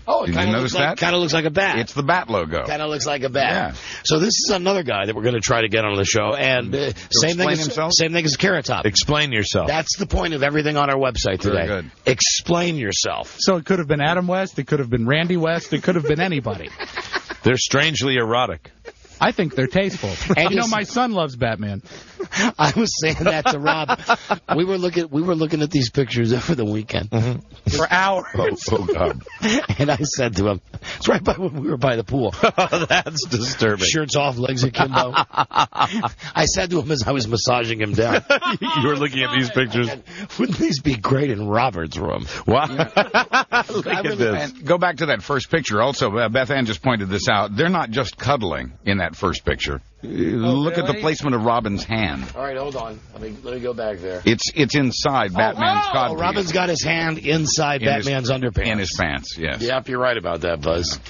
Oh, it Did you notice that? Kind of looks like a bat. It's the bat logo. Kind of looks like a bat. Yeah. So this is another guy that we're going to try to get on the show. And same thing as Carrot Top. Explain yourself. That's the point of everything on our website today. Very good. Explain yourself. So it could have been Adam West. It could have been Randy West. It could have been anybody. They're strangely erotic. I think they're tasteful. And my son loves Batman. I was saying that to Rob. We were looking at these pictures over the weekend for hours. Oh God! And I said to him, "It's right by when we were by the pool." That's disturbing. Shirts off, legs akimbo. I said to him as I was massaging him down, "You were looking at these pictures. Wouldn't these be great in Robert's room?" Wow! Look at this. And go back to that first picture. Also, Beth Ann just pointed this out. They're not just cuddling in that first picture. Look at the placement of Robin's hand. All right, hold on. Let me go back there. It's inside Batman's codpiece. Robin's got his hand inside Batman's underpants. In his pants, yes. Yep, you're right about that, Buzz.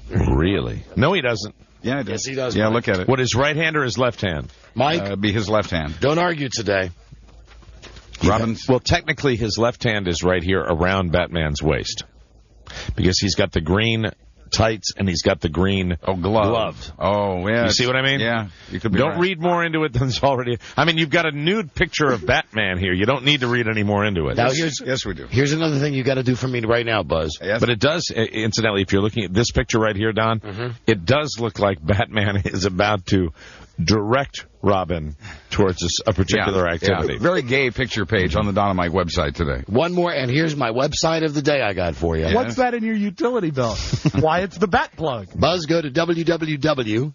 Really? No, he doesn't. Yeah, he does. Yes, he does. Yeah, Mike. look at it. What, his right hand or his left hand? Mike? Be his left hand. Don't argue today. Robin's. Well, technically, his left hand is right here around Batman's waist. Because he's got the green tights and he's got the green glove. Oh, yeah. You see what I mean? Yeah. You could be Don't right. read more into it than it's already... I mean, you've got a nude picture of Batman here. You don't need to read any more into it. Now, yes, we do. Here's another thing you got to do for me right now, Buzz. Yes. But it does, incidentally, if you're looking at this picture right here, Don, it does look like Batman is about to direct Robin towards a particular activity. Yeah. Very gay picture page on the Donna Mike website today. One more, and here's my website of the day I got for you. Yeah. What's that in your utility belt? Why, it's the bat plug. Buzz, go to www.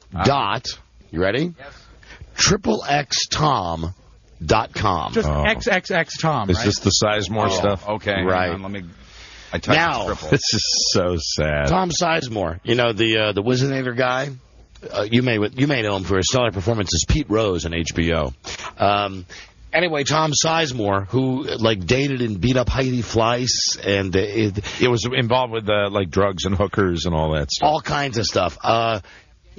You ready? Yes. XXXTom.com. Just XXX Tom, Is right? this the Sizemore stuff? Okay. Right. Hang on, I typed now, triple. This is so sad. Tom Sizemore, you know, the Wizinator guy. You may know him for his stellar performance as Pete Rose on HBO. Anyway, Tom Sizemore, who dated and beat up Heidi Fleiss, and it was involved with drugs and hookers and all that stuff. All kinds of stuff.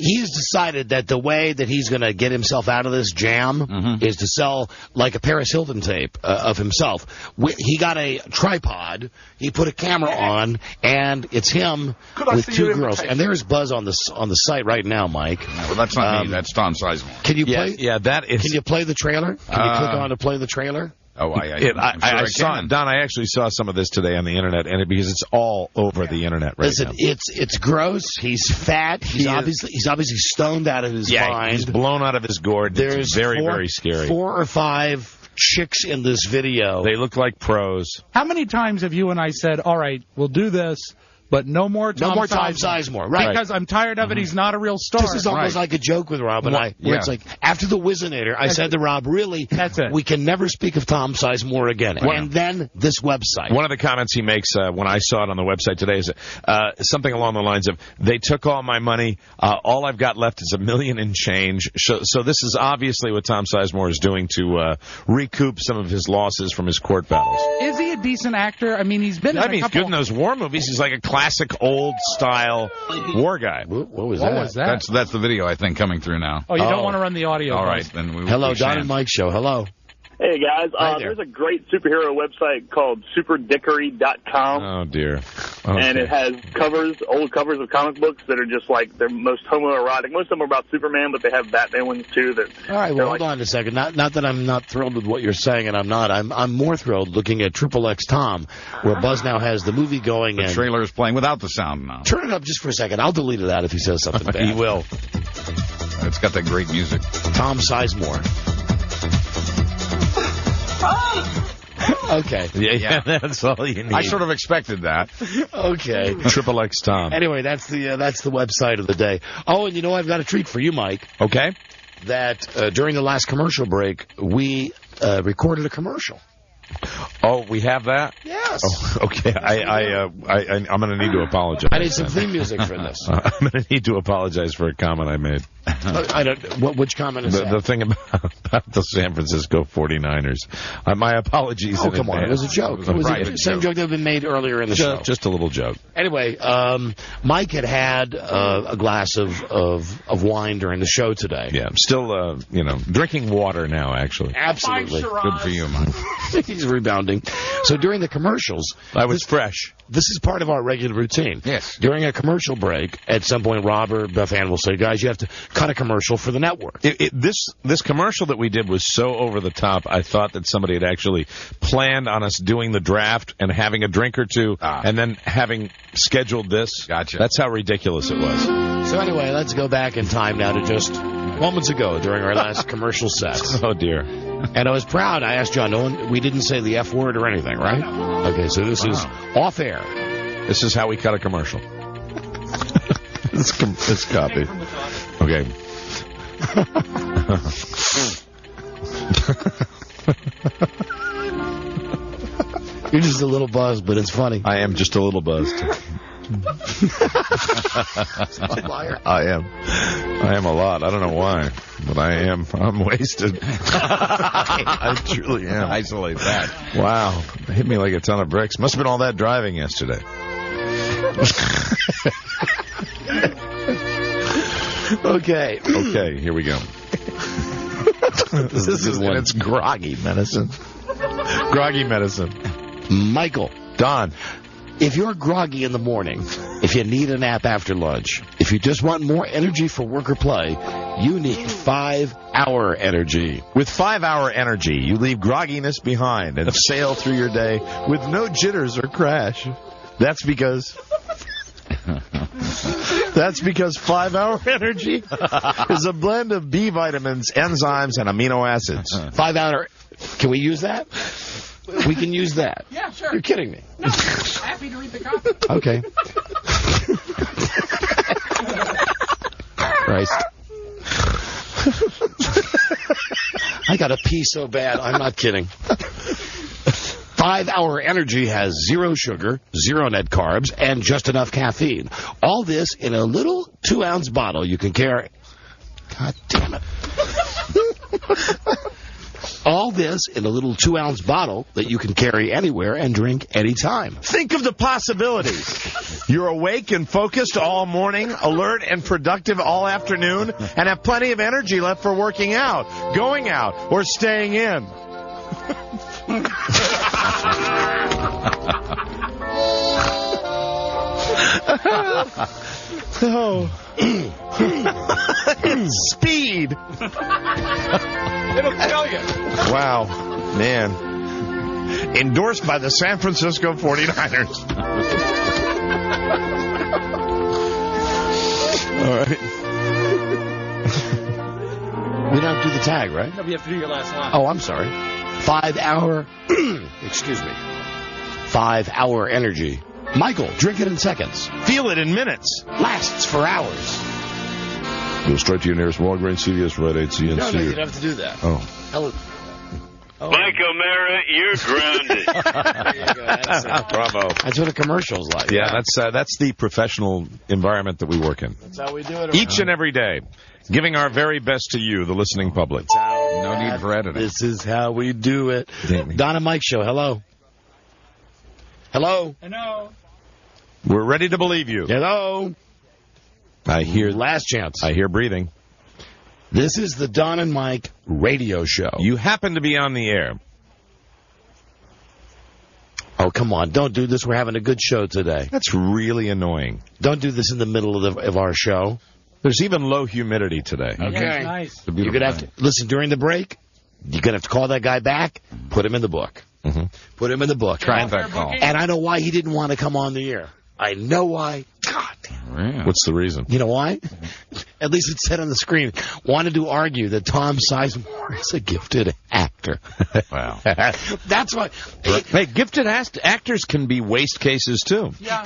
He's decided that the way that he's going to get himself out of this jam is to sell like a Paris Hilton tape of himself. He got a tripod, he put a camera on, and it's him with two girls. And there's Buzz on the site right now, Mike. No, well, that's not me. That's Tom Sizemore. Can you play? Yeah, that is. Can you play the trailer? Can you click on to play the trailer? Oh, I saw Don. I actually saw some of this today on the internet, and because it's all over the internet right now. It's gross. He's fat. He's obviously stoned out of his mind. He's blown out of his gourd. It's very scary. 4 or 5 chicks in this video. They look like pros. How many times have you and I said, "All right, we'll do this"? But no more Tom Sizemore. Right. Because I'm tired of it. He's not a real star. This is almost like a joke with Rob and I. Where it's like, after the Wizinator, I said to Rob, really, that's it. We can never speak of Tom Sizemore again. And then this website. One of the comments he makes when I saw it on the website today is something along the lines of, they took all my money. All I've got left is $1 million and change. So this is obviously what Tom Sizemore is doing to recoup some of his losses from his court battles. Is he a decent actor? I mean, he's been in a he's good in those war movies. He's like a classic old-style war guy. What was that? That's the video, I think, coming through now. Oh, you don't want to run the audio. All right. Then Hello, Don and Mike Show. Hello. Hey, guys. There's a great superhero website called superdickery.com. Oh, dear. Okay. And it has old covers of comic books that are just like, they're most homoerotic. Most of them are about Superman, but they have Batman ones, too. All right, well, hold on a second. Not that I'm not thrilled with what you're saying, and I'm not. I'm more thrilled looking at XXX Tom, where Buzz now has the movie going. The trailer is playing without the sound now. Turn it up just for a second. I'll delete it out if he says something bad. He will. It's got that great music. Tom Sizemore. Okay. Yeah, that's all you need. I sort of expected that. Okay. XXX Tom. Anyway, that's the website of the day. Oh, and I've got a treat for you, Mike. Okay. That during the last commercial break, we recorded a commercial. Oh, we have that? Yes. Oh, okay. I'm going to need to apologize. I need some theme music for this. I'm going to need to apologize for a comment I made. Which comment is that? The thing about the San Francisco 49ers. My apologies. Oh, come on. It was a joke. It was the same joke that had been made earlier in the show. Just a little joke. Anyway, Mike had a glass of wine during the show today. Yeah, I'm still, drinking water now, actually. Absolutely. Good for you, Mike. He's rebounding. So during the commercials, I was fresh. This is part of our regular routine. Yes. During a commercial break, at some point, Rob or Beth Ann will say, guys, you have to cut a commercial for the network. This commercial that we did was so over the top, I thought that somebody had actually planned on us doing the draft and having a drink or two, and then having scheduled this. Gotcha. That's how ridiculous it was. So anyway, let's go back in time now to just moments ago during our last commercial set. Oh, dear. And I was proud. I asked John, we didn't say the F word or anything, right? Okay, so this is off air. This is how we cut a commercial. It's copied. Okay. You're just a little buzzed, but it's funny. I am just a little buzzed. I am a lot. I don't know why, but I'm wasted. I truly am. Isolate that. Wow. It hit me like a ton of bricks. Must have been all that driving yesterday. Okay, here we go. This is one. It's groggy medicine. Groggy medicine. Michael. Don. If you're groggy in the morning, if you need a nap after lunch, if you just want more energy for work or play, you need 5-hour energy. With 5-hour energy, you leave grogginess behind and sail through your day with no jitters or crash. That's because 5-hour energy is a blend of B vitamins, enzymes, and amino acids. 5-hour. Can we use that? We can use that. Yeah, sure. You're kidding me. No, happy to read the copy. Okay. Christ. I got to pee so bad. I'm not kidding. 5-hour energy has 0 sugar, 0 net carbs, and just enough caffeine. All this in a little 2-ounce bottle you can carry. God damn it. All this in a little 2-ounce bottle that you can carry anywhere and drink anytime. Think of the possibilities. You're awake and focused all morning, alert and productive all afternoon, and have plenty of energy left for working out, going out, or staying in. Oh. It's speed. It'll kill you. Wow, man. Endorsed by the San Francisco 49ers. All right. We don't have to do the tag, right? No, you have to do your last line. Oh, I'm sorry. 5-hour, excuse me, 5-hour energy. Michael, drink it in seconds. Feel it in minutes. Lasts for hours. Go straight to your nearest Walgreens, CVS, Rite Aid, CNC. No, you don't have to do that. Oh. Hello. Oh. Mike O'Mara, you're grounded. There you go. That's it. Bravo. That's what a commercial's like. Yeah, that's the professional environment that we work in. That's how we do it. Each and every day, giving our very best to you, the listening public. No need for editing. This is how we do it. Don and Mike Show, hello. Hello. Hello. We're ready to believe you. Hello. I hear last chance. I hear breathing. This is the Don and Mike radio show. You happen to be on the air. Oh, come on. Don't do this. We're having a good show today. That's really annoying. Don't do this in the middle of our show. There's even low humidity today. Okay. Yeah, nice. You're going to have to listen during the break. You're going to have to call that guy back. Put him in the book. Mm-hmm. Put him in the book. Try that call. And I know why he didn't want to come on the air. I know why. God damn. Yeah. What's the reason? You know why? At least it said on the screen. Wanted to argue that Tom Sizemore is a gifted actor. Wow. That's why. Hey, gifted actors can be waste cases, too. Yeah.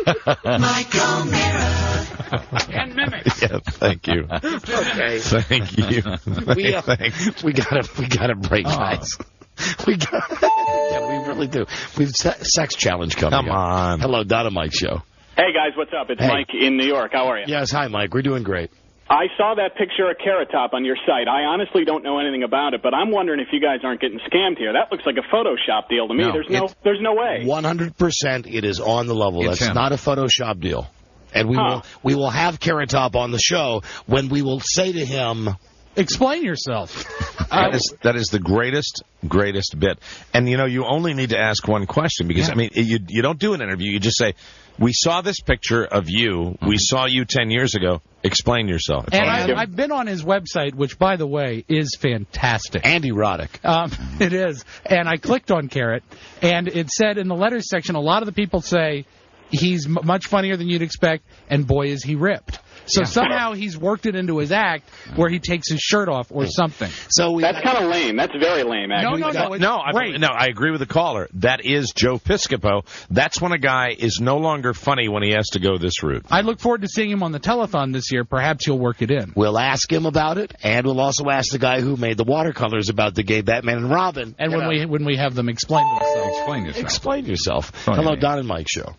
Mike O'Mara. And mimic. Yeah, thank you. Okay. Thank you. We gotta break, guys. Yeah, we really do. We've sex challenge coming. Come on. Hello, Don and Mike Show. Hey, guys, what's up? It's Mike in New York. How are you? Yes, hi, Mike. We're doing great. I saw that picture of Carrot Top on your site. I honestly don't know anything about it, but I'm wondering if you guys aren't getting scammed here. That looks like a Photoshop deal to me. No, there's no way. 100% it is on the level. It's That's him. not a Photoshop deal. And we will have Carrot Top on the show when we will say to him, explain yourself. That is the greatest bit. And, you only need to ask one question because, I mean, you don't do an interview. You just say, we saw this picture of you. We saw you 10 years ago. Explain yourself. And I've been on his website, which, by the way, is fantastic. And erotic. It is. And I clicked on Carrot, and it said in the letters section, a lot of the people say he's much funnier than you'd expect, and boy, is he ripped. So somehow he's worked it into his act where he takes his shirt off or something. So that's kind of lame. That's very lame, actually. I agree with the caller. That is Joe Piscopo. That's when a guy is no longer funny when he has to go this route. I look forward to seeing him on the telethon this year. Perhaps he'll work it in. We'll ask him about it, and we'll also ask the guy who made the watercolors about the gay Batman and Robin. And when we have them explain themselves. Explain yourself. Hello, Don and Mike Show.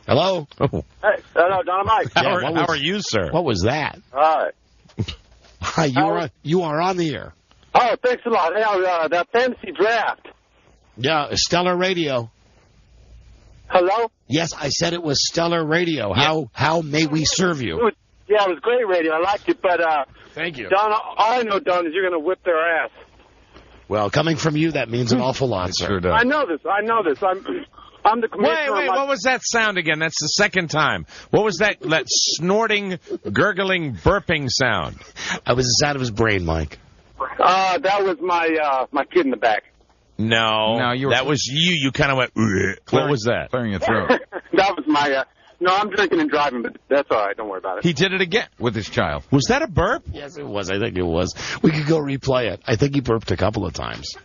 Hello? Oh. Hey, hello, Don and Mike. How are you, sir? What was that? All right. Hi, you are on the air. Oh, thanks a lot. Hey, that fantasy draft. Yeah, Stellar Radio. Hello? Yes, I said it was Stellar Radio. How may we serve you? It was great radio. I liked it, but thank you. Don, all I know, Don, is you're going to whip their ass. Well, coming from you, that means an awful lot, sir. Sure does. I know this. I'm the commissioner. Wait, what was that sound again? That's the second time. What was that snorting, gurgling, burping sound? It was the sound of his brain, Mike. That was my kid in the back. No, that was you. You kind of went, what was that? Clearing your throat. That was my, no, I'm drinking and driving, but that's all right. Don't worry about it. He did it again. With his child. Was that a burp? Yes, it was. I think it was. We could go replay it. I think he burped a couple of times.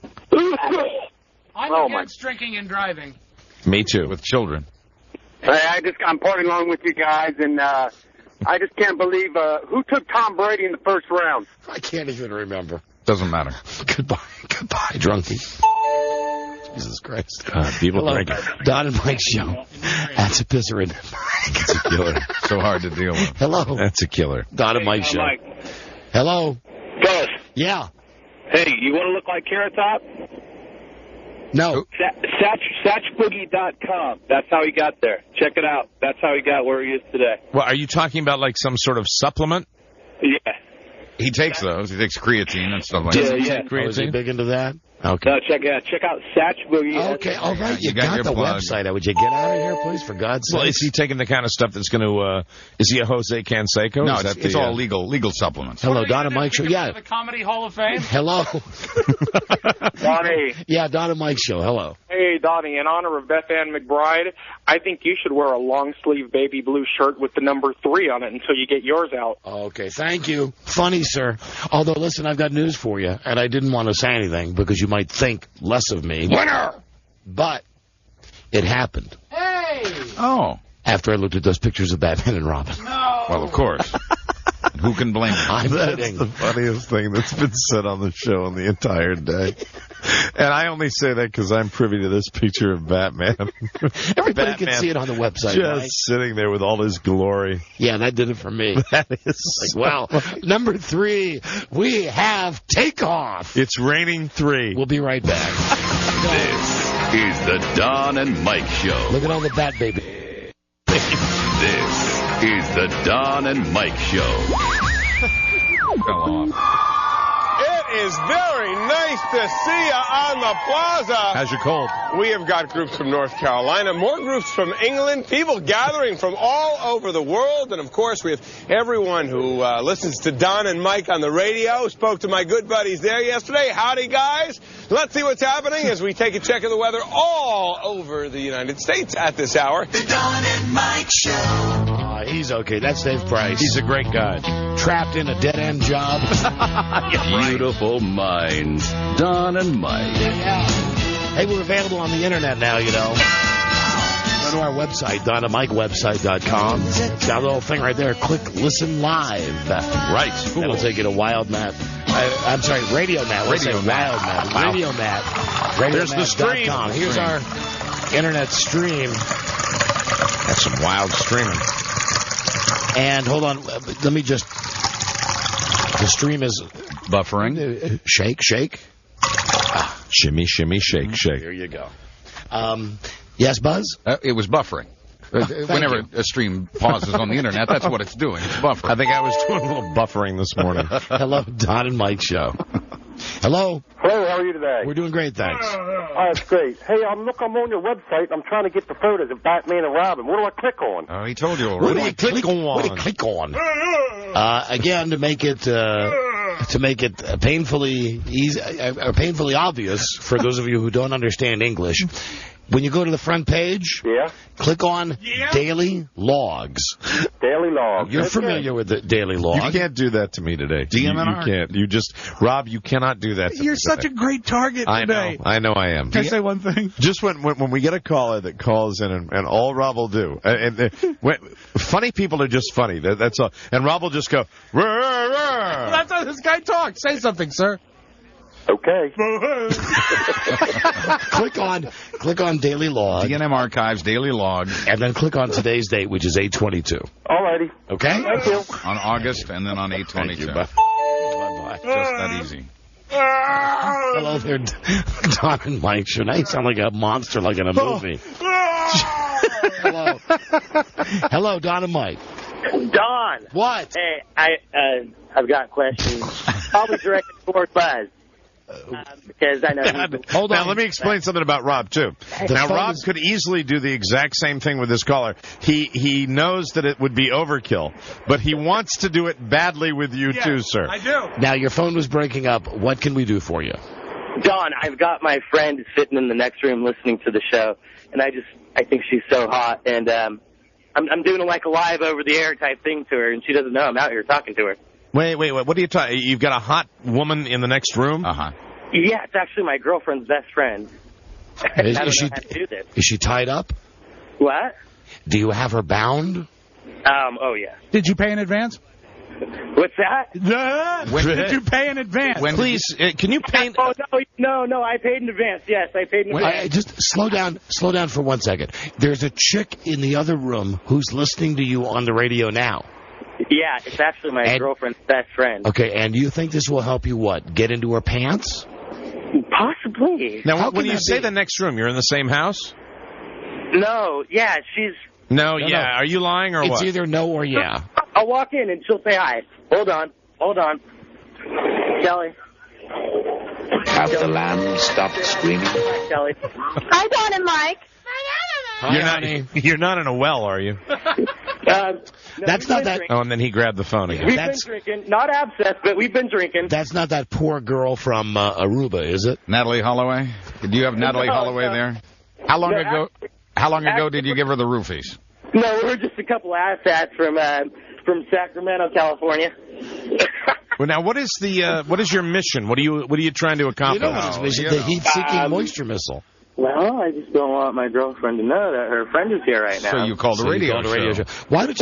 I'm against drinking and driving. Me too. With children. I'm partying along with you guys, and I just can't believe who took Tom Brady in the first round. I can't even remember. Doesn't matter. Goodbye, drunkie. Jesus Christ. People Hello, drinking. Don and Mike Show. That's a pisser in That's a killer. So hard to deal with. Hello. That's a killer. Don and Mike Show. Mike. Hello. Gus. Yeah. Hey, you want to look like Carrot Top? No. Satchboogie.com. That's how he got there. Check it out. That's how he got where he is today. Well, are you talking about like some sort of supplement? Yeah. He takes those. He takes creatine and stuff like that. Yeah. Oh, is he big into that? Okay. No, check out Satch Boogie. Okay, all right. You got got your the plug. website. Would you get out of here, please, for God's sake? Well, is he taking the kind of stuff that's going to, is he a Jose Canseco? No, Is that it's all legal supplements. Hello, Don and Mike Show. Yeah. The Comedy Hall of Fame. Hello. Donnie. Yeah, Don and Mike Show. Hello. Hey, Donnie, in honor of Beth Ann McBride, I think you should wear a long-sleeve baby blue shirt with the number 3 on it until you get yours out. Okay, thank you. Funny, sir. Although, listen, I've got news for you, and I didn't want to say anything because you might think less of me. Winner! But it happened. Hey! Oh. After I looked at those pictures of Batman and Robin. No! Well, of course. Who can blame him? I'm That's kidding. the funniest thing that's been said on the show in the entire day. And I only say that because I'm privy to this picture of Batman. Everybody can see it on the website, just right? sitting there with all his glory. Yeah, that did it for me. That is Well, number 3, we have Takeoff. It's raining 3. We'll be right back. This is the Don and Mike Show. Look at all the Bat Baby. This is the Don and Mike Show. Fell off. It is very nice to see you on the plaza. How's your cold? We have got groups from North Carolina, more groups from England, people gathering from all over the world. And, of course, we have everyone who listens to Don and Mike on the radio. Spoke to my good buddies there yesterday. Howdy, guys. Let's see what's happening as we take a check of the weather all over the United States at this hour. The Don and Mike Show. He's okay. That's Dave Price. He's a great guy. Trapped in a dead-end job. Beautiful minds. Don and Mike. Hey, we're available on the internet now, you know. Go to our website, donandmikewebsite.com. It's got a little thing right there. Click Listen Live. Right. Cool. That'll take you to WildMat. I'm sorry, RadioMat. WildMat. RadioMat. There's the stream. RadioMat.com. Here's our internet stream. That's some wild streaming. And hold on, let me just. The stream is buffering. Shake. Shimmy, shimmy, shake, shake. There you go. Yes, Buzz? It was buffering. Whenever a stream pauses on the internet, that's what it's doing. It's buffering. I think I was doing a little buffering this morning. Hello, Don and Mike Show. Hello. Hello, how are you today? We're doing great, thanks. That's great. Hey, I'm on your website. I'm trying to get the photos of Batman and Robin. What do I click on? Oh, he told you already. What do you click on? Again, to make it painfully easy, painfully obvious for those of you who don't understand English. When you go to the front page, click on Daily Logs. Daily Logs. You're familiar with the Daily Log. You can't do that to me today. DMNR? You can't. Rob, you cannot do that to me. You're such a great target today. I know I am. Can I say one thing? Just when we get a caller that calls in and all Rob will do, funny people are just funny. That's all. And Rob will just go, rah, rah, rah. That's how this guy talks. Say something, sir. Okay. click on Daily Log. DNM Archives, Daily Log. And then click on today's date, which is 8/22. All righty. Okay? Thank you. On August and then on 8/22. Bye-bye. Just that easy. Hello there, Don and Mike. Sure, now you sound like a monster like in a movie. Hello. Hello, Don and Mike. Don. What? Hey, I've got questions. Probably directed toward Buzz. Because I know. Hold on. Now, let me explain something about Rob, too. Now, Rob could easily do the exact same thing with this caller. He knows that it would be overkill, but he wants to do it badly with you, too, sir. I do. Now, your phone was breaking up. What can we do for you? Don, I've got my friend sitting in the next room listening to the show, and I think she's so hot, and I'm doing like a live over-the-air type thing to her, and she doesn't know I'm out here talking to her. Wait. What are you talking? You've got a hot woman in the next room? Uh-huh. Yeah, it's actually my girlfriend's best friend. I don't know how to do this. Is she tied up? What? Do you have her bound? Oh, yeah. Did you pay in advance? What's that? Did you pay in advance? Please, can you paint? Oh, no, I paid in advance. Yes, I paid in advance. Just slow down for 1 second. There's a chick in the other room who's listening to you on the radio now. Yeah, it's actually my girlfriend's best friend. Okay, and you think this will help you what? Get into her pants? Possibly. Now, when you say the next room, you're in the same house? No, yeah, she's... No. Are you lying or what? It's either no or yeah. I'll walk in and she'll say hi. Hold on. Kelly. Have the lamb stopped screaming? Kelly. Hi, Don and Mike. You're not in a well, are you? That's not that. Oh, and then he grabbed the phone again. We've been drinking. Not abscess, but we've been drinking. That's not that poor girl from Aruba, is it? Natalie Holloway? Do you have Natalie Holloway there? How long ago did you give her the roofies? No, we're just a couple asshats from Sacramento, California. Well, now, what is your mission? What are you trying to accomplish? You know what his mission is? The heat-seeking moisture missile. Well, I just don't want my girlfriend to know that her friend is here right now. So you called a radio show. Why don't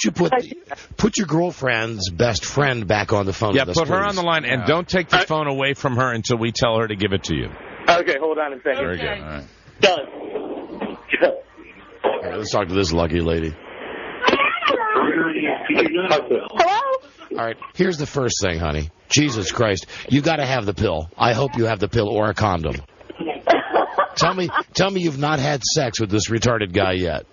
you put your girlfriend's best friend back on the phone? Yeah, with us, put her please. on the line, and don't take the phone away from her until we tell her to give it to you. Okay, hold on a second. Very good. All right. Done. All right, let's talk to this lucky lady. Hello? All right, here's the first thing, honey. Jesus Christ, you got to have the pill. I hope you have the pill or a condom. Tell me you've not had sex with this retarded guy yet.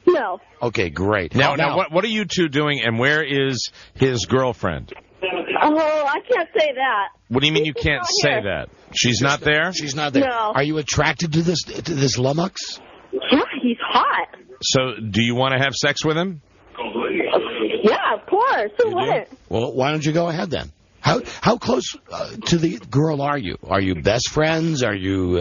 No. Okay, great. Now, what are you two doing, and where is his girlfriend? Oh, I can't say that. What do you mean you can't say that? She's not there? She's not there. No. Are you attracted to this lummox? Yeah, he's hot. So, do you want to have sex with him? Yeah, of course. Who wouldn't? Well, why don't you go ahead then? How close to the girl are you? Are you best friends? Are you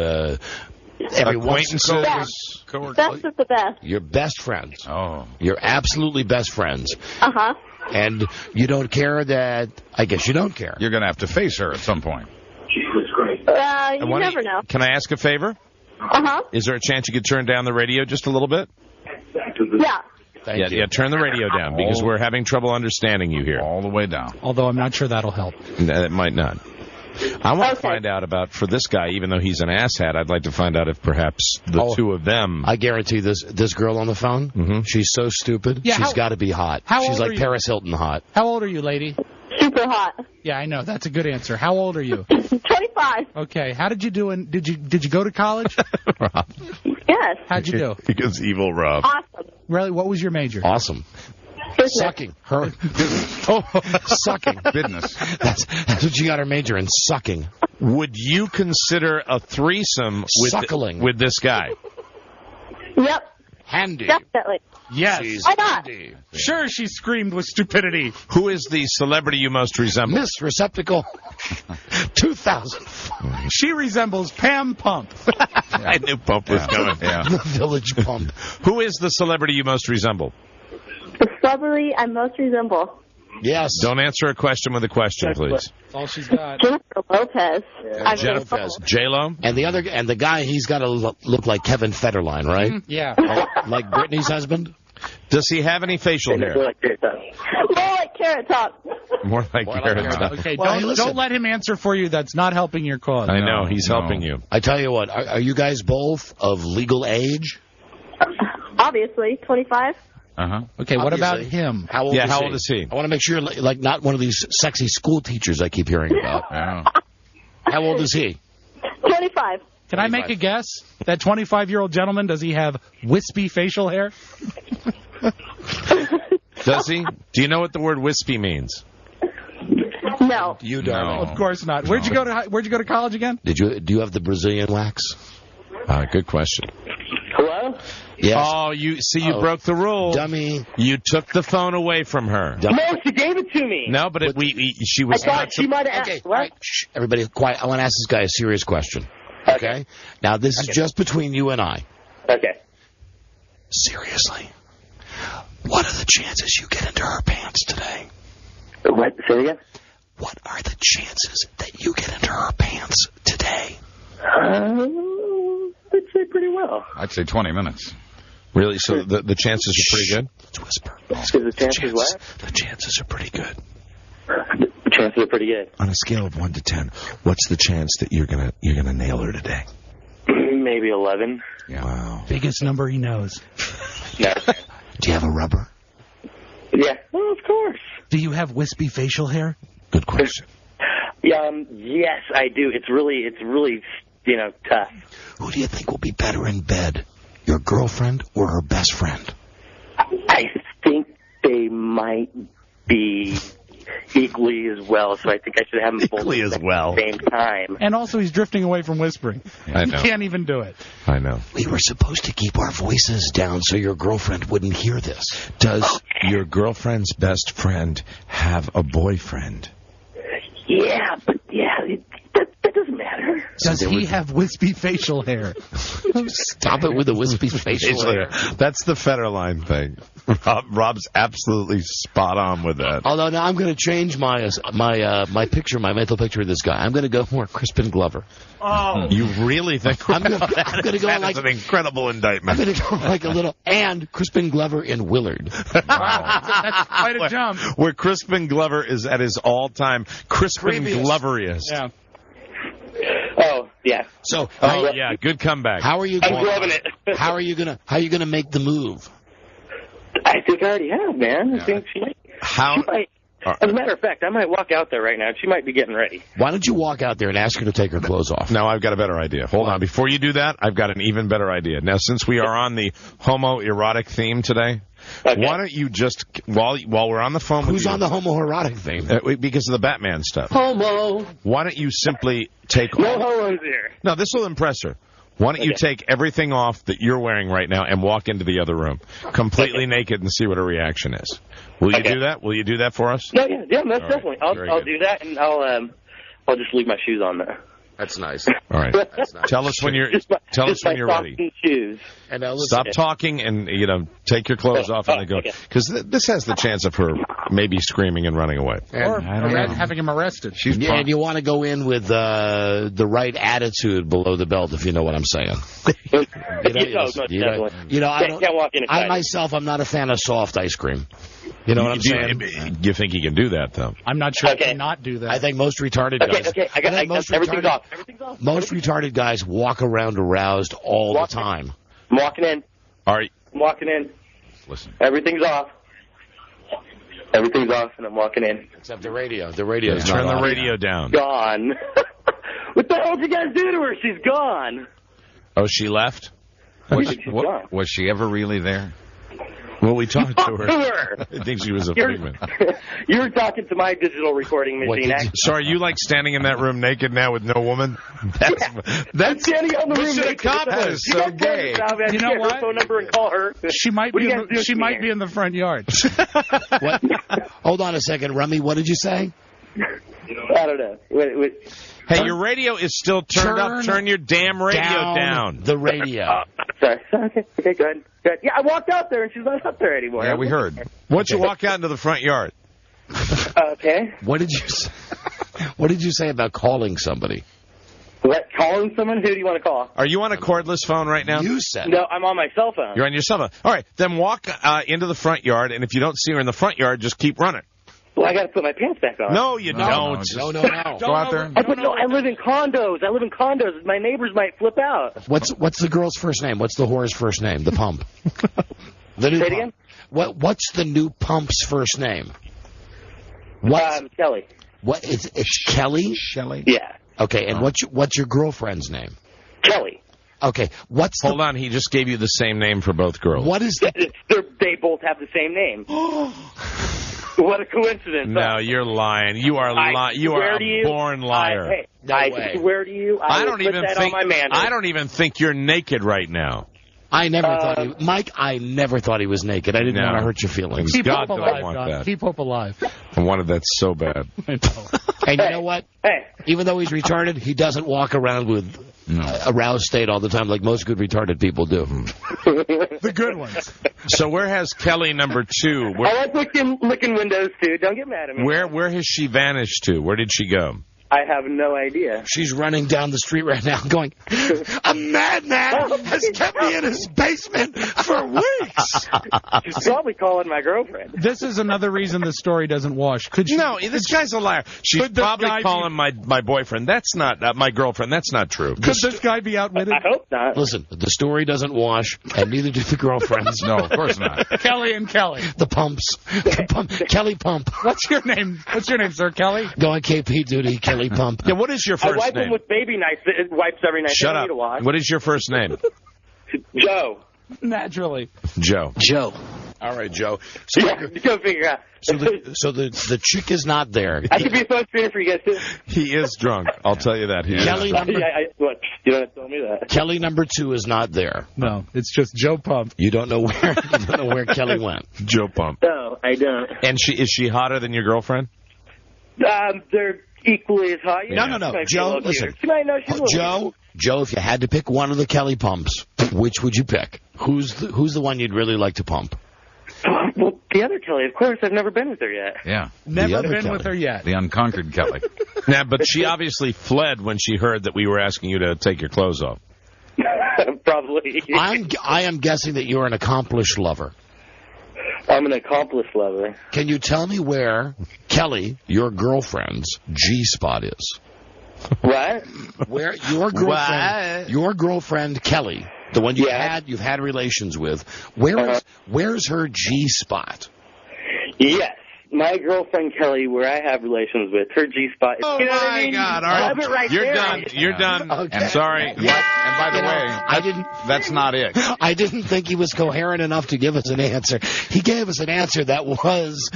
acquaintances? Best of the best. You're best friends. Oh. You're absolutely best friends. Uh-huh. And you don't care that... I guess you don't care. You're going to have to face her at some point. You never know. Can I ask a favor? Uh-huh. Is there a chance you could turn down the radio just a little bit? Yeah. Thank you. Yeah, turn the radio down, because we're having trouble understanding you here. All the way down. Although I'm not sure that'll help. It might not. I want to find out about, for this guy, even though he's an asshat, I'd like to find out if perhaps the two of them... I guarantee this girl on the phone, she's so stupid, she's got to be hot. She's like Paris Hilton hot. How old are you, lady? Super hot. Yeah, I know. That's a good answer. How old are you? 25. Okay. How did you do? Did you go to college? Rob. Yes. How'd you do? Because evil Rob. Awesome. Really? What was your major? Awesome. Sucking. Sucking. Business. That's what she got her major in, sucking. Would you consider a threesome with this guy? Yep. Handy. Definitely. Yes. Why not? Sure, she screamed with stupidity. Who is the celebrity you most resemble? Miss Receptacle 2000. She resembles Pam Pump. I knew Pump was coming. The Village Pump. Who is the celebrity you most resemble? The celebrity I most resemble. Yes. Don't answer a question with a question, please. That's all she's got. Jennifer Lopez. Jennifer Lopez. J-Lo? And the guy, he's got to look like Kevin Federline, right? Yeah. Like Britney's husband? Does he have any facial hair? More like Carrot Top. More like Carrot Top. Okay, Well, don't let him answer for you. That's not helping your cause. I know, he's helping you. I tell you what, are you guys both of legal age? Obviously. 25. Uh-huh. Okay, what about him? How old is he? I want to make sure, like, not one of these sexy school teachers I keep hearing about. How old is he? 25. Can I make a guess? That 25-year-old gentleman, does he have wispy facial hair? Does he? Do you know what the word wispy means? No. You don't. No. Of course not. Where'd you go to college again? Do you have the Brazilian wax? Good question. Hello? Yes. Oh, you broke the rule. Dummy. You took the phone away from her. No, she gave it to me. No, but she was I thought she might have asked. All right. Shh, everybody quiet. I want to ask this guy a serious question. Okay? Now, this is just between you and I. Okay. Seriously. What are the chances you get into her pants today? What? Say it again? What are the chances that you get into her pants today? I'd say pretty well. I'd say 20 minutes. Really? So the chances are pretty good? Let's whisper. The chances what? The chances are pretty good. The chances are pretty good. On a scale of 1 to 10, what's the chance that you're gonna nail her today? Maybe 11. Yeah. Wow. Biggest number he knows. No. Do you have a rubber? Yeah. Well, of course. Do you have wispy facial hair? Good question. Yes, I do. It's really, tough. Who do you think will be better in bed, your girlfriend or her best friend? I think they might be equally as well, so I think I should have them both at the same time. And also, he's drifting away from whispering. I know. He can't even do it. I know. We were supposed to keep our voices down so your girlfriend wouldn't hear this. Does your girlfriend's best friend have a boyfriend? Yeah, but that doesn't matter. Does he have wispy facial hair? Stop it with the wispy facial hair. That's the Federline thing. Rob's absolutely spot on with that. Although now I'm going to change my picture, my mental picture of this guy. I'm going to go more Crispin Glover. Oh. You really think? I'm going to go like an incredible indictment. I'm going to go like a little and Crispin Glover in Willard. Wow, that's quite a jump. Where Crispin Glover is at his all-time Crispin Gloveriest. Yeah. Oh, yeah. So, yeah, good comeback. How are you? I'm loving it. How are you gonna make the move? I think I already have, man. I think she might. As a matter of fact, I might walk out there right now. She might be getting ready. Why don't you walk out there and ask her to take her clothes off? No, I've got a better idea. Hold on. Before you do that, I've got an even better idea. Now, since we are on the homoerotic theme today, why don't you just, while we're on the phone with Who's on the homoerotic theme? Because of the Batman stuff. Homo. Why don't you simply take No homos here. No, this will impress her. Why don't you take everything off that you're wearing right now and walk into the other room completely naked and see what her reaction is? Will you do that? Will you do that for us? No, yeah, most definitely. I'll do that, and I'll just leave my shoes on there. That's nice. All right. That's nice. Tell us when you're ready. Shoes. And stop talking and take your clothes off and then go, because this has the chance of her maybe screaming and running away. Or having him arrested. And you want to go in with the right attitude below the belt, if you know what I'm saying. I myself, I'm not a fan of soft ice cream. You know what I'm saying? You think he can do that, though? I'm not sure he cannot do that. I think most retarded guys. Everything's off. Everything's off. Most retarded guys walk around aroused all the time. I'm walking in. All right. I'm walking in. Listen. Everything's off. Everything's off, and I'm walking in. Except the radio. The radio is turn the radio down. Gone. What the hell did you guys do to her? She's gone. Oh, she left? Was she ever really there? Well, we talked to her. I think she was a figment. You were talking to my digital recording machine. So are you like standing in that room naked now with no woman? That's standing on the room mission accomplished. So gay. You know what? Her phone number and call her. She might be. In the front yard. What? Hold on a second, Rummy. What did you say? I don't know. Wait. Hey, your radio is still turned up. Turn your damn radio down. The radio. Sorry. Okay, good. Yeah, I walked out there and she's not up there anymore. Yeah, we heard. Why don't you walk out into the front yard? Okay. What did you say about calling somebody? What? Calling someone? Who do you want to call? Are you on a cordless phone right now? You said. No, I'm on my cell phone. You're on your cell phone. All right, then walk into the front yard, and if you don't see her in the front yard, just keep running. Well, I got to put my pants back on. No, you don't. No. Go out there. I live in condos. My neighbors might flip out. What's the girl's first name? What's the whore's first name? The pump. The new Say it pump. again? What's the new pump's first name? Kelly. What? It's Kelly? Shelly. Yeah. Okay, and what's your girlfriend's name? Kelly. Okay, Hold on, he just gave you the same name for both girls. What is the... They both have the same name. What a coincidence. No, you're lying. You are You are a born liar. I swear to you, I don't even think you're naked right now. I never thought Mike, I never thought he was naked. I didn't want to hurt your feelings. Keep God hope don't alive, want God. that. Keep hope alive. I wanted that so bad. And you know what? Hey. Even though he's retarded, he doesn't walk around with a roused state all the time like most good retarded people do. The good ones. So where has Kelly number 2? I like licking windows, too. Don't get mad at me. Where has she vanished to? Where did she go? I have no idea. She's running down the street right now going, a madman has kept me in his basement for weeks. She's probably calling my girlfriend. This is another reason the story doesn't wash. No, this guy's a liar. She's probably calling my boyfriend. That's not my girlfriend. That's not true. Could this guy be outwitted? I hope not. Listen, the story doesn't wash, and neither do the girlfriends. No, of course not. Kelly and Kelly. The pumps. Kelly Pump. What's your name? What's your name, sir? Kelly? Go on KP duty, Kelly Pump. Yeah, what is your first I wipe name? them with baby wipes every night. Shut They don't up. need to wash. What is your first name? Joe. Naturally. Joe. All right, Joe. Go figure out. So the chick is not there. I could be a phone screener for you guys, too. He is drunk. I'll tell you that. Kelly What? You don't have to tell me that. Kelly number 2 is not there. No, it's just Joe Pump. You don't know where Kelly went. Joe Pump. No, I don't. And is she hotter than your girlfriend? They're equally as hot. No. Joe, listen. Joe, if you had to pick one of the Kelly Pumps, which would you pick? Who's the one you'd really like to pump? Well, the other Kelly, of course. I've never been with her yet. Yeah. Never been with her yet. The unconquered Kelly. Yeah, but she obviously fled when she heard that we were asking you to take your clothes off. Probably. I am guessing that you're an accomplished lover. I'm an accomplished lover. Can you tell me where Kelly, your girlfriend's G-spot is? What? Where your girlfriend Kelly, the one you've had relations with, where's her G-spot? Yes. My girlfriend Kelly, where I have relations with, her G-spot is... Oh, you know my what I mean? God. All right. Right You're there. done. You're done. Okay. I'm sorry. And by the way, that's not it. I didn't think he was coherent enough to give us an answer. He gave us an answer that was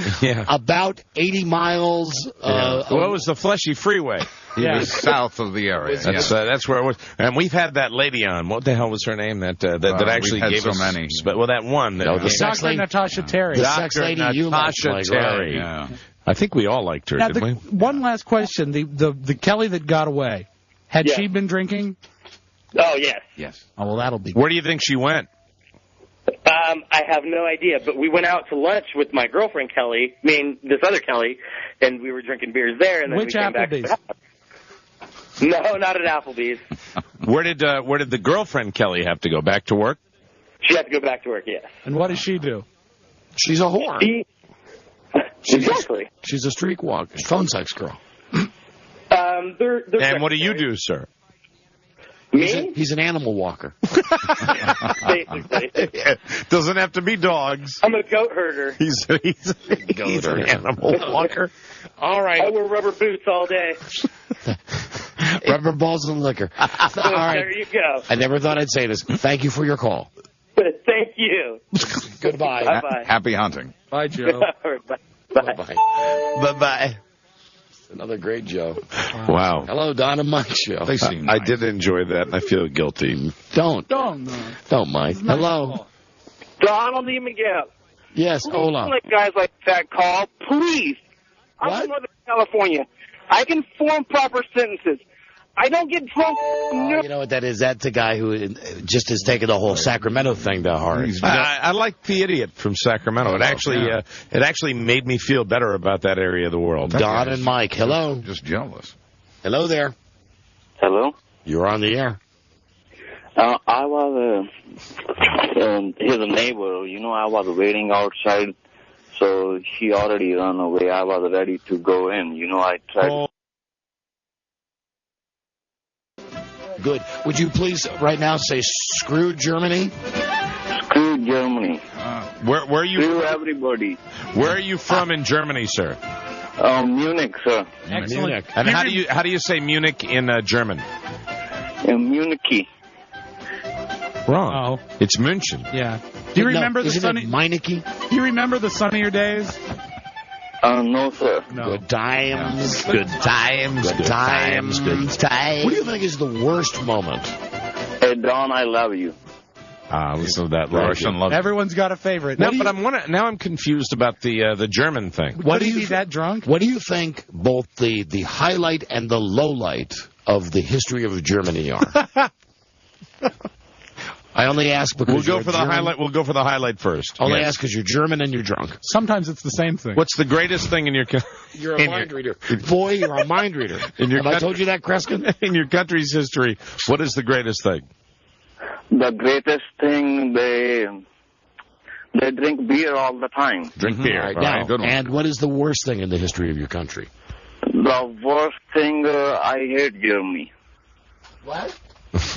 about 80 miles... What was the Fleshy Freeway? He was south of the area. That's where it was. And we've had that lady on. What the hell was her name? That actually gave so us many. Well, that one. The sex Dr. lady, Natasha Terry. The sex lady you Natasha like, Terry. Yeah. I think we all liked her, Now, didn't we? One last question. The Kelly that got away, had she been drinking? Oh, yes. Yes. Oh, well, that'll be... Where do you think she went? I have no idea, but we went out to lunch with my girlfriend Kelly, this other Kelly, and we were drinking beers there, and then Which we came back to Applebee's? the house. No, not at Applebee's. Where did the girlfriend Kelly have to go? Back to work? She had to go back to work, yes. And what does she do? She's a whore. Exactly. She's a streetwalker, phone sex girl. They're and what do you do, sir? Me? He's an animal walker. Basically. Doesn't have to be dogs. I'm a goat herder. He's an animal walker. All right. I wear rubber boots all day. Rubber balls and liquor. All right. There you go. I never thought I'd say this. Thank you for your call. Thank you. Goodbye. Bye-bye. Happy hunting. Bye, Joe. Bye. Bye-bye. Another great Joe. Wow. Hello, Don and Mike show. They seem I nice. did enjoy that, and I feel guilty. Don't, Mike. Nice Hello. call. Donald E. Miguel. Yes, hola. Don't let guys like that call, please. I'm from Northern California. I can form proper sentences. I don't get drunk. You know what that is? That's a guy who just has taken the whole Sacramento thing to heart. I like the idiot from Sacramento. It actually made me feel better about that area of the world. Don and Mike, hello. Just jealous. Hello there. Hello? You're on the air. I was his neighbor. I was waiting outside, so he already ran away. I was ready to go in. I tried. Good. Would you please right now say screw Germany? Screw Germany. Where are you? Screw everybody. Where are you from in Germany, sir? Munich, sir. Excellent. Munich. And how do you say Munich in German? Munich. Wrong. Oh. It's München. Yeah. Do you remember the sunny? Meineke? Do you remember the sunnier days? No, sir. No. Good times. Good times. Good times. Good times. What do you think is the worst moment? Hey, Don, I love you. Listen to that Russian love. Everyone's got a favorite. No, but I'm confused about the German thing. What do you that drunk? What do you think both the highlight and the low light of the history of Germany are? I only ask because we'll go for the highlight. We'll go for the highlight first. Only ask because you're German and you're drunk. Sometimes it's the same thing. What's the greatest thing in your country? You're a mind reader. Boy, you're a mind reader. Have I told you that, Kreskin? In your country's history, what is the greatest thing? The greatest thing, they drink beer all the time. Drink beer. All right, good one. And what is the worst thing in the history of your country? The worst thing, I hate Germany. What?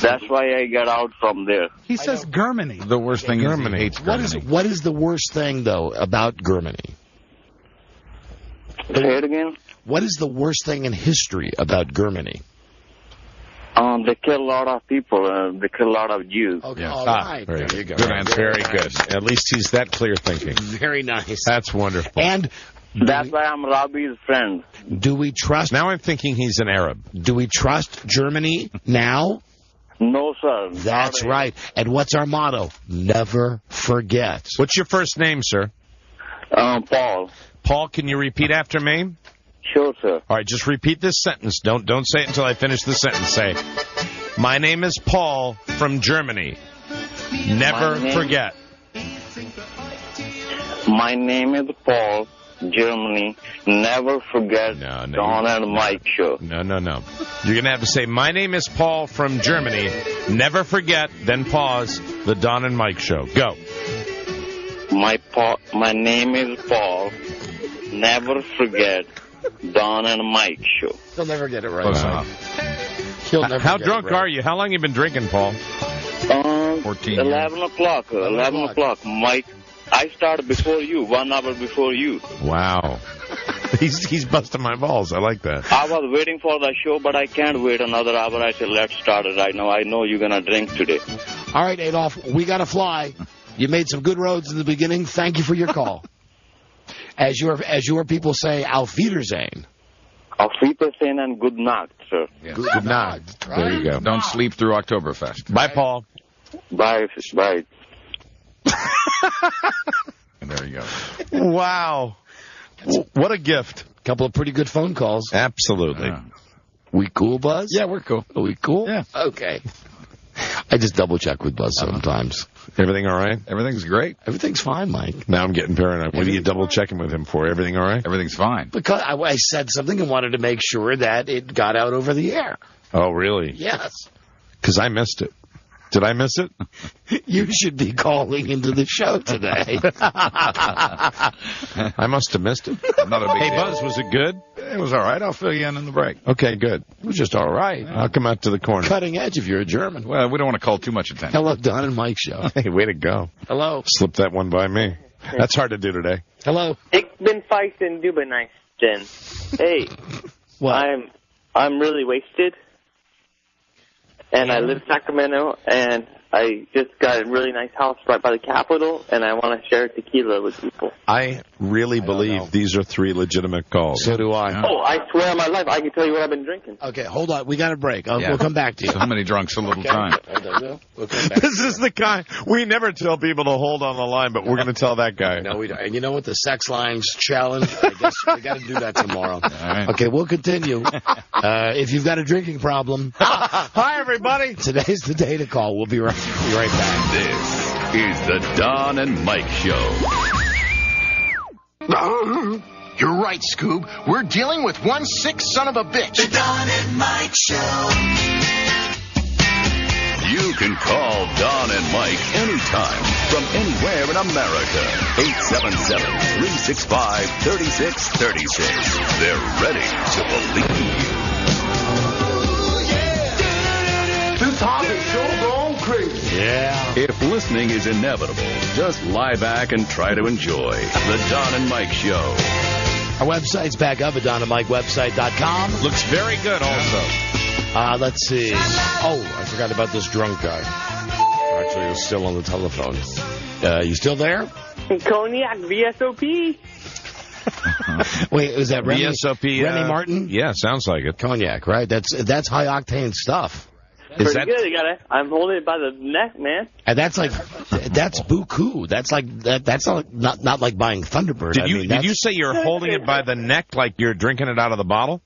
That's why I got out from there. He says Germany. The worst thing is he hates Germany. What is the worst thing, though, about Germany? Say it again? What is the worst thing in history about Germany? They kill a lot of people. They kill a lot of Jews. Okay, all right. There you go. Good answer. Very good. At least he's that clear thinking. Very nice. That's wonderful. And that's why I'm Robbie's friend. Do we trust... Now I'm thinking he's an Arab. Do we trust Germany now? No, sir. That's right. And what's our motto? Never forget. What's your first name, sir? Paul. Paul, can you repeat after me? Sure, sir. All right, just repeat this sentence. Don't say it until I finish the sentence. Say, my name is Paul from Germany. Never forget. My name is Paul, Germany. Never forget Don and Mike show. No. You're going to have to say, my name is Paul from Germany. Never forget, then pause, the Don and Mike show. Go. My name is Paul. Never forget Don and Mike show. He'll never get it right. He'll never How get drunk it right. are you? How long have you been drinking, Paul? 14 11 o'clock. 11 o'clock. Mike, I started before you, 1 hour before you. Wow. He's busting my balls. I like that. I was waiting for the show, but I can't wait another hour. I said, let's start it right now. I know you're going to drink today. All right, Adolf, we got to fly. You made some good roads in the beginning. Thank you for your call. As your people say, Auf Wiedersehen. Auf Wiedersehen and good night, sir. Yes. Good night. Right? There you go. Don't sleep through Oktoberfest. Bye, Paul. Bye. There you go. Wow. What a gift. Couple of pretty good phone calls. Absolutely. We cool, Buzz? Yeah, we're cool. Are we cool? Yeah. Okay. I just double-check with Buzz sometimes. Everything all right? Everything's great. Everything's fine, Mike. Now I'm getting paranoid. What are you double-checking with him for? Everything all right? Everything's fine. Because I said something and wanted to make sure that it got out over the air. Oh, really? Yes. Because I missed it. Did I miss it? You should be calling into the show today. I must have missed it. Not a big deal. Buzz, was it good? It was all right. I'll fill you in the break. Okay, good. It was just all right. I'll come out to the corner. Cutting edge if you're a German. Well, we don't want to call too much attention. Hello, Don and Mike show. Hey, way to go. Hello. Slipped that one by me. That's hard to do today. Hello. Ik ben feisten Dubenisten. Hey, what? I'm really wasted, and I live in Sacramento, and I just got a really nice house right by the Capitol, and I want to share tequila with people. I really believe these are 3 legitimate calls. So do I. Oh, I swear on my life, I can tell you what I've been drinking. Okay, hold on. We got a break. We'll come back to you. So many drunks, a little time. We'll come back. This is the guy. We never tell people to hold on the line, but we're going to tell that guy. No, we don't. And you know what? The sex lines challenge, I guess we got to do that tomorrow. Right. Okay, we'll continue. If you've got a drinking problem, hi, everybody. Today's the day to call. We'll be right back. This is the Don and Mike Show. You're right, Scoob. We're dealing with one sick son of a bitch. The Don and Mike Show. You can call Don and Mike anytime from anywhere in America. 877-365-3636. They're ready to believe you. This house is so gone crazy. Yeah. If listening is inevitable, just lie back and try to enjoy the Don and Mike Show. Our website's back up at DonandMikeWebsite.com. Looks very good also. Let's see. Oh, I forgot about this drunk guy. Actually, he's still on the telephone. You still there? Cognac, VSOP. Wait, is that Remy? VSOP, Remy Martin? Yeah, sounds like it. Cognac, right? That's high-octane stuff. Pretty good. I'm holding it by the neck, man. And that's buku. That's not like buying Thunderbird. Did you say you're holding it by the neck like you're drinking it out of the bottle?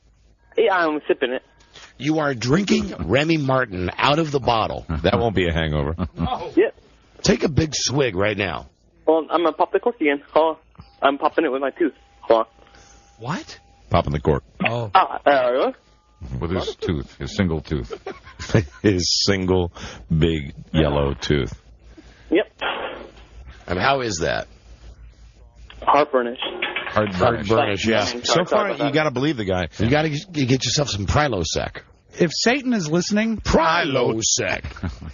Yeah, I'm sipping it. You are drinking Remy Martin out of the bottle. That won't be a hangover. Yep. Take a big swig right now. Well, I'm going to pop the cork again. Hold on. I'm popping it with my tooth. Hold on. What? Popping the cork. Oh. With his tooth, his single tooth. His single big yellow tooth. Yep. And how is that? Heartburnish. Heartburnish, yeah. So far, you got to believe the guy. You got to get yourself some Prilosec. If Satan is listening, Prilosec.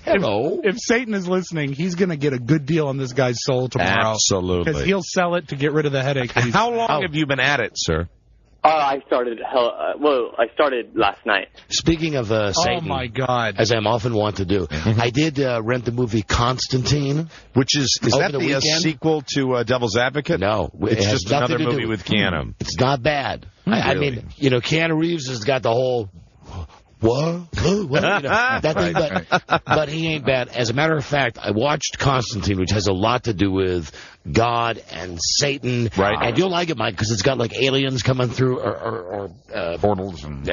Hello. If Satan is listening, he's going to get a good deal on this guy's soul tomorrow. Absolutely. Because he'll sell it to get rid of the headache. How long have you been at it, sir? I started last night. Speaking of Satan, oh my God, as I'm often want to do, I did rent the movie Constantine, which is that the sequel to Devil's Advocate? No, it's just another movie with Keanu. It's not bad. I mean, Keanu Reeves has got the whole. What? That thing, but he ain't bad. As a matter of fact, I watched Constantine, which has a lot to do with God and Satan. Right. And you'll like it, Mike, because it's got like aliens coming through or portals. And...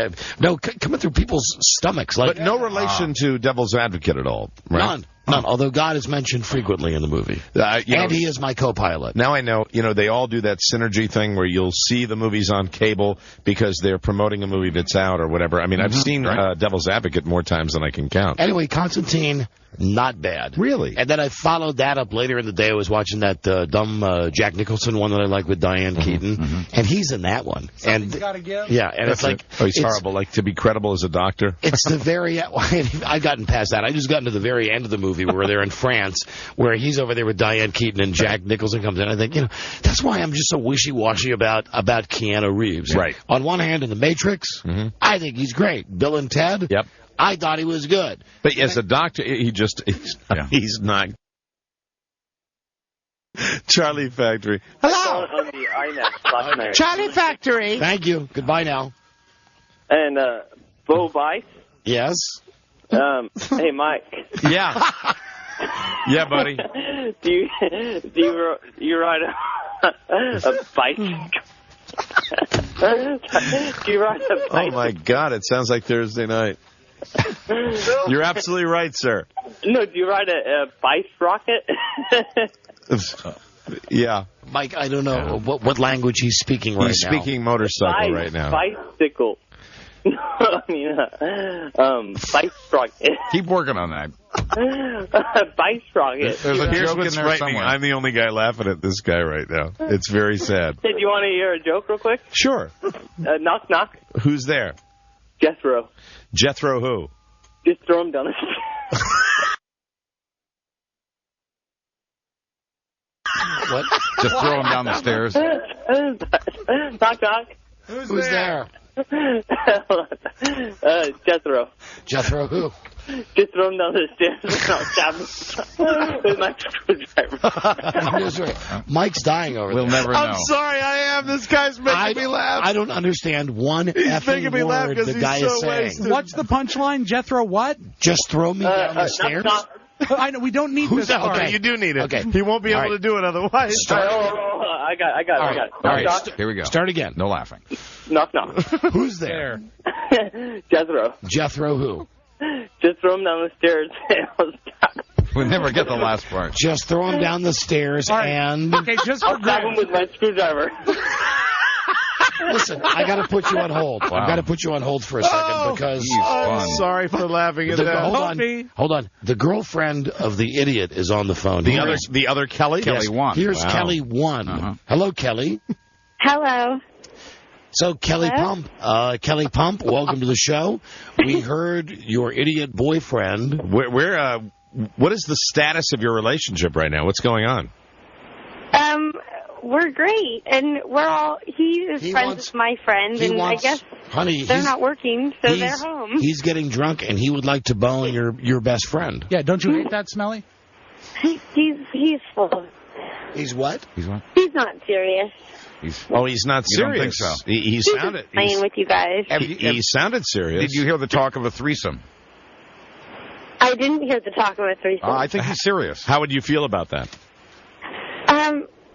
coming through people's stomachs. Like, but no relation to Devil's Advocate at all, right? None, although God is mentioned frequently in the movie. And he is my co-pilot. Now I know, they all do that synergy thing where you'll see the movies on cable because they're promoting a movie that's out or whatever. I mean, I've seen Devil's Advocate more times than I can count. Anyway, Constantine, not bad. Really? And then I followed that up later in the day. I was watching that dumb Jack Nicholson one that I like with Diane Keaton, and he's in that one. Something's gotta give. Yeah, and it's like... Oh, he's horrible, like to be credible as a doctor? It's the very... I've gotten past that. I just got into the very end of the movie where they're in France, where he's over there with Diane Keaton and Jack Nicholson comes in. I think, that's why I'm just so wishy-washy about Keanu Reeves. Right. On one hand, in The Matrix, I think he's great. Bill and Ted, yep. I thought he was good. But as a doctor, he's not. Charlie Factory. Hello. On the IMAX last night. Charlie Factory. Thank you. Goodbye now. And Bo Bice. Yes. Hey, Mike. Yeah. Yeah, buddy. Do you ride a bike? Do you ride a bike? Oh my God! It sounds like Thursday night. You're absolutely right, sir. No, do you ride a bike rocket? Yeah. Mike, I don't know what language he's speaking right now. He's speaking motorcycle right now. Bicycle. I mean, bike rocket. Keep working on that. Bike rocket. There's a Here's joke in what's there frightening. somewhere. I'm the only guy laughing at this guy right now. It's very sad. Hey, do you want to hear a joke real quick? Sure. Knock, knock. Who's there? Jethro. Jethro who? Just throw him down the stairs. What? Just throw him down the stairs. Knock, knock. Who's there? Jethro. Jethro who? Just throw him down the stairs and I'll stab him with my screwdriver. Mike's dying over there. We'll never know. I'm sorry, I am. This guy's making me laugh. I don't understand one effing word the guy is saying. Wasted. What's the punchline? Jethro what? Just throw me down the stairs? I know, we don't need this part. Okay, you do need it. Okay. He won't be able to do it otherwise. I got it. All right, here we go. Start again. No laughing. Knock, knock. Who's there? Jethro. Jethro who? Just throw him down the stairs and I'll stab him. We never get the last part. Just throw him down the stairs and... Okay, just for I'll stab him with my screwdriver. Listen, I got to put you on hold. I've got to put you on hold for a second because... I'm sorry for laughing at that. Hold on. The girlfriend of the idiot is on the phone. The other Kelly? Yes. Kelly 1. Here's Wow. Kelly 1. Hello, Kelly. Hello. So, Kelly Pump, welcome to the show. We heard your idiot boyfriend. What is the status of your relationship right now? What's going on? We're great, and he is friends with my friend, and I guess they're not working, so they're home. He's getting drunk, and he would like to bone your best friend. Yeah, don't you hate that, Smelly? He's full. He's what? He's not serious. He's not serious. You don't think so? He sounded... Just playing with you guys. He sounded serious. Did you hear the talk of a threesome? I didn't hear the talk of a threesome. I think he's serious. How would you feel about that?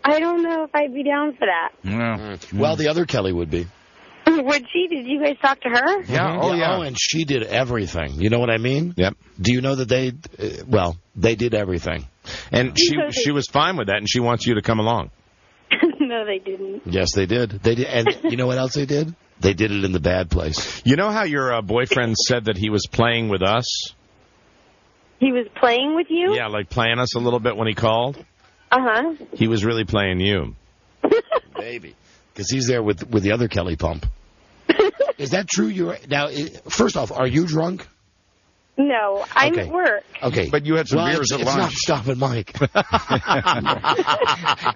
I don't know if I'd be down for that. Yeah. Well, the other Kelly would be. Would she? Did you guys talk to her? Yeah. Oh, yeah. Oh, and she did everything. You know what I mean? Yep. Do you know that they did everything. And she was fine with that, and she wants you to come along. No, they didn't. Yes, they did. They did. And you know what else they did? They did it in the bad place. You know how your boyfriend said that he was playing with us? He was playing with you? Yeah, like playing us a little bit when he called. Uh-huh. He was really playing you. Baby. Because he's there with the other Kelly Pump. Is that true? Now, first off, are you drunk? No, I'm at work. Okay. But you had some beers at lunch. It's not stopping Mike.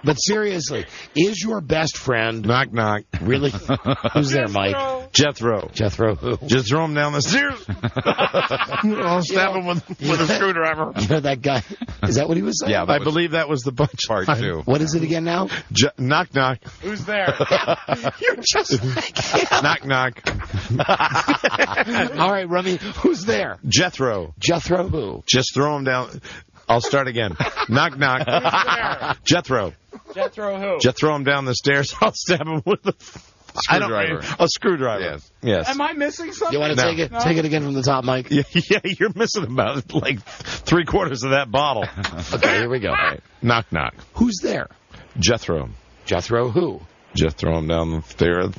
But seriously, is your best friend... Knock, knock. Really? Who's there, Mike? Jethro. Jethro who? Just throw him down the stairs. I'll stab him with a screwdriver. You know that guy? Is that what he was saying? Yeah, I believe that was the bunch. Part 2. What is it again now? Knock, knock. Who's there? You're just like him. Knock, knock. All right, Rummy, who's there? Jethro. Jethro who? Just throw him down. I'll start again. Knock, knock. Who's there? Jethro. Jethro who? Just throw him down the stairs. I'll stab him with a Screwdriver. A screwdriver. Yes. Yes. Am I missing something? You want to take it? No? Take it again from the top, Mike? Yeah, you're missing about like 3/4 of that bottle. Okay, here we go. All right. Knock, knock. Who's there? Jethro. Jethro who? Just throw him down the stairs,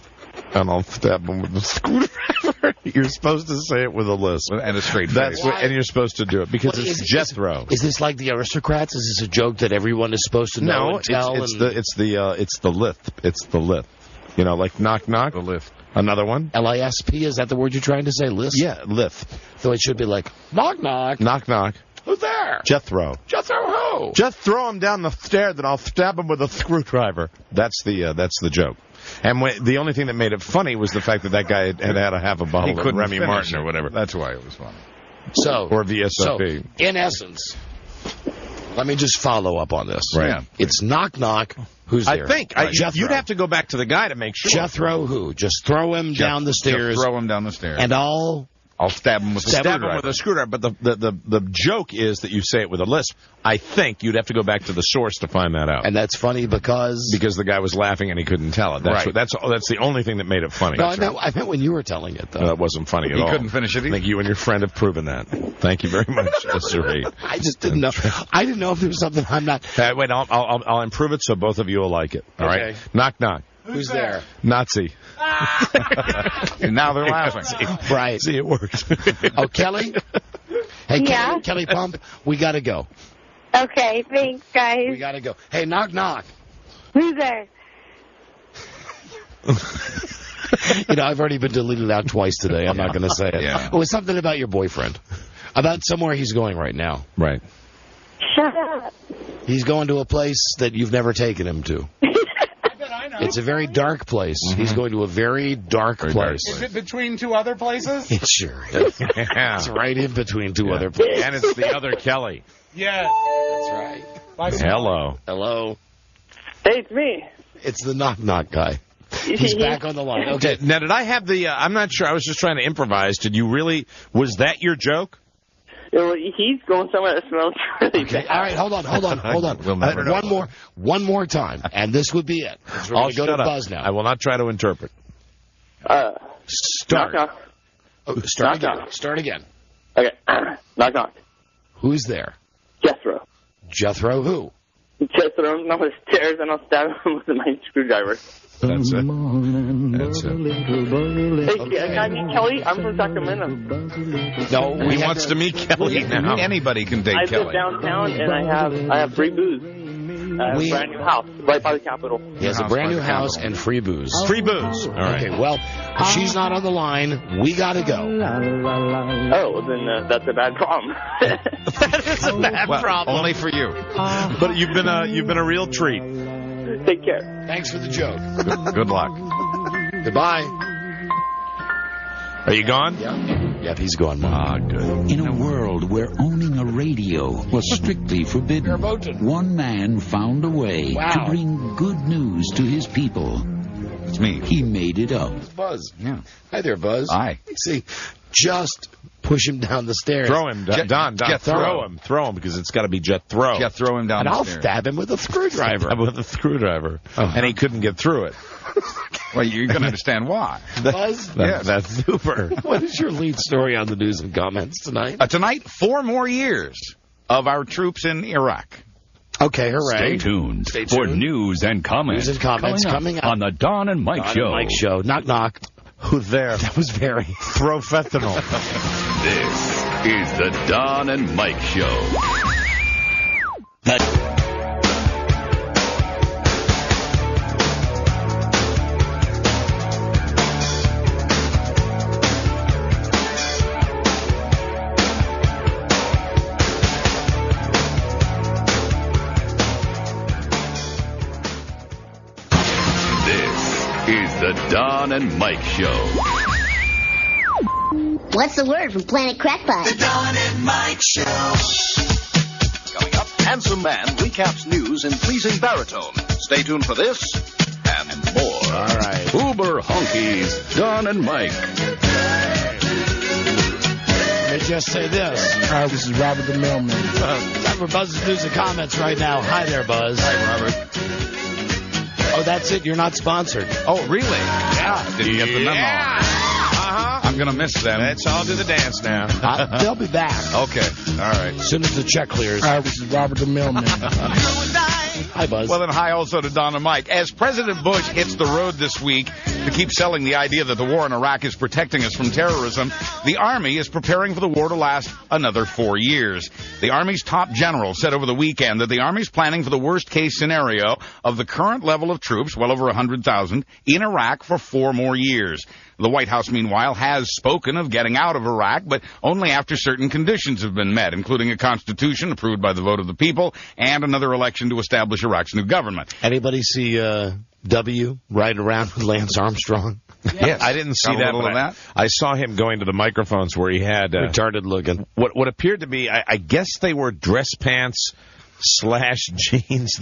and I'll stab him with the screwdriver. You're supposed to say it with a lisp. And a straight That's face. what, and you're supposed to do it because it's Jethro. Is this like the Aristocrats? Is this a joke that everyone is supposed to know and tell? It's the lisp. It's the lisp. You know, like knock, knock. The lift. Another one. L-I-S-P, is that the word you're trying to say? Lisp? Yeah, lisp. So it should be like, knock, knock. Knock, knock. Who's there? Jethro. Jethro who? Just throw him down the stairs, and I'll stab him with a screwdriver. That's the joke. And the only thing that made it funny was the fact that guy had a half a bottle of Remy Martin or whatever. That's why it was funny. Or VSOP. So, in essence, let me just follow up on this. Right. Yeah. It's knock, knock. Who's there? I think you'd have to go back to the guy to make sure. Jethro who? Just throw him down the stairs. Just throw him down the stairs. And I'll stab him with a screwdriver. But the joke is that you say it with a lisp. I think you'd have to go back to the source to find that out. And that's funny because the guy was laughing and he couldn't tell it. That's the only thing that made it funny. No, I meant when you were telling it, though. That wasn't funny at all. He couldn't finish it either. I think you and your friend have proven that. Thank you very much, Mr. I just didn't know. I didn't know if there was something I'm not. Wait, I'll improve it so both of you will like it. All right? Knock, knock. Who's there? Nazi. And now they're laughing. Right. See, it worked. Oh, Kelly? Hey, Yeah? Kelly Pump, we got to go. Okay, thanks, guys. We got to go. Hey, knock, knock. Who's there? I've already been deleted out twice today. I'm not going to say it. Yeah. It was something about your boyfriend. About somewhere he's going right now. Right. Shut up. He's going to a place that you've never taken him to. It's a very dark place. Mm-hmm. He's going to a very dark place. Is it between two other places? It sure is. Yeah. It's right in between two other places. And it's the other Kelly. Yes. That's right. Hello. Hello. Hey, it's me. It's the knock knock guy. He's back on the line. Okay. Now, did I have I'm not sure. I was just trying to improvise. Did you really? Was that your joke? Well, he's going somewhere that smells really bad. All right, hold on. One more time, and this would be it. We're going to go to Buzz now. I will not try to interpret. Start. Knock, knock. Oh, start knock, again. knock. Start again. Okay. Knock, knock. Who's there? Jethro. Jethro who? Just throw him down the stairs and I'll stab him with my screwdriver. That's it. Hey, can I meet Kelly? I'm from Sacramento. No, he wants to meet Kelly now. Anybody can date Kelly. I live downtown and I have free booze. A brand new house right by the Capitol. He has a brand new house and free booze. Free booze. All right. Okay, well, she's not on the line. We got to go. Oh, then that's a bad problem. That is a bad problem. Only for you. But you've been a real treat. Take care. Thanks for the joke. Good luck. Goodbye. Are you gone? Yep, he's gone. Good. In a world where owning a radio was strictly forbidden, one man found a way to bring good news to his people. It's me. He made it up. It's Buzz. Yeah. Hi there, Buzz. Hi. See, just push him down the stairs. Throw him, Don. Throw him, because it's got to be Jethro. Throw him down and the I'll stairs. stab him with a screwdriver. And he couldn't get through it. Well, you're going to understand why. Buzz? Yes. That's super. What is your lead story on the news and comments tonight? Tonight, 4 more years of our troops in Iraq. Okay, hooray. Stay tuned for news and comments. News and comments coming up on the Don and Mike Show. And Mike Show. Knock, knock. Who's there? That was very. Throw fentanyl. This is the Don and Mike Show. The Don and Mike Show. What's the word from Planet Crackpot? The Don and Mike Show. Coming up, handsome man recaps news in pleasing baritone. Stay tuned for this and more. All right. Uber honkies, Don and Mike. Let me just say this. Hi, this is Robert the Mailman. Time for Buzz's news and comments right now. Hi there, Buzz. Hi, Robert. Oh, that's it? You're not sponsored? Oh, really? Yeah. Didn't get the memo. Uh-huh. I'm going to miss them. Let's all do the dance now. They'll be back. Okay. All right. As soon as the check clears. Hi, this is Robert the Mailman. Hi, Buzz. Well, then, hi also to Don and Mike. As President Bush hits the road this week to keep selling the idea that the war in Iraq is protecting us from terrorism, the Army is preparing for the war to last another 4 years. The Army's top general said over the weekend that the Army's planning for the worst-case scenario of the current level of troops, well over 100,000, in Iraq for 4 more years. The White House, meanwhile, has spoken of getting out of Iraq, but only after certain conditions have been met, including a constitution approved by the vote of the people and another election to establish Iraq's new government. Anybody see W riding around with Lance Armstrong? Yes. I didn't see that, but I saw him going to the microphones where he had retarded looking. What appeared to be, I guess they were dress pants / jeans.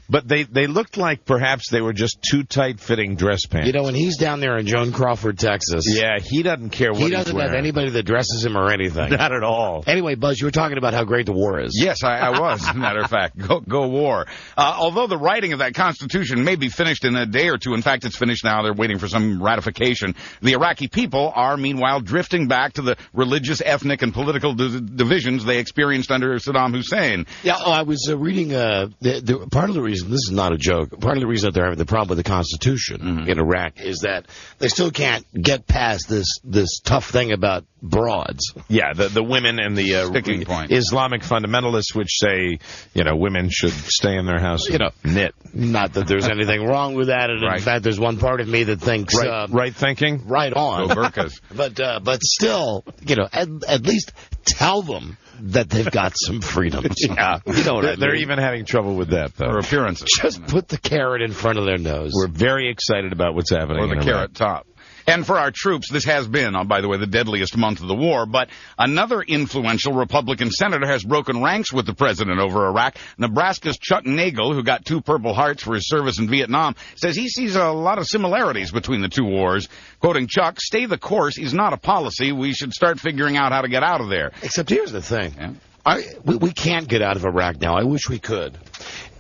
But they looked like perhaps they were just too tight-fitting dress pants. You know, when he's down there in Joan Crawford, Texas. Yeah, he doesn't care what he doesn't have anybody that dresses him or anything. Not at all. Anyway, Buzz, you were talking about how great the war is. Yes, I was, as a matter of fact. Go war. Although the writing of that Constitution may be finished in a day or two, in fact, it's finished now, they're waiting for some ratification, the Iraqi people are, meanwhile, drifting back to the religious, ethnic, and political divisions they experienced under Saddam Hussein. Yeah, I was reading part of the reason, this is not a joke, part of the reason that they're having the problem with the Constitution in Iraq is that they still can't get past this tough thing about broads. Yeah, the women and the sticking point. Islamic fundamentalists, which say, women should stay in their house and knit. Not that there's anything wrong with that, and in fact, there's one part of me that thinks right thinking, right on. Go burkas. But still, at least tell them that they've got some freedoms. Yeah, they're even having trouble with that, though. For appearances. Just put the carrot in front of their nose. We're very excited about what's happening. Or the carrot top. And for our troops, this has been, by the way, the deadliest month of the war. But another influential Republican senator has broken ranks with the president over Iraq. Nebraska's Chuck Nagel, who got 2 Purple Hearts for his service in Vietnam, says he sees a lot of similarities between the 2 wars. Quoting Chuck, "Stay the course is not a policy. We should start figuring out how to get out of there." Except here's the thing. Yeah. We can't get out of Iraq now. I wish we could.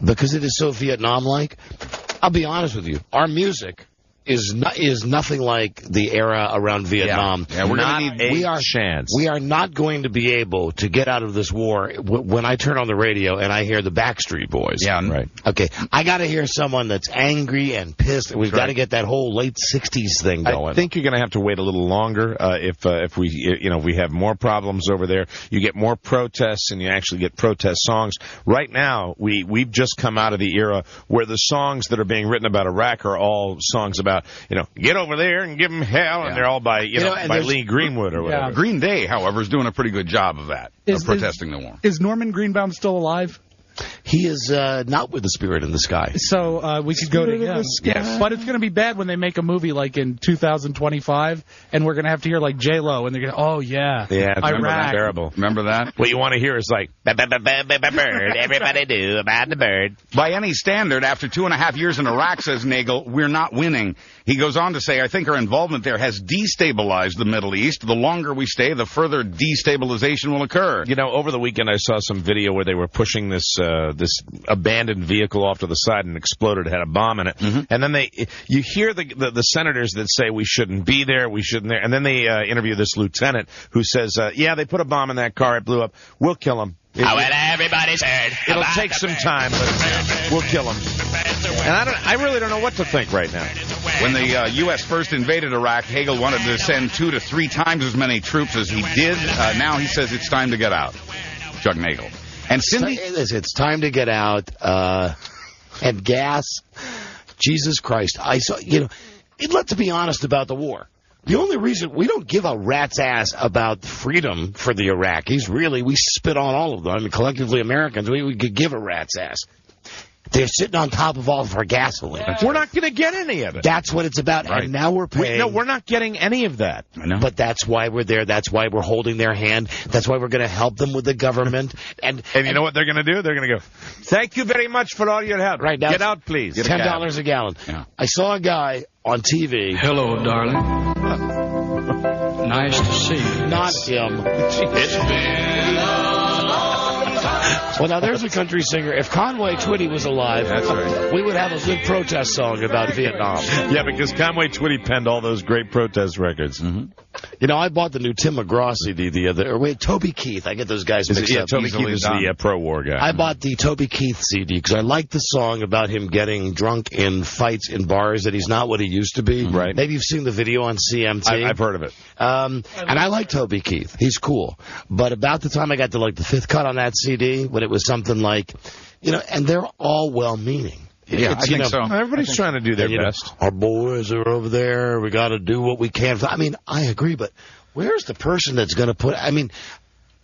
Because it is so Vietnam-like. I'll be honest with you. Our music is nothing like the era around Vietnam. Yeah, we're going to need a chance. We are not going to be able to get out of this war when I turn on the radio and I hear the Backstreet Boys. Yeah, right. Okay, I got to hear someone that's angry and pissed. We've got to get that whole late '60s thing going. I think you're going to have to wait a little longer if we have more problems over there. You get more protests and you actually get protest songs. Right now, we've just come out of the era where the songs that are being written about Iraq are all songs about, get over there and give them hell, and they're all by, by Lee Greenwood or whatever. Yeah. Green Day, however, is doing a pretty good job of that, of protesting the war. Is Norman Greenbaum still alive? He is not with the Spirit in the Sky. So we could go to him. Yes. But it's going to be bad when they make a movie like in 2025, and we're going to have to hear like J-Lo, and they're going to, oh, yeah, Iraq. Terrible. Remember that? What you want to hear is like, bird, everybody do about the bird. By any standard, after 2.5 years in Iraq, says Nagel, we're not winning. He goes on to say, I think our involvement there has destabilized the Middle East. The longer we stay, the further destabilization will occur. Over the weekend I saw some video where they were pushing this this abandoned vehicle off to the side and exploded. It had a bomb in it. And then you hear the senators that say we shouldn't be there, we shouldn't there. And then they interview this lieutenant who says, yeah, they put a bomb in that car, it blew up. We'll kill him. Everybody's heard. It'll take some time, but we'll kill him. And I really don't know what to think right now. When the U.S. first invaded Iraq, Hagel wanted to send 2 to 3 times as many troops as he did. Now he says it's time to get out. Chuck Nagel. And Cindy? It's time to get out. And gas. Jesus Christ. Let's be honest about the war. The only reason we don't give a rat's ass about freedom for the Iraqis, really, we spit on all of them. I mean, collectively Americans, we could give a rat's ass. They're sitting on top of all of our gasoline. We're not going to get any of it. That's what it's about. Right. And now we're paying. No, we're not getting any of that. I know. But that's why we're there. That's why we're holding their hand. That's why we're going to help them with the government. And you know what they're going to do? They're going to go, thank you very much for all your help. Right now, get out, please. $10 a gallon. Yeah. I saw a guy on TV. Hello, darling. Nice to see you. Not him. It's been a long time. Well, now there's a country singer. If Conway Twitty was alive, that's right, we would have a good protest song about Vietnam. Yeah, because Conway Twitty penned all those great protest records. You know, I bought the new Tim McGraw CD the other. Toby Keith. I get those guys mixed up. Toby Keith is the pro-war guy. I bought the Toby Keith CD because I like the song about him getting drunk in fights in bars that he's not what he used to be. Right. Maybe you've seen the video on CMT. I've heard of it. And I like Toby Keith. He's cool. But about the time I got to like the 5th cut on that CD, when it was something like, and they're all well-meaning. Yeah, I think so. Everybody's trying to do their best. Our boys are over there. We got to do what we can. I mean, I agree, but where's the person that's going to put... I mean,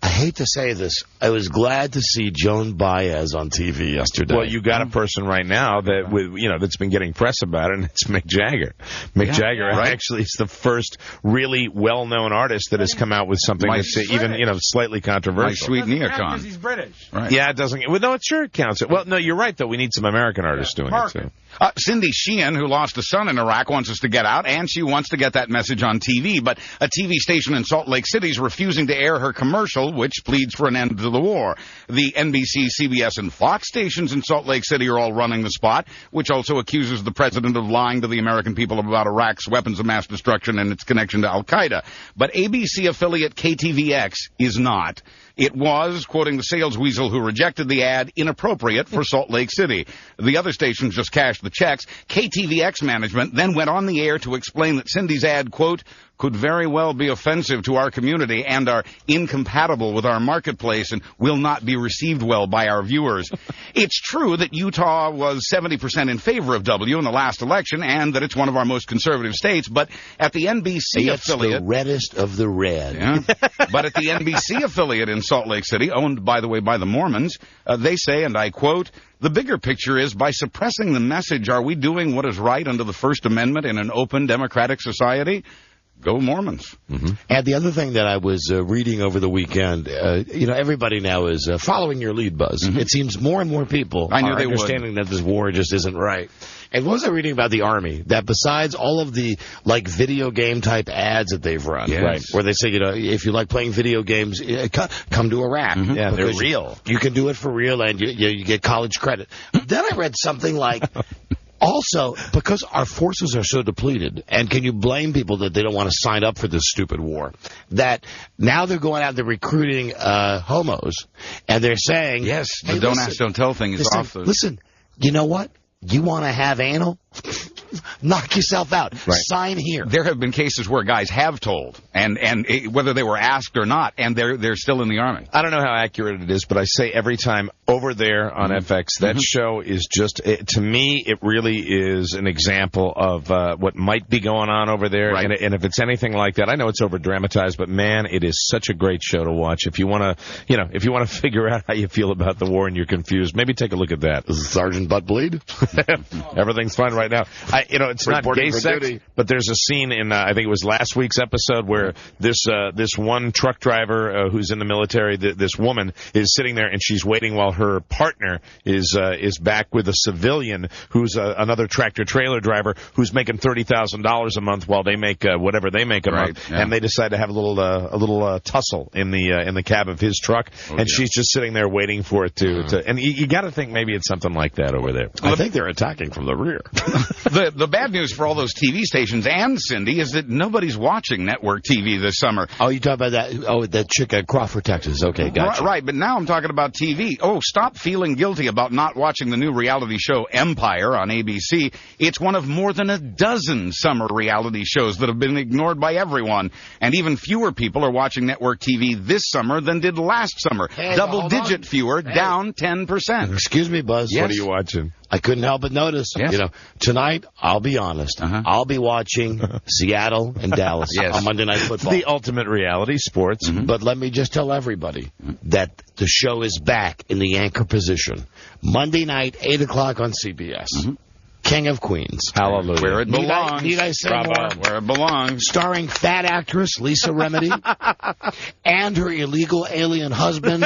I hate to say this. I was glad to see Joan Baez on TV yesterday. Well, you got a person right now that's been getting press about it, and it's Mick Jagger. Mick Jagger actually is the first really well-known artist that has come out with something that's even slightly controversial. My sweet neocon. Because he's British. Right. Yeah, it doesn't. Well, no, it sure counts. Well, no, you're right though. We need some American artists doing it too. Cindy Sheehan, who lost a son in Iraq, wants us to get out, and she wants to get that message on TV. But a TV station in Salt Lake City is refusing to air her commercial, which pleads for an end to the war. The NBC, CBS, and Fox stations in Salt Lake City are all running the spot, which also accuses the president of lying to the American people about Iraq's weapons of mass destruction and its connection to al-Qaeda. But ABC affiliate KTVX is not. It was, quoting the sales weasel who rejected the ad, inappropriate for Salt Lake City. The other stations just cashed the checks. KTVX management then went on the air to explain that Cindy's ad, quote, could very well be offensive to our community and are incompatible with our marketplace and will not be received well by our viewers. It's true that Utah was 70% in favor of W in the last election and that it's one of our most conservative states, but at the NBC affiliate... the reddest of the red. Yeah, but at the NBC affiliate in Salt Lake City, owned, by the way, by the Mormons, they say, and I quote, the bigger picture is, by suppressing the message, are we doing what is right under the First Amendment in an open democratic society? Go Mormons. And the other thing that I was reading over the weekend, everybody now is following your lead, Buzz. It seems more and more people are understanding that this war just isn't right. And what was I reading about the Army? That besides all of the, video game type ads that they've run, right, where they say, if you like playing video games, come to Iraq. Yeah, they're real. You can do it for real, and you get college credit. Then I read something like... Also, because our forces are so depleted, and can you blame people that they don't want to sign up for this stupid war, that now they're going out, they're recruiting homos, and they're saying... Yes, the don't ask, don't tell thing is off. Listen, you know what? You want to have anal? Knock yourself out. Right. Sign here. There have been cases where guys have told, and whether they were asked or not, and they're still in the Army. I don't know how accurate it is, but I say every time over there on FX, that show is just, to me, it really is an example of what might be going on over there. Right. And if it's anything like that, I know it's over dramatized, but man, it is such a great show to watch. If you want to, figure out how you feel about the war and you're confused, maybe take a look at that. Is Sergeant Butt bleed? Everything's fine right now. it's not gay sex, but there's a scene in, I think it was last week's episode, where this one truck driver who's in the military, this woman is sitting there and she's waiting while her partner is back with a civilian who's another tractor-trailer driver who's making $30,000 a month while they make whatever they make a month, and they decide to have a little tussle in the cab of his truck, and she's just sitting there waiting for it to and you got to think maybe it's something like that over there. I think they're attacking from the rear. The bad news for all those TV stations and Cindy is that nobody's watching network TV this summer. Oh, you talking about that? Oh, that chick at Crawford, Texas. Okay, gotcha. Right, but now I'm talking about TV. Oh, stop feeling guilty about not watching the new reality show Empire on ABC. It's one of more than a dozen summer reality shows that have been ignored by everyone, and even fewer people are watching network TV this summer than did last summer. Double-digit fewer, down 10%. Excuse me, Buzz. Yes. What are you watching? I couldn't help but notice. Yes. Tonight, I'll be honest, I'll be watching Seattle and Dallas on Monday Night Football. The ultimate reality sports. But let me just tell everybody that the show is back in the anchor position. Monday night, 8 o'clock on CBS. King of Queens. Hallelujah. Where it belongs. Need I say more? Where it belongs. Starring fat actress Lisa Remedy and her illegal alien husband,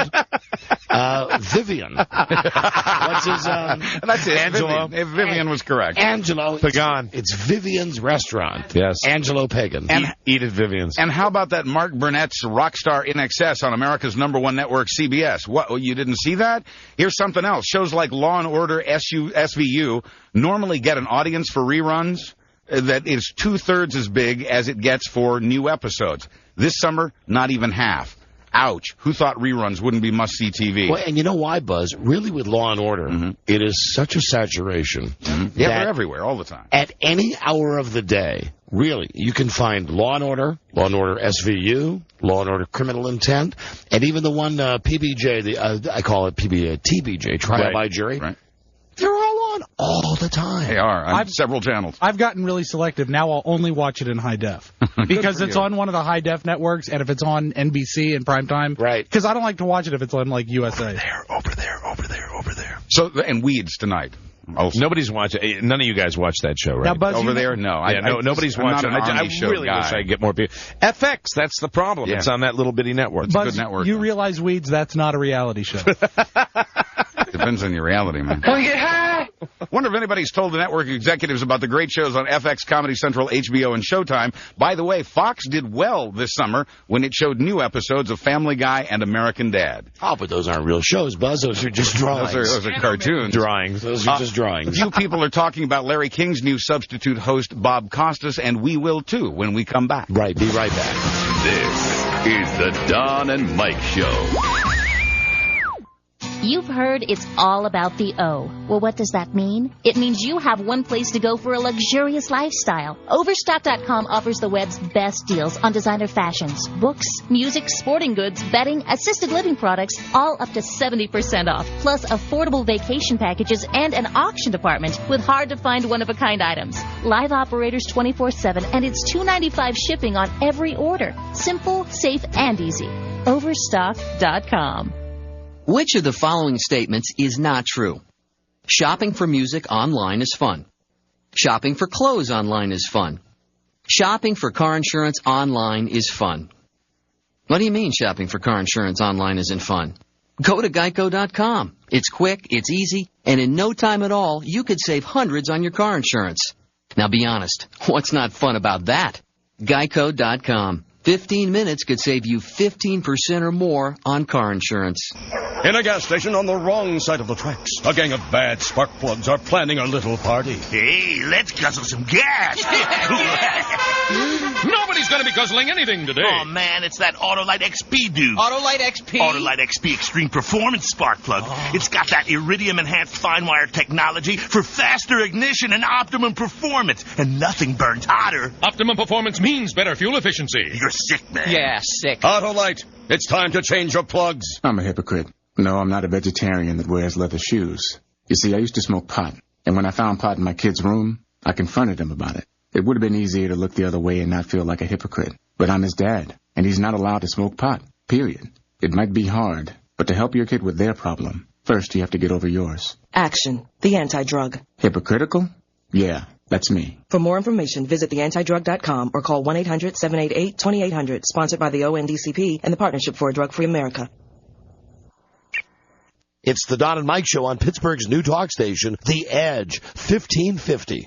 Vivian. What's his That's it. Angelo. Vivian was correct. Angelo. Pagan. It's Vivian's restaurant. Yes. Angelo Pagan. And Edith Vivian's. And how about that Mark Burnett's Rockstar in Excess on America's #1 network, CBS? What, you didn't see that? Here's something else. Shows like Law & Order, SVU, normally get an audience for reruns that is 2/3 as big as it gets for new episodes. This summer, not even half. Ouch. Who thought reruns wouldn't be must-see TV? Well, and you know why, Buzz? Really, with Law & Order, it is such a saturation. Yeah, they're everywhere all the time. At any hour of the day, really, you can find Law & Order SVU, Law & Order Criminal Intent, and even the one PBJ, I call it TBJ, Trial by Jury. Right. They're all on all the time. They are on several channels. I've gotten really selective. Now I'll only watch it in high def. Because it's on one of the high def networks, and if it's on NBC in prime time. Right. Because I don't like to watch it if it's on, like, USA. Over there. So, and Weeds tonight. Also. Nobody's watching. None of you guys watch that show, right? Now, Buzz, over there? No. Nobody's I'm watching. Not an I show really guy. wish I could get more people. FX, that's the problem. Yeah. It's on that little bitty network. It's Buzz, a good network. You realize, Weeds, that's not a reality show. Depends on your reality, man. Wanna get high? Wonder if anybody's told the network executives about the great shows on FX, Comedy Central, HBO, and Showtime. By the way, Fox did well this summer when it showed new episodes of Family Guy and American Dad. Oh, but those aren't real shows, Buzz. Those are just drawings. Those are cartoons. Drawings. Those are just drawings. Few people are talking about Larry King's new substitute host, Bob Costas, and we will too when we come back. Right, be right back. This is the Don and Mike Show. You've heard it's all about the O. Well, what does that mean? It means you have one place to go for a luxurious lifestyle. Overstock.com offers the web's best deals on designer fashions, books, music, sporting goods, bedding, assisted living products, all up to 70% off, plus affordable vacation packages and an auction department with hard-to-find one-of-a-kind items. Live operators 24/7, and it's $2.95 shipping on every order. Simple, safe, and easy. Overstock.com. Which of the following statements is not true? Shopping for music online is fun. Shopping for clothes online is fun. Shopping for car insurance online is fun. What do you mean shopping for car insurance online isn't fun? Go to Geico.com. It's quick, it's easy, and in no time at all, you could save hundreds on your car insurance. Now be honest, what's not fun about that? Geico.com. 15 minutes could save you 15% or more on car insurance. In a gas station on the wrong side of the tracks, a gang of bad spark plugs are planning a little party. Hey, let's guzzle some gas. Nobody's going to be guzzling anything today. Oh, man, it's that Autolite XP dude. Autolite XP? Autolite XP Extreme Performance Spark Plug. Oh. It's got that iridium-enhanced fine wire technology for faster ignition and optimum performance. And nothing burns hotter. Optimum performance means better fuel efficiency. You're sick, man. Yeah, sick. Autolite, it's time to change your plugs. I'm a hypocrite. No, I'm not a vegetarian that wears leather shoes. You see, I used to smoke pot, and when I found pot in my kid's room, I confronted him about it. It would have been easier to look the other way and not feel like a hypocrite. But I'm his dad, and he's not allowed to smoke pot, period. It might be hard, but to help your kid with their problem, first you have to get over yours. Action, the anti-drug. Hypocritical? Yeah, That's me. For more information, visit theantidrug.com or call 1-800-788-2800, sponsored by the ONDCP and the Partnership for a Drug-Free America. It's the Don and Mike Show on Pittsburgh's new talk station, The Edge, 1550.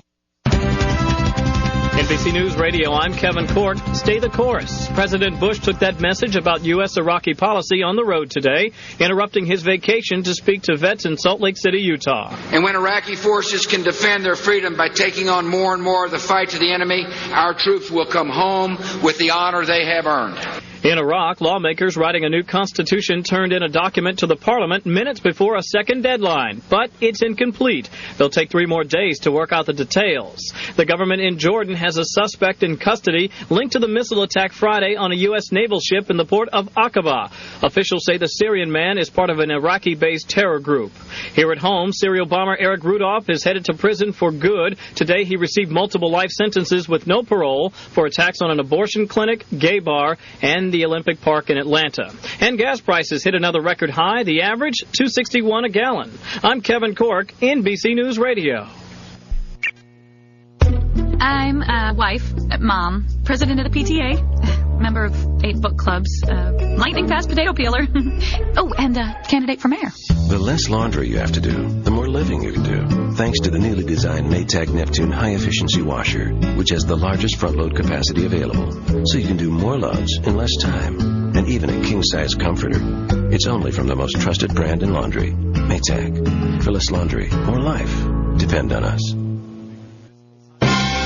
NBC News Radio, I'm Kevin Cork. Stay the course. President Bush took that message about U.S.-Iraqi policy on the road today, interrupting his vacation to speak to vets in Salt Lake City, Utah. And when Iraqi forces can defend their freedom by taking on more and more of the fight to the enemy, our troops will come home with the honor they have earned. In Iraq, lawmakers writing a new constitution turned in a document to the parliament minutes before a second deadline, but it's incomplete. They'll take 3 more days to work out the details. The government in Jordan has a suspect in custody linked to the missile attack Friday on a U.S. naval ship in the port of Aqaba. Officials say the Syrian man is part of an Iraqi-based terror group. Here at home, serial bomber Eric Rudolph is headed to prison for good. Today he received multiple life sentences with no parole for attacks on an abortion clinic, gay bar, and the Olympic Park in Atlanta. And gas prices hit another record high, the average $2.61 a gallon. I'm Kevin Cork, NBC News Radio. I'm a wife, mom, president of the PTA, member of 8 book clubs, lightning fast potato peeler. Oh, and candidate for mayor. The less laundry you have to do, the more living you can do. Thanks to the newly designed Maytag Neptune high-efficiency washer, which has the largest front-load capacity available, so you can do more loads in less time, and even a king-size comforter. It's only from the most trusted brand in laundry, Maytag. For less laundry, more life. Depend on us.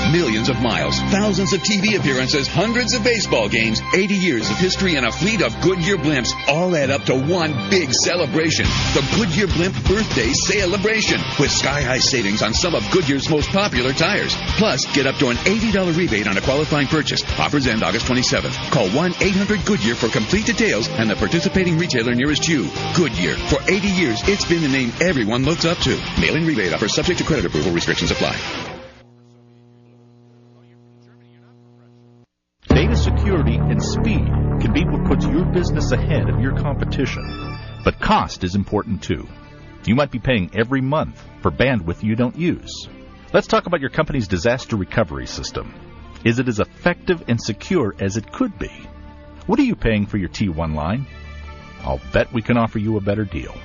Millions of miles, thousands of TV appearances, hundreds of baseball games, 80 years of history, and a fleet of Goodyear blimps all add up to one big celebration. The Goodyear Blimp Birthday Celebration, with sky-high savings on some of Goodyear's most popular tires. Plus, get up to an $80 rebate on a qualifying purchase. Offers end August 27th. Call 1-800-GOODYEAR for complete details and the participating retailer nearest you. Goodyear. For 80 years, it's been the name everyone looks up to. Mail-in rebate offer subject to credit approval. Restrictions apply. Data security and speed can be what puts your business ahead of your competition. But cost is important too. You might be paying every month for bandwidth you don't use. Let's talk about your company's disaster recovery system. Is it as effective and secure as it could be? What are you paying for your T1 line? I'll bet we can offer you a better deal.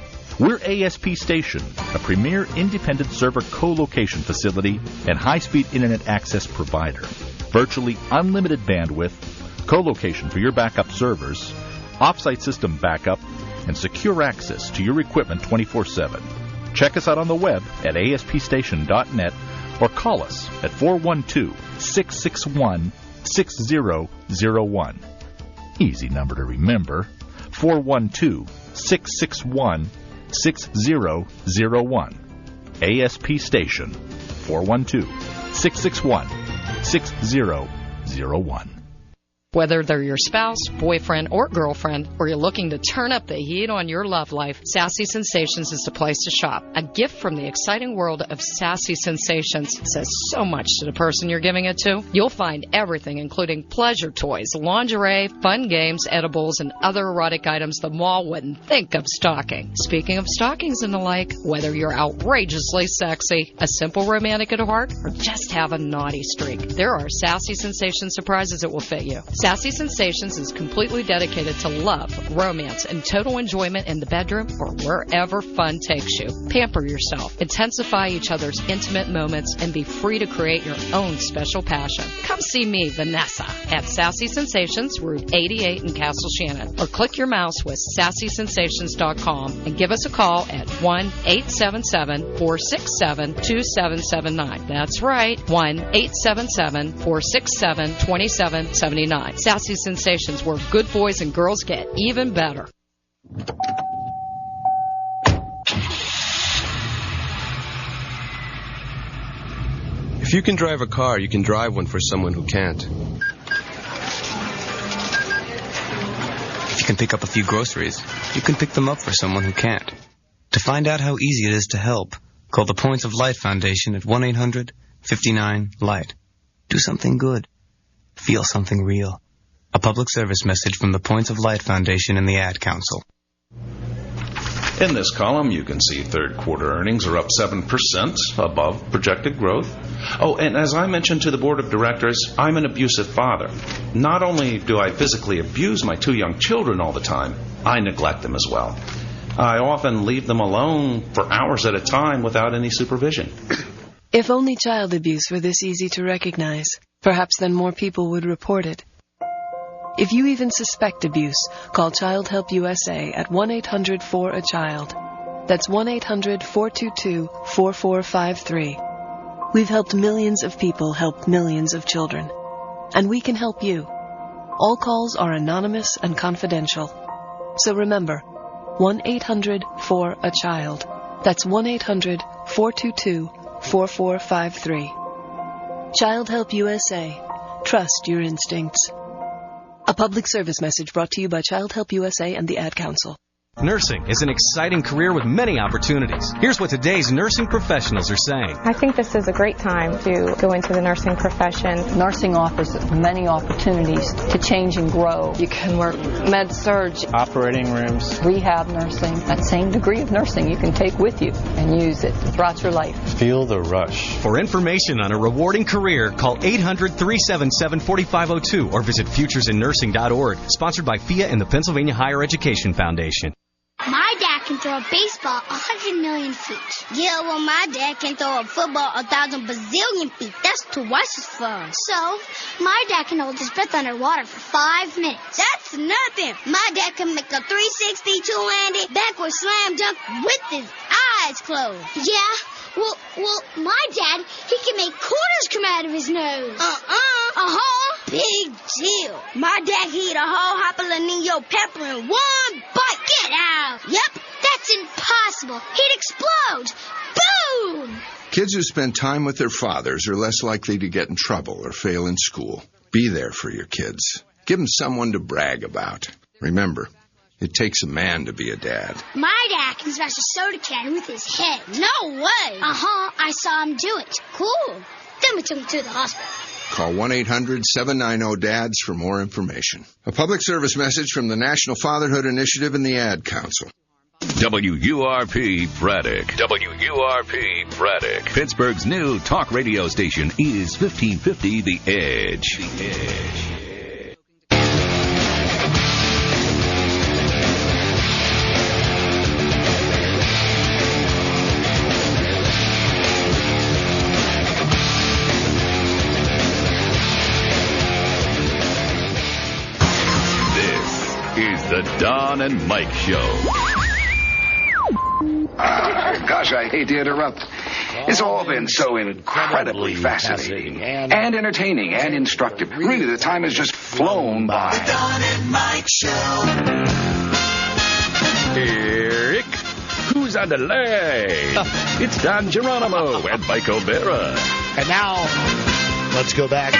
We're ASP Station, a premier independent server co-location facility and high-speed internet access provider. Virtually unlimited bandwidth, co-location for your backup servers, off-site system backup, and secure access to your equipment 24/7. Check us out on the web at aspstation.net or call us at 412-661-6001. Easy number to remember, 412-661-6001. ASP Station, 412-661-6001. Whether they're your spouse, boyfriend, or girlfriend, or you're looking to turn up the heat on your love life, Sassy Sensations is the place to shop. A gift from the exciting world of Sassy Sensations says so much to the person you're giving it to. You'll find everything, including pleasure toys, lingerie, fun games, edibles, and other erotic items the mall wouldn't think of stocking. Speaking of stockings and the like, whether you're outrageously sexy, a simple romantic at heart, or just have a naughty streak, there are Sassy Sensations surprises that will fit you. Sassy Sensations is completely dedicated to love, romance, and total enjoyment in the bedroom or wherever fun takes you. Pamper yourself, intensify each other's intimate moments, and be free to create your own special passion. Come see me, Vanessa, at Sassy Sensations, Route 88 in Castle Shannon, or click your mouse with sassysensations.com and give us a call at 1-877-467-2779. That's right, 1-877-467-2779. Sassy Sensations, where good boys and girls get even better. If you can drive a car, you can drive one for someone who can't. If you can pick up a few groceries, you can pick them up for someone who can't. To find out how easy it is to help, call the Points of Light Foundation at 1-800-59-LIGHT. Do something good. Feel something real. A public service message from the Points of Light Foundation and the Ad Council. In this column, you can see third quarter earnings are up 7% above projected growth. Oh, and as I mentioned to the board of directors, I'm an abusive father. Not only do I physically abuse my 2 young children all the time, I neglect them as well. I often leave them alone for hours at a time without any supervision. If only child abuse were this easy to recognize, perhaps then more people would report it. If you even suspect abuse, call Child Help USA at 1-800-4-A-CHILD. That's 1-800-422-4453. We've helped millions of people help millions of children. And we can help you. All calls are anonymous and confidential. So remember, 1-800-4-A-CHILD. That's 1-800-422-4453. Child Help USA. Trust your instincts. A public service message brought to you by Child Help USA and the Ad Council. Nursing is an exciting career with many opportunities. Here's what today's nursing professionals are saying. I think this is a great time to go into the nursing profession. Nursing offers many opportunities to change and grow. You can work med-surg, operating rooms, rehab nursing. That same degree of nursing you can take with you and use it throughout your life. Feel the rush. For information on a rewarding career, call 800-377-4502 or visit futuresinnursing.org. Sponsored by FIA and the Pennsylvania Higher Education Foundation. My dad can throw a baseball 100 million feet. Yeah, well, my dad can throw a football 1,000 bazillion feet. That's twice as far. So, my dad can hold his breath underwater for 5 minutes. That's nothing. My dad can make a 360 two-handed backward slam dunk with his eyes closed. Yeah. Well, my dad, he can make quarters come out of his nose. Big deal. My dad can eat a whole jalapeno pepper in one bite. Get out. Yep, that's impossible. He'd explode. Boom! Kids who spend time with their fathers are less likely to get in trouble or fail in school. Be there for your kids. Give them someone to brag about. Remember, it takes a man to be a dad. My dad can smash a soda can with his head. No way. I saw him do it. Cool. Then we took him to the hospital. Call 1-800-790-DADS for more information. A public service message from the National Fatherhood Initiative and the Ad Council. WURP Braddock. WURP Braddock. Pittsburgh's new talk radio station is 1550 The Edge. The Edge. The Don and Mike Show. Gosh, I hate to interrupt. It's all been so incredibly fascinating and entertaining and instructive. Really, the time has just flown by. The Don and Mike Show. Eric, who's on the line? It's Don Geronimo and Mike O'Bara. And now, let's go back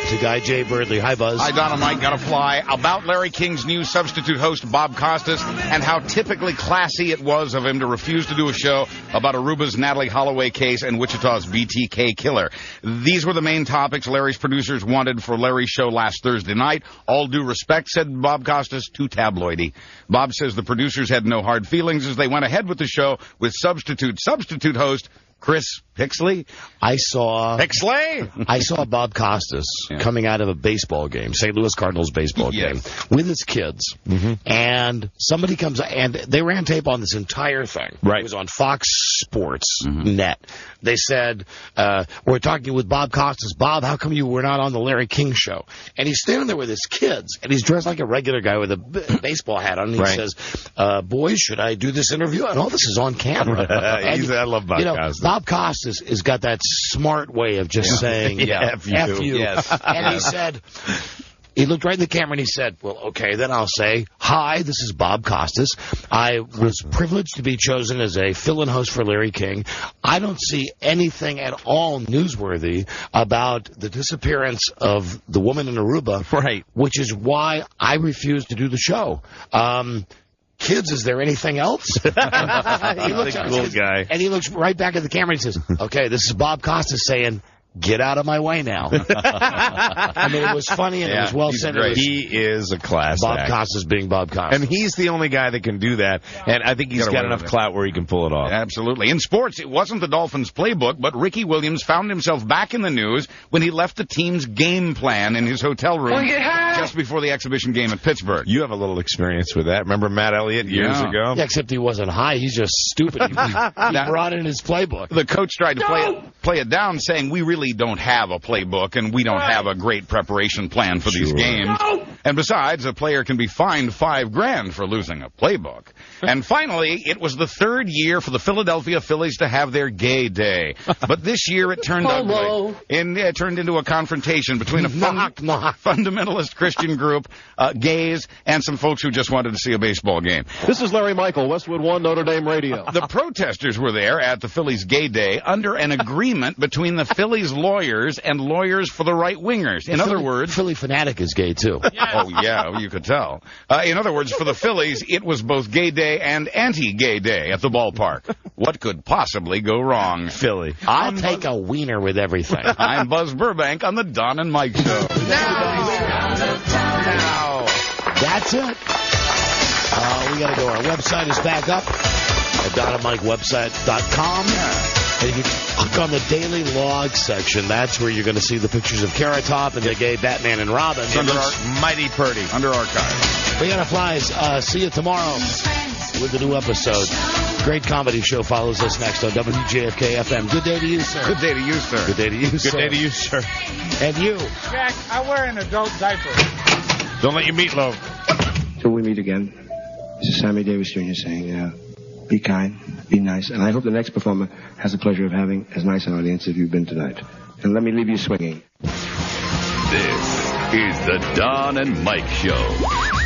to Guy J. Birdley. Hi, Buzz. Hi, Don and Mike. Gotta fly. About Larry King's new substitute host, Bob Costas, and how typically classy it was of him to refuse to do a show about Aruba's Natalie Holloway case and Wichita's BTK killer. These were the main topics Larry's producers wanted for Larry's show last Thursday night. All due respect, said Bob Costas, too tabloidy. Bob says the producers had no hard feelings as they went ahead with the show with substitute host Chris Pixley. I saw Bob Costas coming out of a baseball game, St. Louis Cardinals baseball game, with his kids. And somebody comes, and they ran tape on this entire thing. Right. It was on Fox Sports Net. They said, we're talking with Bob Costas. Bob, how come you were not on the Larry King show? And he's standing there with his kids, and he's dressed like a regular guy with a baseball hat on. And he says, boys, should I do this interview? And all this is on camera. I love Bob Costas. Bob Costas has got that smart way of just saying, F you. Yes. And he said, he looked right in the camera and he said, well, okay, then I'll say, hi, this is Bob Costas. I was privileged to be chosen as a fill-in host for Larry King. I don't see anything at all newsworthy about the disappearance of the woman in Aruba, which is why I refuse to do the show. Kids, is there anything else? He's a cool guy. And he looks right back at the camera and he says, okay, this is Bob Costas saying, get out of my way now. I mean, it was funny and it was well said. He is a class Bob act. Costas being Bob Costas. And he's the only guy that can do that. And I think he's got enough clout where he can pull it off. Absolutely. In sports, it wasn't the Dolphins' playbook, but Ricky Williams found himself back in the news when he left the team's game plan in his hotel room just before the exhibition game at Pittsburgh. You have a little experience with that. Remember Matt Elliott years ago? Yeah, except he wasn't high. He's just stupid. He brought in his playbook. The coach tried to play it down, saying, we really don't have a playbook, and we don't have a great preparation plan for these games. And besides, a player can be fined $5,000 for losing a playbook. And finally, it was the third year for the Philadelphia Phillies to have their gay day. But this year it turned ugly. It turned into a confrontation between a fundamentalist Christian group, gays, and some folks who just wanted to see a baseball game. This is Larry Michael, Westwood One, Notre Dame Radio. The protesters were there at the Phillies gay day under an agreement between the Phillies lawyers and lawyers for the right-wingers. In other words... Philly Fanatic is gay, too. Oh, yeah, you could tell. In other words, for the Phillies, it was both gay day and anti-gay day at the ballpark. What could possibly go wrong? Philly. I'll take a wiener with everything. I'm Buzz Burbank on the Don and Mike Show. Now. That's it. We got to go. Our website is back up at donandmikewebsite.com. And if you click on the Daily Log section, that's where you're going to see the pictures of Carrot Top and the gay Batman and Robin. Mighty Purdy. Under archive. Rihanna Flies. See you tomorrow with a new episode. Great comedy show follows us next on WJFK FM. Good day to you, sir. Good day to you, sir. Good day to you, sir. Good day to you, sir. And you. Jack, I wear an adult diaper. Don't let your meatloaf. Till we meet again, this is Sammy Davis Jr. saying, be kind, be nice, and I hope the next performer has the pleasure of having as nice an audience as you've been tonight. And let me leave you swinging. This is the Don and Mike Show.